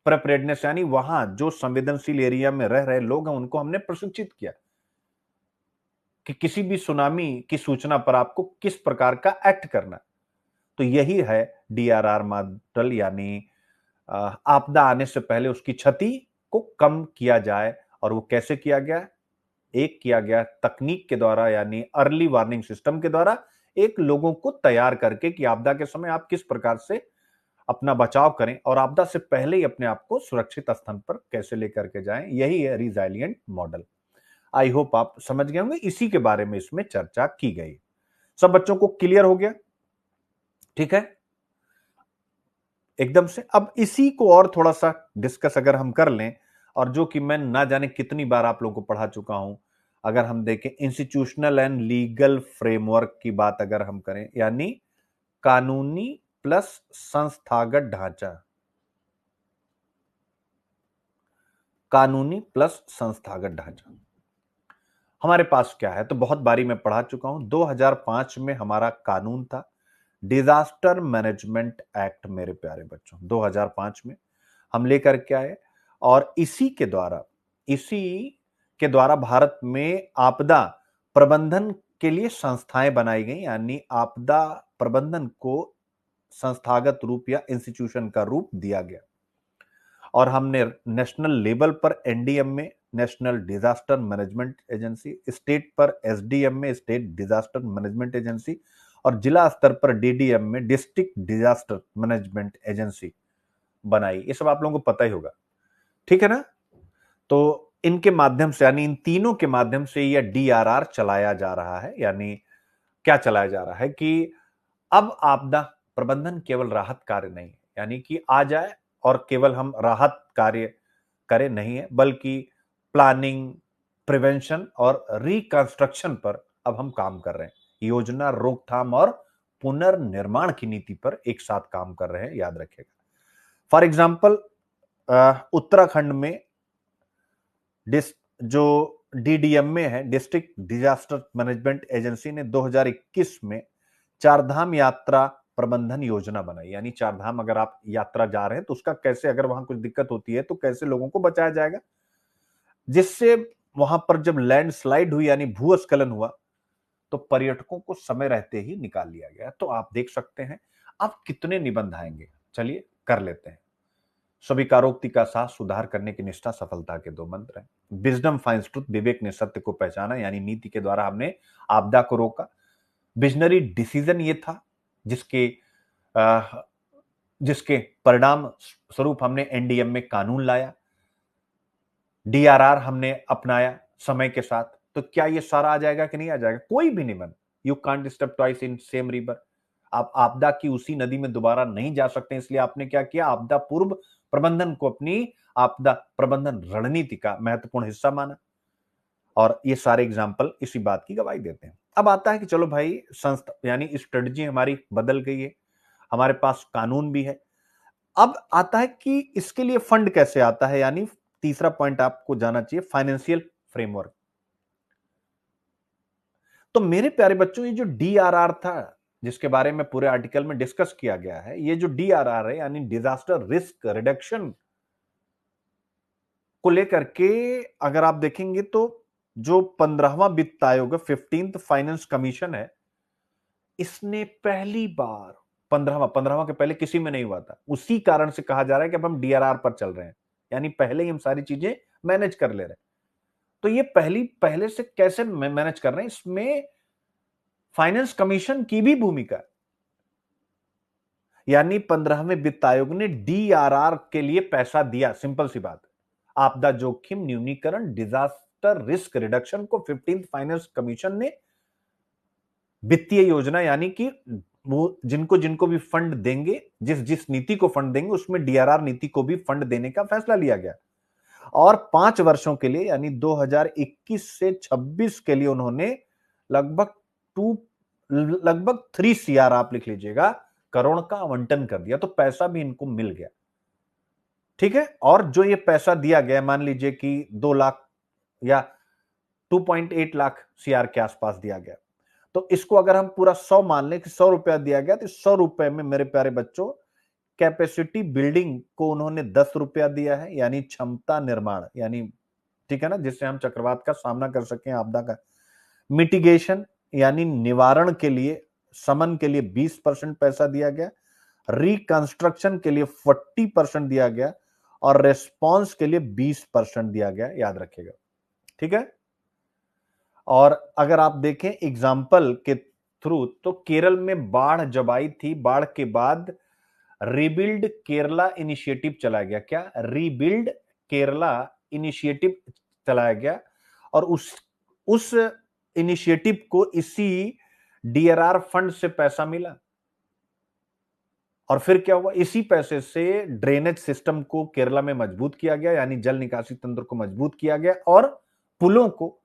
प्रिपेयर्डनेस यानी वहां जो संवेदनशील एरिया में रह रहे लोग हैं उनको हमने प्रशिक्षित किया कि किसी भी सुनामी की सूचना पर आपको किस प्रकार का एक्ट करना। तो यही है डीआरआर मॉडल, यानी आपदा आने से पहले उसकी क्षति को कम किया जाए। और वो कैसे किया गया? एक किया गया तकनीक के द्वारा, यानी अर्ली वार्निंग सिस्टम के द्वारा, एक लोगों को तैयार करके कि आपदा के समय आप किस प्रकार से अपना बचाव करें और आपदा से पहले ही अपने आप को सुरक्षित स्थान पर कैसे लेकर के जाएं। यही है रिजाइलिएंट मॉडल। आई होप आप समझ गए होंगे, इसी के बारे में इसमें चर्चा की गई। सब बच्चों को क्लियर हो गया? ठीक है, एकदम से। अब इसी को और थोड़ा सा डिस्कस अगर हम कर लें, और जो कि मैं ना जाने कितनी बार आप लोगों को पढ़ा चुका हूं, अगर हम देखें इंस्टीट्यूशनल एंड लीगल फ्रेमवर्क की बात अगर हम करें, यानी कानूनी प्लस संस्थागत ढांचा, कानूनी प्लस संस्थागत ढांचा हमारे पास क्या है, तो बहुत बारी मैं पढ़ा चुका हूं। 2005 में हमारा कानून था डिजास्टर मैनेजमेंट एक्ट। मेरे प्यारे बच्चों, 2005 में हम लेकर के आए, और इसी के द्वारा भारत में आपदा प्रबंधन के लिए संस्थाएं बनाई गई, यानी आपदा प्रबंधन को संस्थागत रूप या इंस्टीट्यूशन का रूप दिया गया। और हमने नेशनल लेवल पर एनडीएम में, national disaster management agency, state पर एसडीएम में, स्टेट डिजास्टर मैनेजमेंट एजेंसी, और जिला स्तर पर डीडीएम में, डिस्ट्रिक्ट डिजास्टर मैनेजमेंट एजेंसी बनाई। ये सब आप लोगों को पता ही होगा, ठीक है ना? तो इनके माध्यम से, यानी इन तीनों के माध्यम से यह डीआरआर चलाया जा रहा है। यानी क्या चलाया जा रहा है कि अब आपदा प्रबंधन केवल राहत कार्य नहीं है, यानी कि आ जाए और केवल हम राहत कार्य करें नहीं है, बल्कि प्लानिंग, प्रिवेंशन और रिकंस्ट्रक्शन पर अब हम काम कर रहे हैं। योजना, रोकथाम और पुनर्निर्माण की नीति पर एक साथ काम कर रहे हैं, याद रखिएगा। फॉर एग्जाम्पल, उत्तराखंड में जो डीडीएम में है, डिस्ट्रिक्ट डिजास्टर मैनेजमेंट एजेंसी ने 2021 में चारधाम यात्रा प्रबंधन योजना बनाई। यानी चारधाम अगर आप यात्रा जा रहे हैं तो उसका कैसे, अगर वहां कुछ दिक्कत होती है तो कैसे लोगों को बचाया जाएगा, जिससे वहां पर जब लैंडस्लाइड हुई यानी भूस्खलन हुआ तो पर्यटकों को समय रहते ही निकाल लिया गया। तो आप देख सकते हैं अब कितने निबंध आएंगे। चलिए कर लेते हैं। स्वीकारोक्ति का साथ, सुधार करने की निष्ठा, सफलता के दो मंत्र हैं। विजडम फाइंड्स ट्रुथ, विवेक ने सत्य को पहचाना, यानी नीति के द्वारा हमने आपदा को रोका। विजनरी डिसीजन ये था जिसके जिसके परिणाम स्वरूप हमने एनडीएम में कानून लाया, डीआरआर हमने अपनाया समय के साथ। तो क्या ये सारा आ जाएगा कि नहीं आ जाएगा? कोई भी निबंध, you can't step twice in same river. आप आपदा की उसी नदी में दोबारा नहीं जा सकते, इसलिए आपने क्या किया, आपदा पूर्व प्रबंधन को अपनी आपदा प्रबंधन रणनीति का महत्वपूर्ण हिस्सा माना। और ये सारे एग्जाम्पल इसी बात की गवाही देते हैं। अब आता है कि चलो भाई, संस्था यानी स्ट्रेटजी हमारी बदल गई है, हमारे पास कानून भी है। अब आता है कि इसके लिए फंड कैसे आता है, यानी तीसरा पॉइंट आपको जाना चाहिए, फाइनेंशियल फ्रेमवर्क। तो मेरे प्यारे बच्चों, ये जो डीआरआर था जिसके बारे में पूरे आर्टिकल में डिस्कस किया गया है, ये जो डीआरआर है यानी डिजास्टर रिस्क रिडक्शन को लेकर के अगर आप देखेंगे तो जो 15वां वित्त आयोग है, 15th फाइनेंस कमीशन है, इसने पहली बार, 15वां के पहले किसी में नहीं हुआ था। उसी कारण से कहा जा रहा है कि अब हम डीआरआर पर चल रहे हैं, यानी पहले ही हम सारी चीजें मैनेज कर ले रहे हैं। तो ये पहले से कैसे मैनेज कर रहे हैं, इसमें फाइनेंस कमीशन की भी भूमिका है। यानी 15वें वित्त आयोग ने डीआरआर के लिए पैसा दिया। सिंपल सी बात है, आपदा जोखिम न्यूनीकरण, डिजास्टर रिस्क रिडक्शन को 15th फाइनेंस कमीशन ने वित्तीय योजना, यानी कि वो जिनको जिनको भी फंड देंगे, जिस जिस नीति को फंड देंगे, उसमें डीआरआर नीति को भी फंड देने का फैसला लिया गया। और 5 वर्षों के लिए यानी 2021 से 26 के लिए उन्होंने लगभग 3 CR आप लिख लीजिएगा, करोड़ का आवंटन कर दिया। तो पैसा भी इनको मिल गया। ठीक है। और जो ये पैसा दिया गया, मान लीजिए कि 2 लाख या 2.8 लाख सीआर के आसपास दिया गया, तो इसको अगर हम पूरा 100 मान लें कि 100 रुपया दिया गया, तो 100 रुपए में मेरे प्यारे बच्चों कैपेसिटी बिल्डिंग को उन्होंने 10 रुपया दिया है, यानी क्षमता निर्माण, यानी ठीक है ना, जिससे हम चक्रवात का सामना कर सकें, आपदा का। मिटिगेशन यानी निवारण के लिए, समन के लिए 20% पैसा दिया गया, रिकंस्ट्रक्शन के लिए 40% दिया गया, और रेस्पॉन्स के लिए 20% दिया गया, याद रखिएगा। ठीक है। और अगर आप देखें एग्जाम्पल के थ्रू, तो केरल में बाढ़ जब आई थी, बाढ़ के बाद रीबिल्ड केरला इनिशिएटिव चलाया गया। क्या? रीबिल्ड केरला इनिशिएटिव चलाया गया, और उस इनिशिएटिव को इसी डीआरआर फंड से पैसा मिला। और फिर क्या हुआ? इसी पैसे से ड्रेनेज सिस्टम को केरला में मजबूत किया गया, यानी जल निकासी तंत्र को मजबूत किया गया, और पुलों को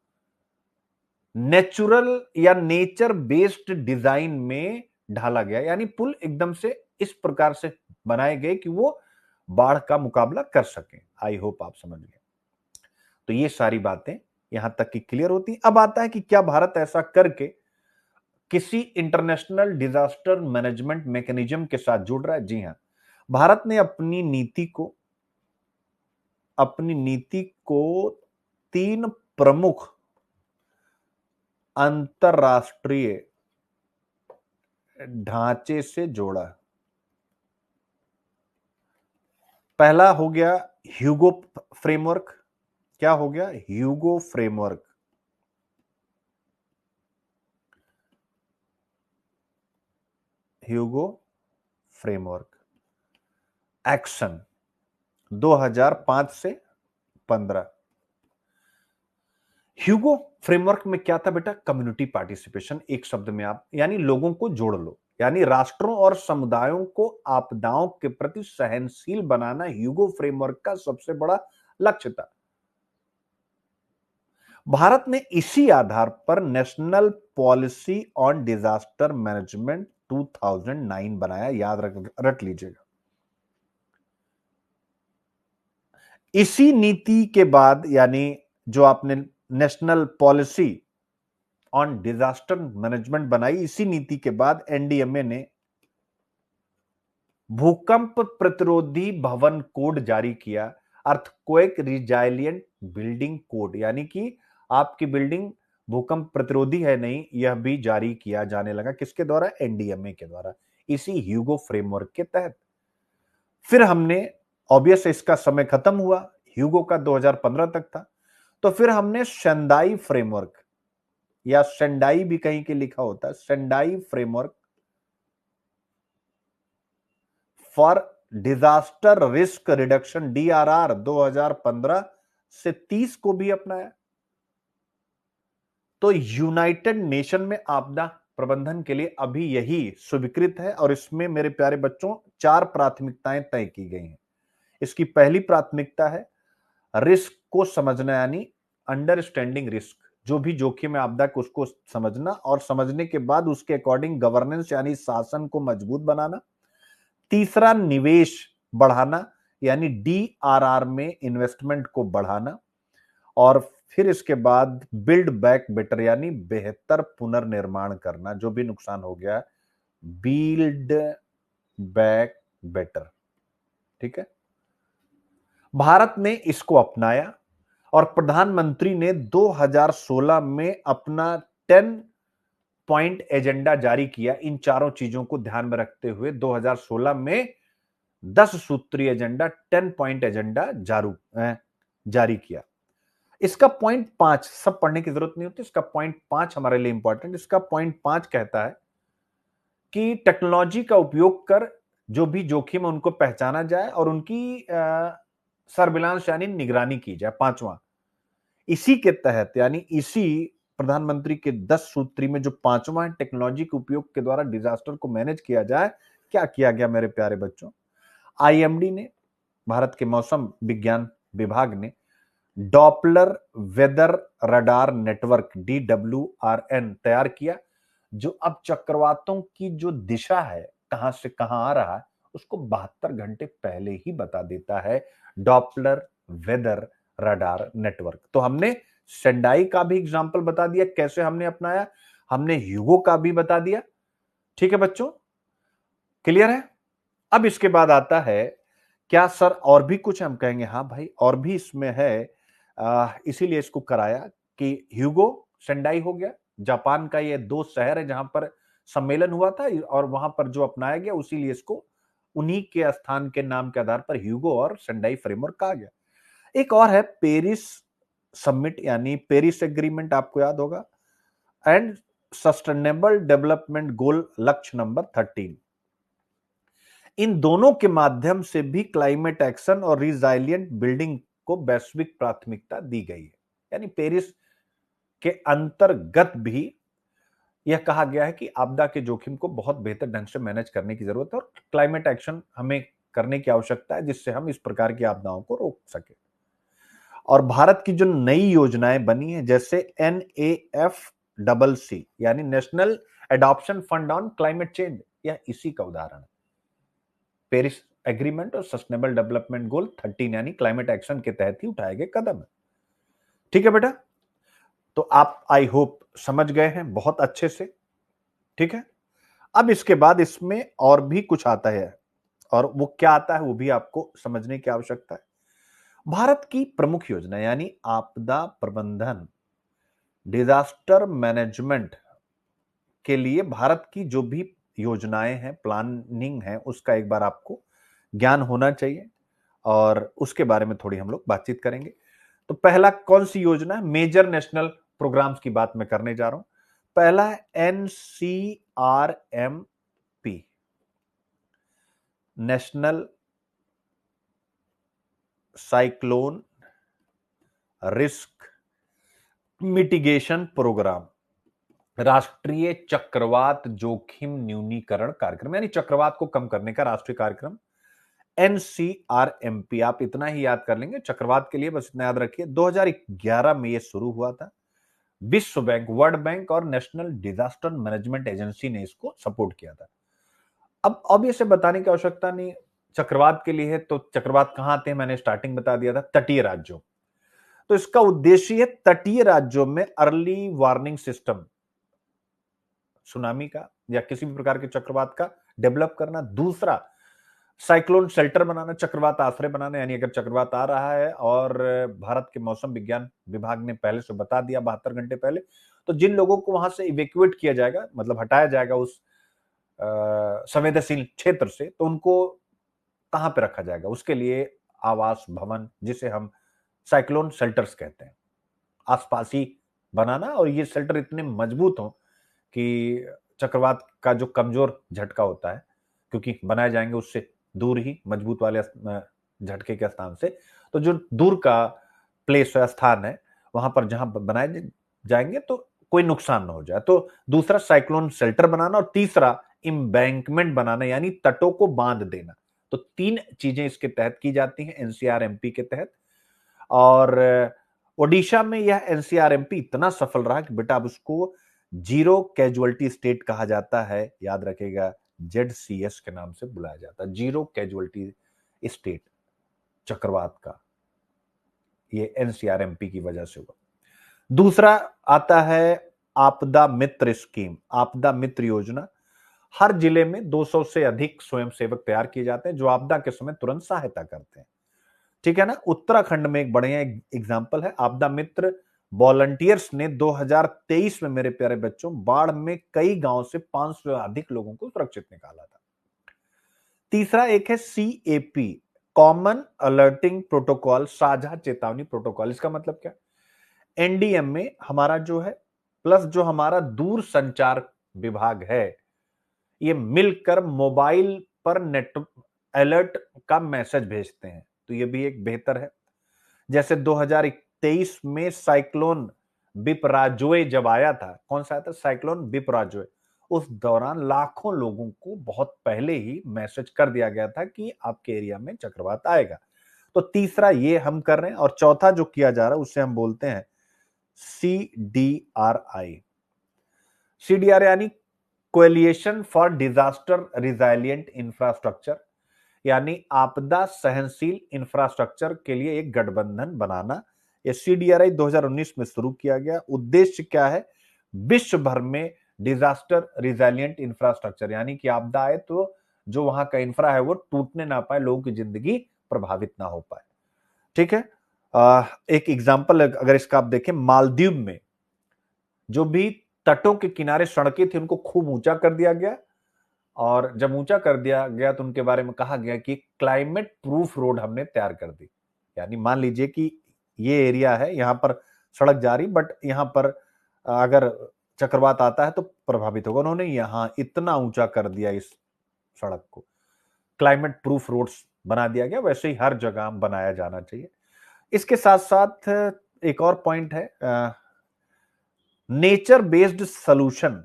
नेचुरल या नेचर बेस्ड डिजाइन में ढाला गया, यानी पुल एकदम से इस प्रकार से बनाए गए कि वो बाढ़ का मुकाबला कर सकें। आई होप आप समझ गए। तो ये सारी बातें यहां तक की क्लियर होती। अब आता है कि क्या भारत ऐसा करके किसी इंटरनेशनल डिजास्टर मैनेजमेंट मैकेनिज्म के साथ जुड़ रहा है? जी हां, भारत ने अपनी नीति को 3 प्रमुख अंतरराष्ट्रीय ढांचे से जोड़ा। पहला हो गया ह्यूगो फ्रेमवर्क। क्या हो गया? ह्यूगो फ्रेमवर्क। ह्यूगो फ्रेमवर्क एक्शन 2005 से 15। ह्यूगो फ्रेमवर्क में क्या था बेटा? Community participation. एक शब्द में आप, यानी लोगों को जोड़ लो, यानी राष्ट्रों और समुदायों को आपदाओं के प्रति सहनशील बनाना ह्यूगो फ्रेमवर्क का सबसे बड़ा लक्ष्य था। भारत ने इसी आधार पर national policy on disaster management 2009 बनाया। याद रख लीजिएगा। इसी नीति के बाद, यानी जो आपने national policy on disaster management बनाई, इसी नीति के बाद एनडीएमए ने भूकंप प्रतिरोधी भवन कोड जारी किया, अर्थक्वेक रिजाइलिएंट बिल्डिंग कोड, यानी कि आपकी बिल्डिंग भूकंप प्रतिरोधी है नहीं, यह भी जारी किया जाने लगा। किसके द्वारा? एनडीएमए के द्वारा, इसी ह्यूगो फ्रेमवर्क के तहत। फिर हमने, ऑब्वियस इसका समय खत्म हुआ, ह्यूगो का 2015 तक था, तो फिर हमने सेंडाई फ्रेमवर्क, या सेंडाई भी कहीं के लिखा होता है, Sendai framework for disaster risk reduction, DRR 2015 से 30 को भी अपनाया। तो यूनाइटेड नेशन में आपदा प्रबंधन के लिए अभी यही स्वीकृत है, और इसमें मेरे प्यारे बच्चों 4 प्राथमिकताएं तय की गई हैं। इसकी पहली प्राथमिकता है रिस्क को समझना, यानी अंडरस्टैंडिंग रिस्क, जो भी जोखिम है आपदा को उसको समझना, और समझने के बाद उसके अकॉर्डिंग गवर्नेंस यानी शासन को मजबूत बनाना। तीसरा, निवेश बढ़ाना, यानी डीआरआर में इन्वेस्टमेंट को बढ़ाना। और फिर इसके बाद बिल्ड बैक बेटर, यानी बेहतर पुनर्निर्माण करना, जो भी नुकसान हो गया, बिल्ड बैक बेटर। ठीक है। भारत ने इसको अपनाया, और प्रधानमंत्री ने 2016 में अपना 10 पॉइंट एजेंडा जारी किया। इन चारों चीजों को ध्यान में रखते हुए 2016 में 10 सूत्रीय एजेंडा, 10 पॉइंट एजेंडा जारी किया। इसका पॉइंट 5, सब पढ़ने की जरूरत नहीं होती, इसका पॉइंट 5 हमारे लिए इंपॉर्टेंट। इसका पॉइंट 5 कहता है कि टेक्नोलॉजी का उपयोग कर जो भी जोखिम है उनको पहचाना जाए, और उनकी सर्विलांस यानी निगरानी की जाए। 5वां, इसी के तहत, यानी इसी प्रधानमंत्री के 10 सूत्री में जो 5वां है, टेक्नोलॉजी के उपयोग के द्वारा डिजास्टर को मैनेज किया जाए, क्या किया गया मेरे प्यारे बच्चों? आईएमडी ने, भारत के मौसम विज्ञान विभाग ने Doppler weather radar network DWRN तैयार किया, जो अब चक्रवातों की जो दिशा है, कहां से कहां आ रहा है, उसको 72 घंटे पहले ही बता देता है डॉपलर वेदर रडार नेटवर्क। तो हमने सेंडाई का भी एग्जाम्पल बता दिया कैसे हमने अपनाया, हमने ह्यूगो का भी बता दिया। ठीक है बच्चों, क्लियर है? अब इसके बाद आता है, क्या सर और भी कुछ? हम कहेंगे हाँ भाई और भी इसमें है, इसीलिए इसको कराया कि ह्यूगो सेंडाई हो गया, जापान का ये दो शहर है जहां पर सम्मेलन हुआ था और वहां पर जो अपनाया गया उसीलिए इसको उन्हीं के स्थान के नाम के आधार पर ह्यूगो और सेंडाई फ्रेमवर्क कहा गया। एक और है पेरिस समिट यानी पेरिस एग्रीमेंट, आपको याद होगा, एंड सस्टेनेबल डेवलपमेंट गोल लक्ष्य नंबर 13। इन दोनों के माध्यम से भी क्लाइमेट एक्शन और रिजाइलियंट बिल्डिंग को वैश्विक प्राथमिकता दी गई है। यानी पेरिस के अंतर्गत भी यह कहा गया है कि आपदा के जोखिम को बहुत बेहतर ढंग से मैनेज करने की जरूरत है और क्लाइमेट एक्शन हमें करने की आवश्यकता है जिससे हम इस प्रकार की आपदाओं को रोक सके। और भारत की जो नई योजनाएं बनी है जैसे NAFCC यानी national adoption fund on climate change, यह इसी का उदाहरण है। पेरिस एग्रीमेंट और सस्टेनेबल डेवलपमेंट गोल 13 यानी क्लाइमेट एक्शन के तहत ही उठाए गए कदम है। ठीक है बेटा, तो आप आई होप समझ गए हैं बहुत अच्छे से। ठीक है, अब इसके बाद इसमें और भी कुछ आता है और वो क्या आता है वो भी आपको समझने की आवश्यकता है। भारत की प्रमुख योजना यानी आपदा प्रबंधन डिजास्टर मैनेजमेंट के लिए भारत की जो भी योजनाएं हैं, प्लानिंग है, उसका एक बार आपको ज्ञान होना चाहिए और उसके बारे में थोड़ी हम लोग बातचीत करेंगे। तो पहला कौन सी योजना है? मेजर नेशनल प्रोग्राम्स की बात मैं करने जा रहा हूं। पहला है NCRMP, national cyclone risk mitigation programme, राष्ट्रीय चक्रवात जोखिम न्यूनीकरण कार्यक्रम, यानी चक्रवात को कम करने का राष्ट्रीय कार्यक्रम NCRMP। आप इतना ही याद कर लेंगे चक्रवात के लिए, बस इतना याद रखिए। 2011 में यह शुरू हुआ था। विश्व बैंक, वर्ल्ड बैंक और नेशनल डिजास्टर मैनेजमेंट एजेंसी ने इसको सपोर्ट किया था। अब इसे बताने की आवश्यकता नहीं चक्रवात के लिए है, तो चक्रवात कहां आते हैं मैंने स्टार्टिंग बता दिया था, तटीय राज्यों। तो इसका उद्देश्य है तटीय राज्यों में अर्ली वार्निंग सिस्टम, सुनामी का या किसी भी प्रकार के चक्रवात का डेवलप करना। दूसरा, साइक्लोन शेल्टर बनाना, चक्रवात आश्रय बनाना, यानी अगर चक्रवात आ रहा है और भारत के मौसम विज्ञान विभाग ने पहले से बता दिया 72 घंटे पहले, तो जिन लोगों को वहां से इवैक्यूएट किया जाएगा, मतलब हटाया जाएगा उस संवेदनशील क्षेत्र से, तो उनको कहां पे रखा जाएगा, उसके लिए आवास भवन, जिसे हम साइक्लोन शेल्टर्स कहते हैं, आसपास ही बनाना। और ये शेल्टर इतने मजबूत हों कि चक्रवात का जो कमजोर झटका होता है, क्योंकि बनाए जाएंगे उससे दूर ही, मजबूत वाले झटके के स्थान से, तो जो दूर का प्लेस है, स्थान है, वहां पर जहां बनाए जाएंगे तो कोई नुकसान ना हो जाए। तो दूसरा साइक्लोन शेल्टर बनाना और तीसरा एम्बैंकमेंट बनाना, यानी तटों को बांध देना। तो 3 चीजें इसके तहत की जाती हैं NCRMP के तहत। और ओडिशा में यह NCRMP इतना सफल रहा कि बेटा अब उसको जीरो कैजुअलिटी स्टेट कहा जाता है, याद रखेगा, ZCS के नाम से बुलाया जाता है, जीरो कैजुअलिटी स्टेट चक्रवात का, ये NCRMP की वजह से हुआ। दूसरा आता है आपदा मित्र स्कीम, आपदा मित्र योजना। हर जिले में 200 से अधिक स्वयंसेवक तैयार किए जाते हैं जो आपदा के समय तुरंत सहायता करते हैं। ठीक है ना? उत्तराखंड में एक बढ़िया एग्जाम्पल है, आपदा मित्र वॉलंटियर्स ने 2023 में, मेरे प्यारे बच्चों, बाढ़ में कई गांव से 500 से अधिक लोगों को सुरक्षित निकाला था। तीसरा एक है CAP, कॉमन अलर्टिंग प्रोटोकॉल, साझा चेतावनी प्रोटोकॉल। इसका मतलब क्या? NDM में हमारा जो है प्लस जो हमारा दूर संचार विभाग है, ये मिलकर मोबाइल पर नेट अलर्ट का मैसेज भेजते हैं, तो ये भी एक बेहतर है। जैसे 2023 में साइक्लोन बिपराजोए जब आया था, कौन सा आया था? साइक्लोन बिपराजोए। उस दौरान लाखों लोगों को बहुत पहले ही मैसेज कर दिया गया था कि आपके एरिया में चक्रवात आएगा। तो तीसरा ये हम कर रहे हैं। और चौथा जो किया जा रहा है उसे हम बोलते हैं CDRI। CDRI यानी कोएलिशन फॉर डिजास्टर रिजाइलिएंट इंफ्रास्ट्रक्चर। यानी आपदा सहनशील इंफ्रास्ट्रक्चर के लिए एक गठबंधन बनाना। ये CDRI 2019 में शुरू किया गया। उद्देश्य क्या है? विश्व भर में डिजास्टर रिजाइलिएंट इंफ्रास्ट्रक्चर, यानी कि आपदा आए तो जो वहां का इंफ्रा है वो टूटने ना पाए, लोगों की जिंदगी प्रभावित ना हो पाए। ठीक है। एक एग्जाम्पल अगर इसका आप देखें, मालदीव में जो भी तटों के किनारे सड़कें थी उनको खूब ऊंचा कर दिया गया, और जब ऊंचा कर दिया गया तो उनके बारे में कहा गया कि क्लाइमेट प्रूफ रोड हमने तैयार कर दी। यानी मान लीजिए कि ये एरिया है, यहां पर सड़क जा रही, बट यहां पर अगर चक्रवात आता है तो प्रभावित होगा। उन्होंने यहां इतना ऊंचा कर दिया इस सड़क को, क्लाइमेट प्रूफ रोड्स बना दिया गया। वैसे ही हर जगह बनाया जाना चाहिए। इसके साथ साथ एक और पॉइंट है, नेचर बेस्ड सोल्यूशन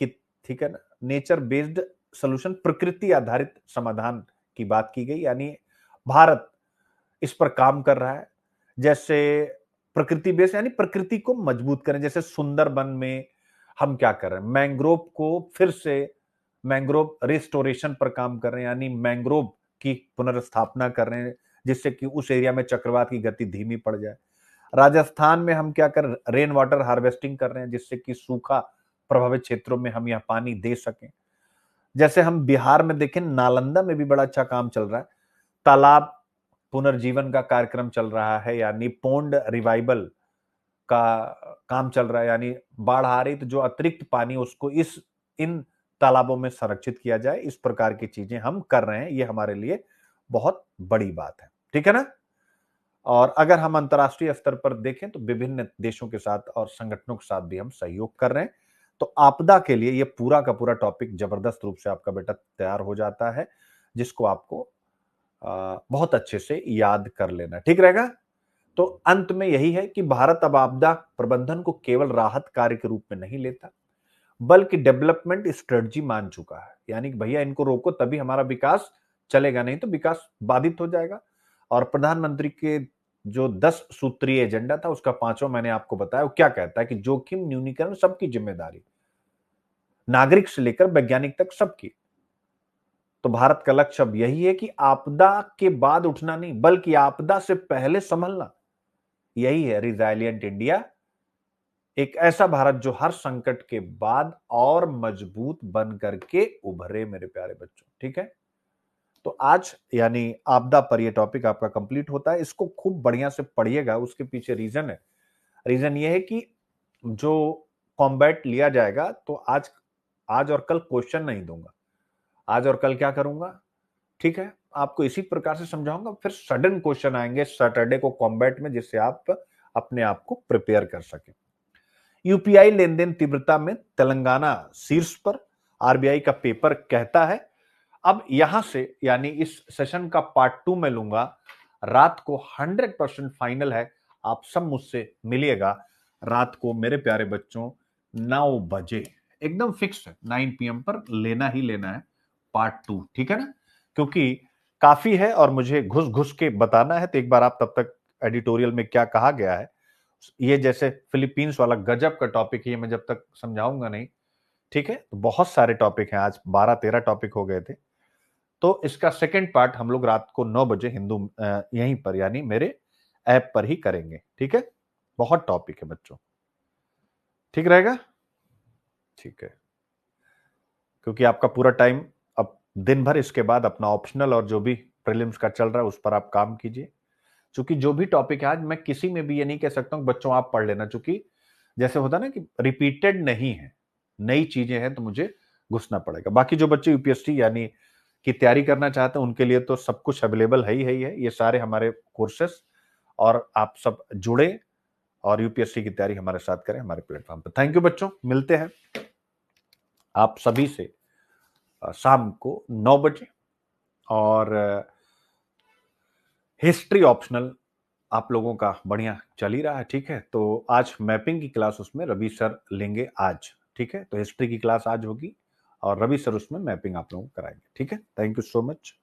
की, ठीक है ना, नेचर बेस्ड सोल्यूशन, प्रकृति आधारित समाधान की बात की गई। यानी भारत इस पर काम कर रहा है। जैसे प्रकृति बेस्ड, यानी प्रकृति को मजबूत करें। जैसे सुंदरबन में हम क्या कर रहे हैं, मैंग्रोव को फिर से मैंग्रोव रिस्टोरेशन पर काम कर रहे हैं, यानी मैंग्रोव की पुनर्स्थापना कर रहे हैं जिससे कि उस एरिया में चक्रवात की गति धीमी पड़ जाए। राजस्थान में हम क्या कर, रेन वाटर हार्वेस्टिंग कर रहे हैं जिससे कि सूखा प्रभावित क्षेत्रों में हम यहाँ पानी दे सकें। जैसे हम बिहार में देखें, नालंदा में भी बड़ा अच्छा काम चल रहा है, तालाब पुनर्जीवन का कार्यक्रम चल रहा है, यानी पोंड रिवाइवल का काम चल रहा है। यानी बाढ़ आ रही तो जो अतिरिक्त पानी उसको इन तालाबों में संरक्षित किया जाए। इस प्रकार की चीजें हम कर रहे हैं, ये हमारे लिए बहुत बड़ी बात है। ठीक है ना। और अगर हम अंतर्राष्ट्रीय स्तर पर देखें तो विभिन्न देशों के साथ और संगठनों के साथ भी हम सहयोग कर रहे हैं। तो आपदा के लिए ये पूरा का पूरा टॉपिक जबरदस्त रूप से आपका बेटा तैयार हो जाता है, जिसको आपको बहुत अच्छे से याद कर लेना ठीक रहेगा। तो अंत में यही है कि भारत अब आपदा प्रबंधन को केवल राहत कार्य के रूप में नहीं लेता, बल्कि डेवलपमेंट स्ट्रेटजी मान चुका है। यानी कि भैया इनको रोको तभी हमारा विकास चलेगा, नहीं तो विकास बाधित हो जाएगा। और प्रधानमंत्री के जो 10 सूत्रीय एजेंडा था उसका 5वां मैंने आपको बताया, वो क्या कहता है कि जोखिम न्यूनीकरण सबकी जिम्मेदारी, नागरिक से लेकर वैज्ञानिक तक सबकी। तो भारत का लक्ष्य अब यही है कि आपदा के बाद उठना नहीं, बल्कि आपदा से पहले संभलना। यही है रिजाइलिएंट इंडिया, एक ऐसा भारत जो हर संकट के बाद और मजबूत बन करके उभरे मेरे प्यारे बच्चों। ठीक है। तो आज यानी आपदा पर यह टॉपिक आपका कंप्लीट होता है। इसको खूब बढ़िया से पढ़िएगा, उसके पीछे रीजन है। रीजन ये है कि जो कॉम्बैट लिया जाएगा तो आज और कल क्वेश्चन नहीं दूंगा, आज और कल क्या करूंगा, ठीक है, आपको इसी प्रकार से समझाऊंगा। फिर सडन क्वेश्चन आएंगे सैटरडे को कॉम्बैट में, जिससे आप अपने आप को प्रिपेयर कर सकें। यूपीआई लेन देन तीव्रता में तेलंगाना शीर्ष पर, आरबीआई का पेपर कहता है। अब यहां से यानी इस सेशन का पार्ट 2 में लूंगा रात को। 100% फाइनल है, आप सब मुझसे मिलिएगा रात को मेरे प्यारे बच्चों 9 बजे, एकदम फिक्स है 9 PM पर लेना ही लेना है पार्ट 2। ठीक है ना, क्योंकि काफी है और मुझे घुस घुस के बताना है। तो एक बार आप तब तक एडिटोरियल में क्या कहा गया है, ये जैसे फिलीपींस वाला गजब का टॉपिक है, ये मैं जब तक समझाऊंगा नहीं। ठीक है, तो बहुत सारे टॉपिक हैं, आज 12-13 टॉपिक हो गए थे। तो इसका सेकंड पार्ट हम लोग रात को 9 बजे हिंदू यहीं पर यानी मेरे ऐप पर ही करेंगे। ठीक है, बहुत टॉपिक है बच्चों, ठीक रहेगा। ठीक है, क्योंकि आपका पूरा टाइम अब दिन भर इसके बाद अपना ऑप्शनल और जो भी प्रीलिम्स का चल रहा है उस पर आप काम कीजिए। क्योंकि जो भी टॉपिक है आज, मैं किसी में भी ये नहीं कह सकता हूं बच्चों आप पढ़ लेना, क्योंकि जैसे होता ना कि रिपीटेड नहीं है, नई चीजें हैं तो मुझे घुसना पड़ेगा। बाकी जो बच्चे यूपीएससी यानी की तैयारी करना चाहते हैं उनके लिए तो सब कुछ अवेलेबल है ही है, ये सारे हमारे कोर्सेस, और आप सब जुड़े और यूपीएससी की तैयारी हमारे साथ करें हमारे प्लेटफॉर्म पर। थैंक यू बच्चों, मिलते हैं आप सभी से शाम को 9 बजे। और हिस्ट्री ऑप्शनल आप लोगों का बढ़िया चल ही रहा है। ठीक है, तो आज मैपिंग की क्लास उसमें रवि सर लेंगे आज। ठीक है, तो हिस्ट्री की क्लास आज होगी और रवि सर उसमें मैपिंग आप लोगों को कराएंगे। ठीक है, थैंक यू सो मच।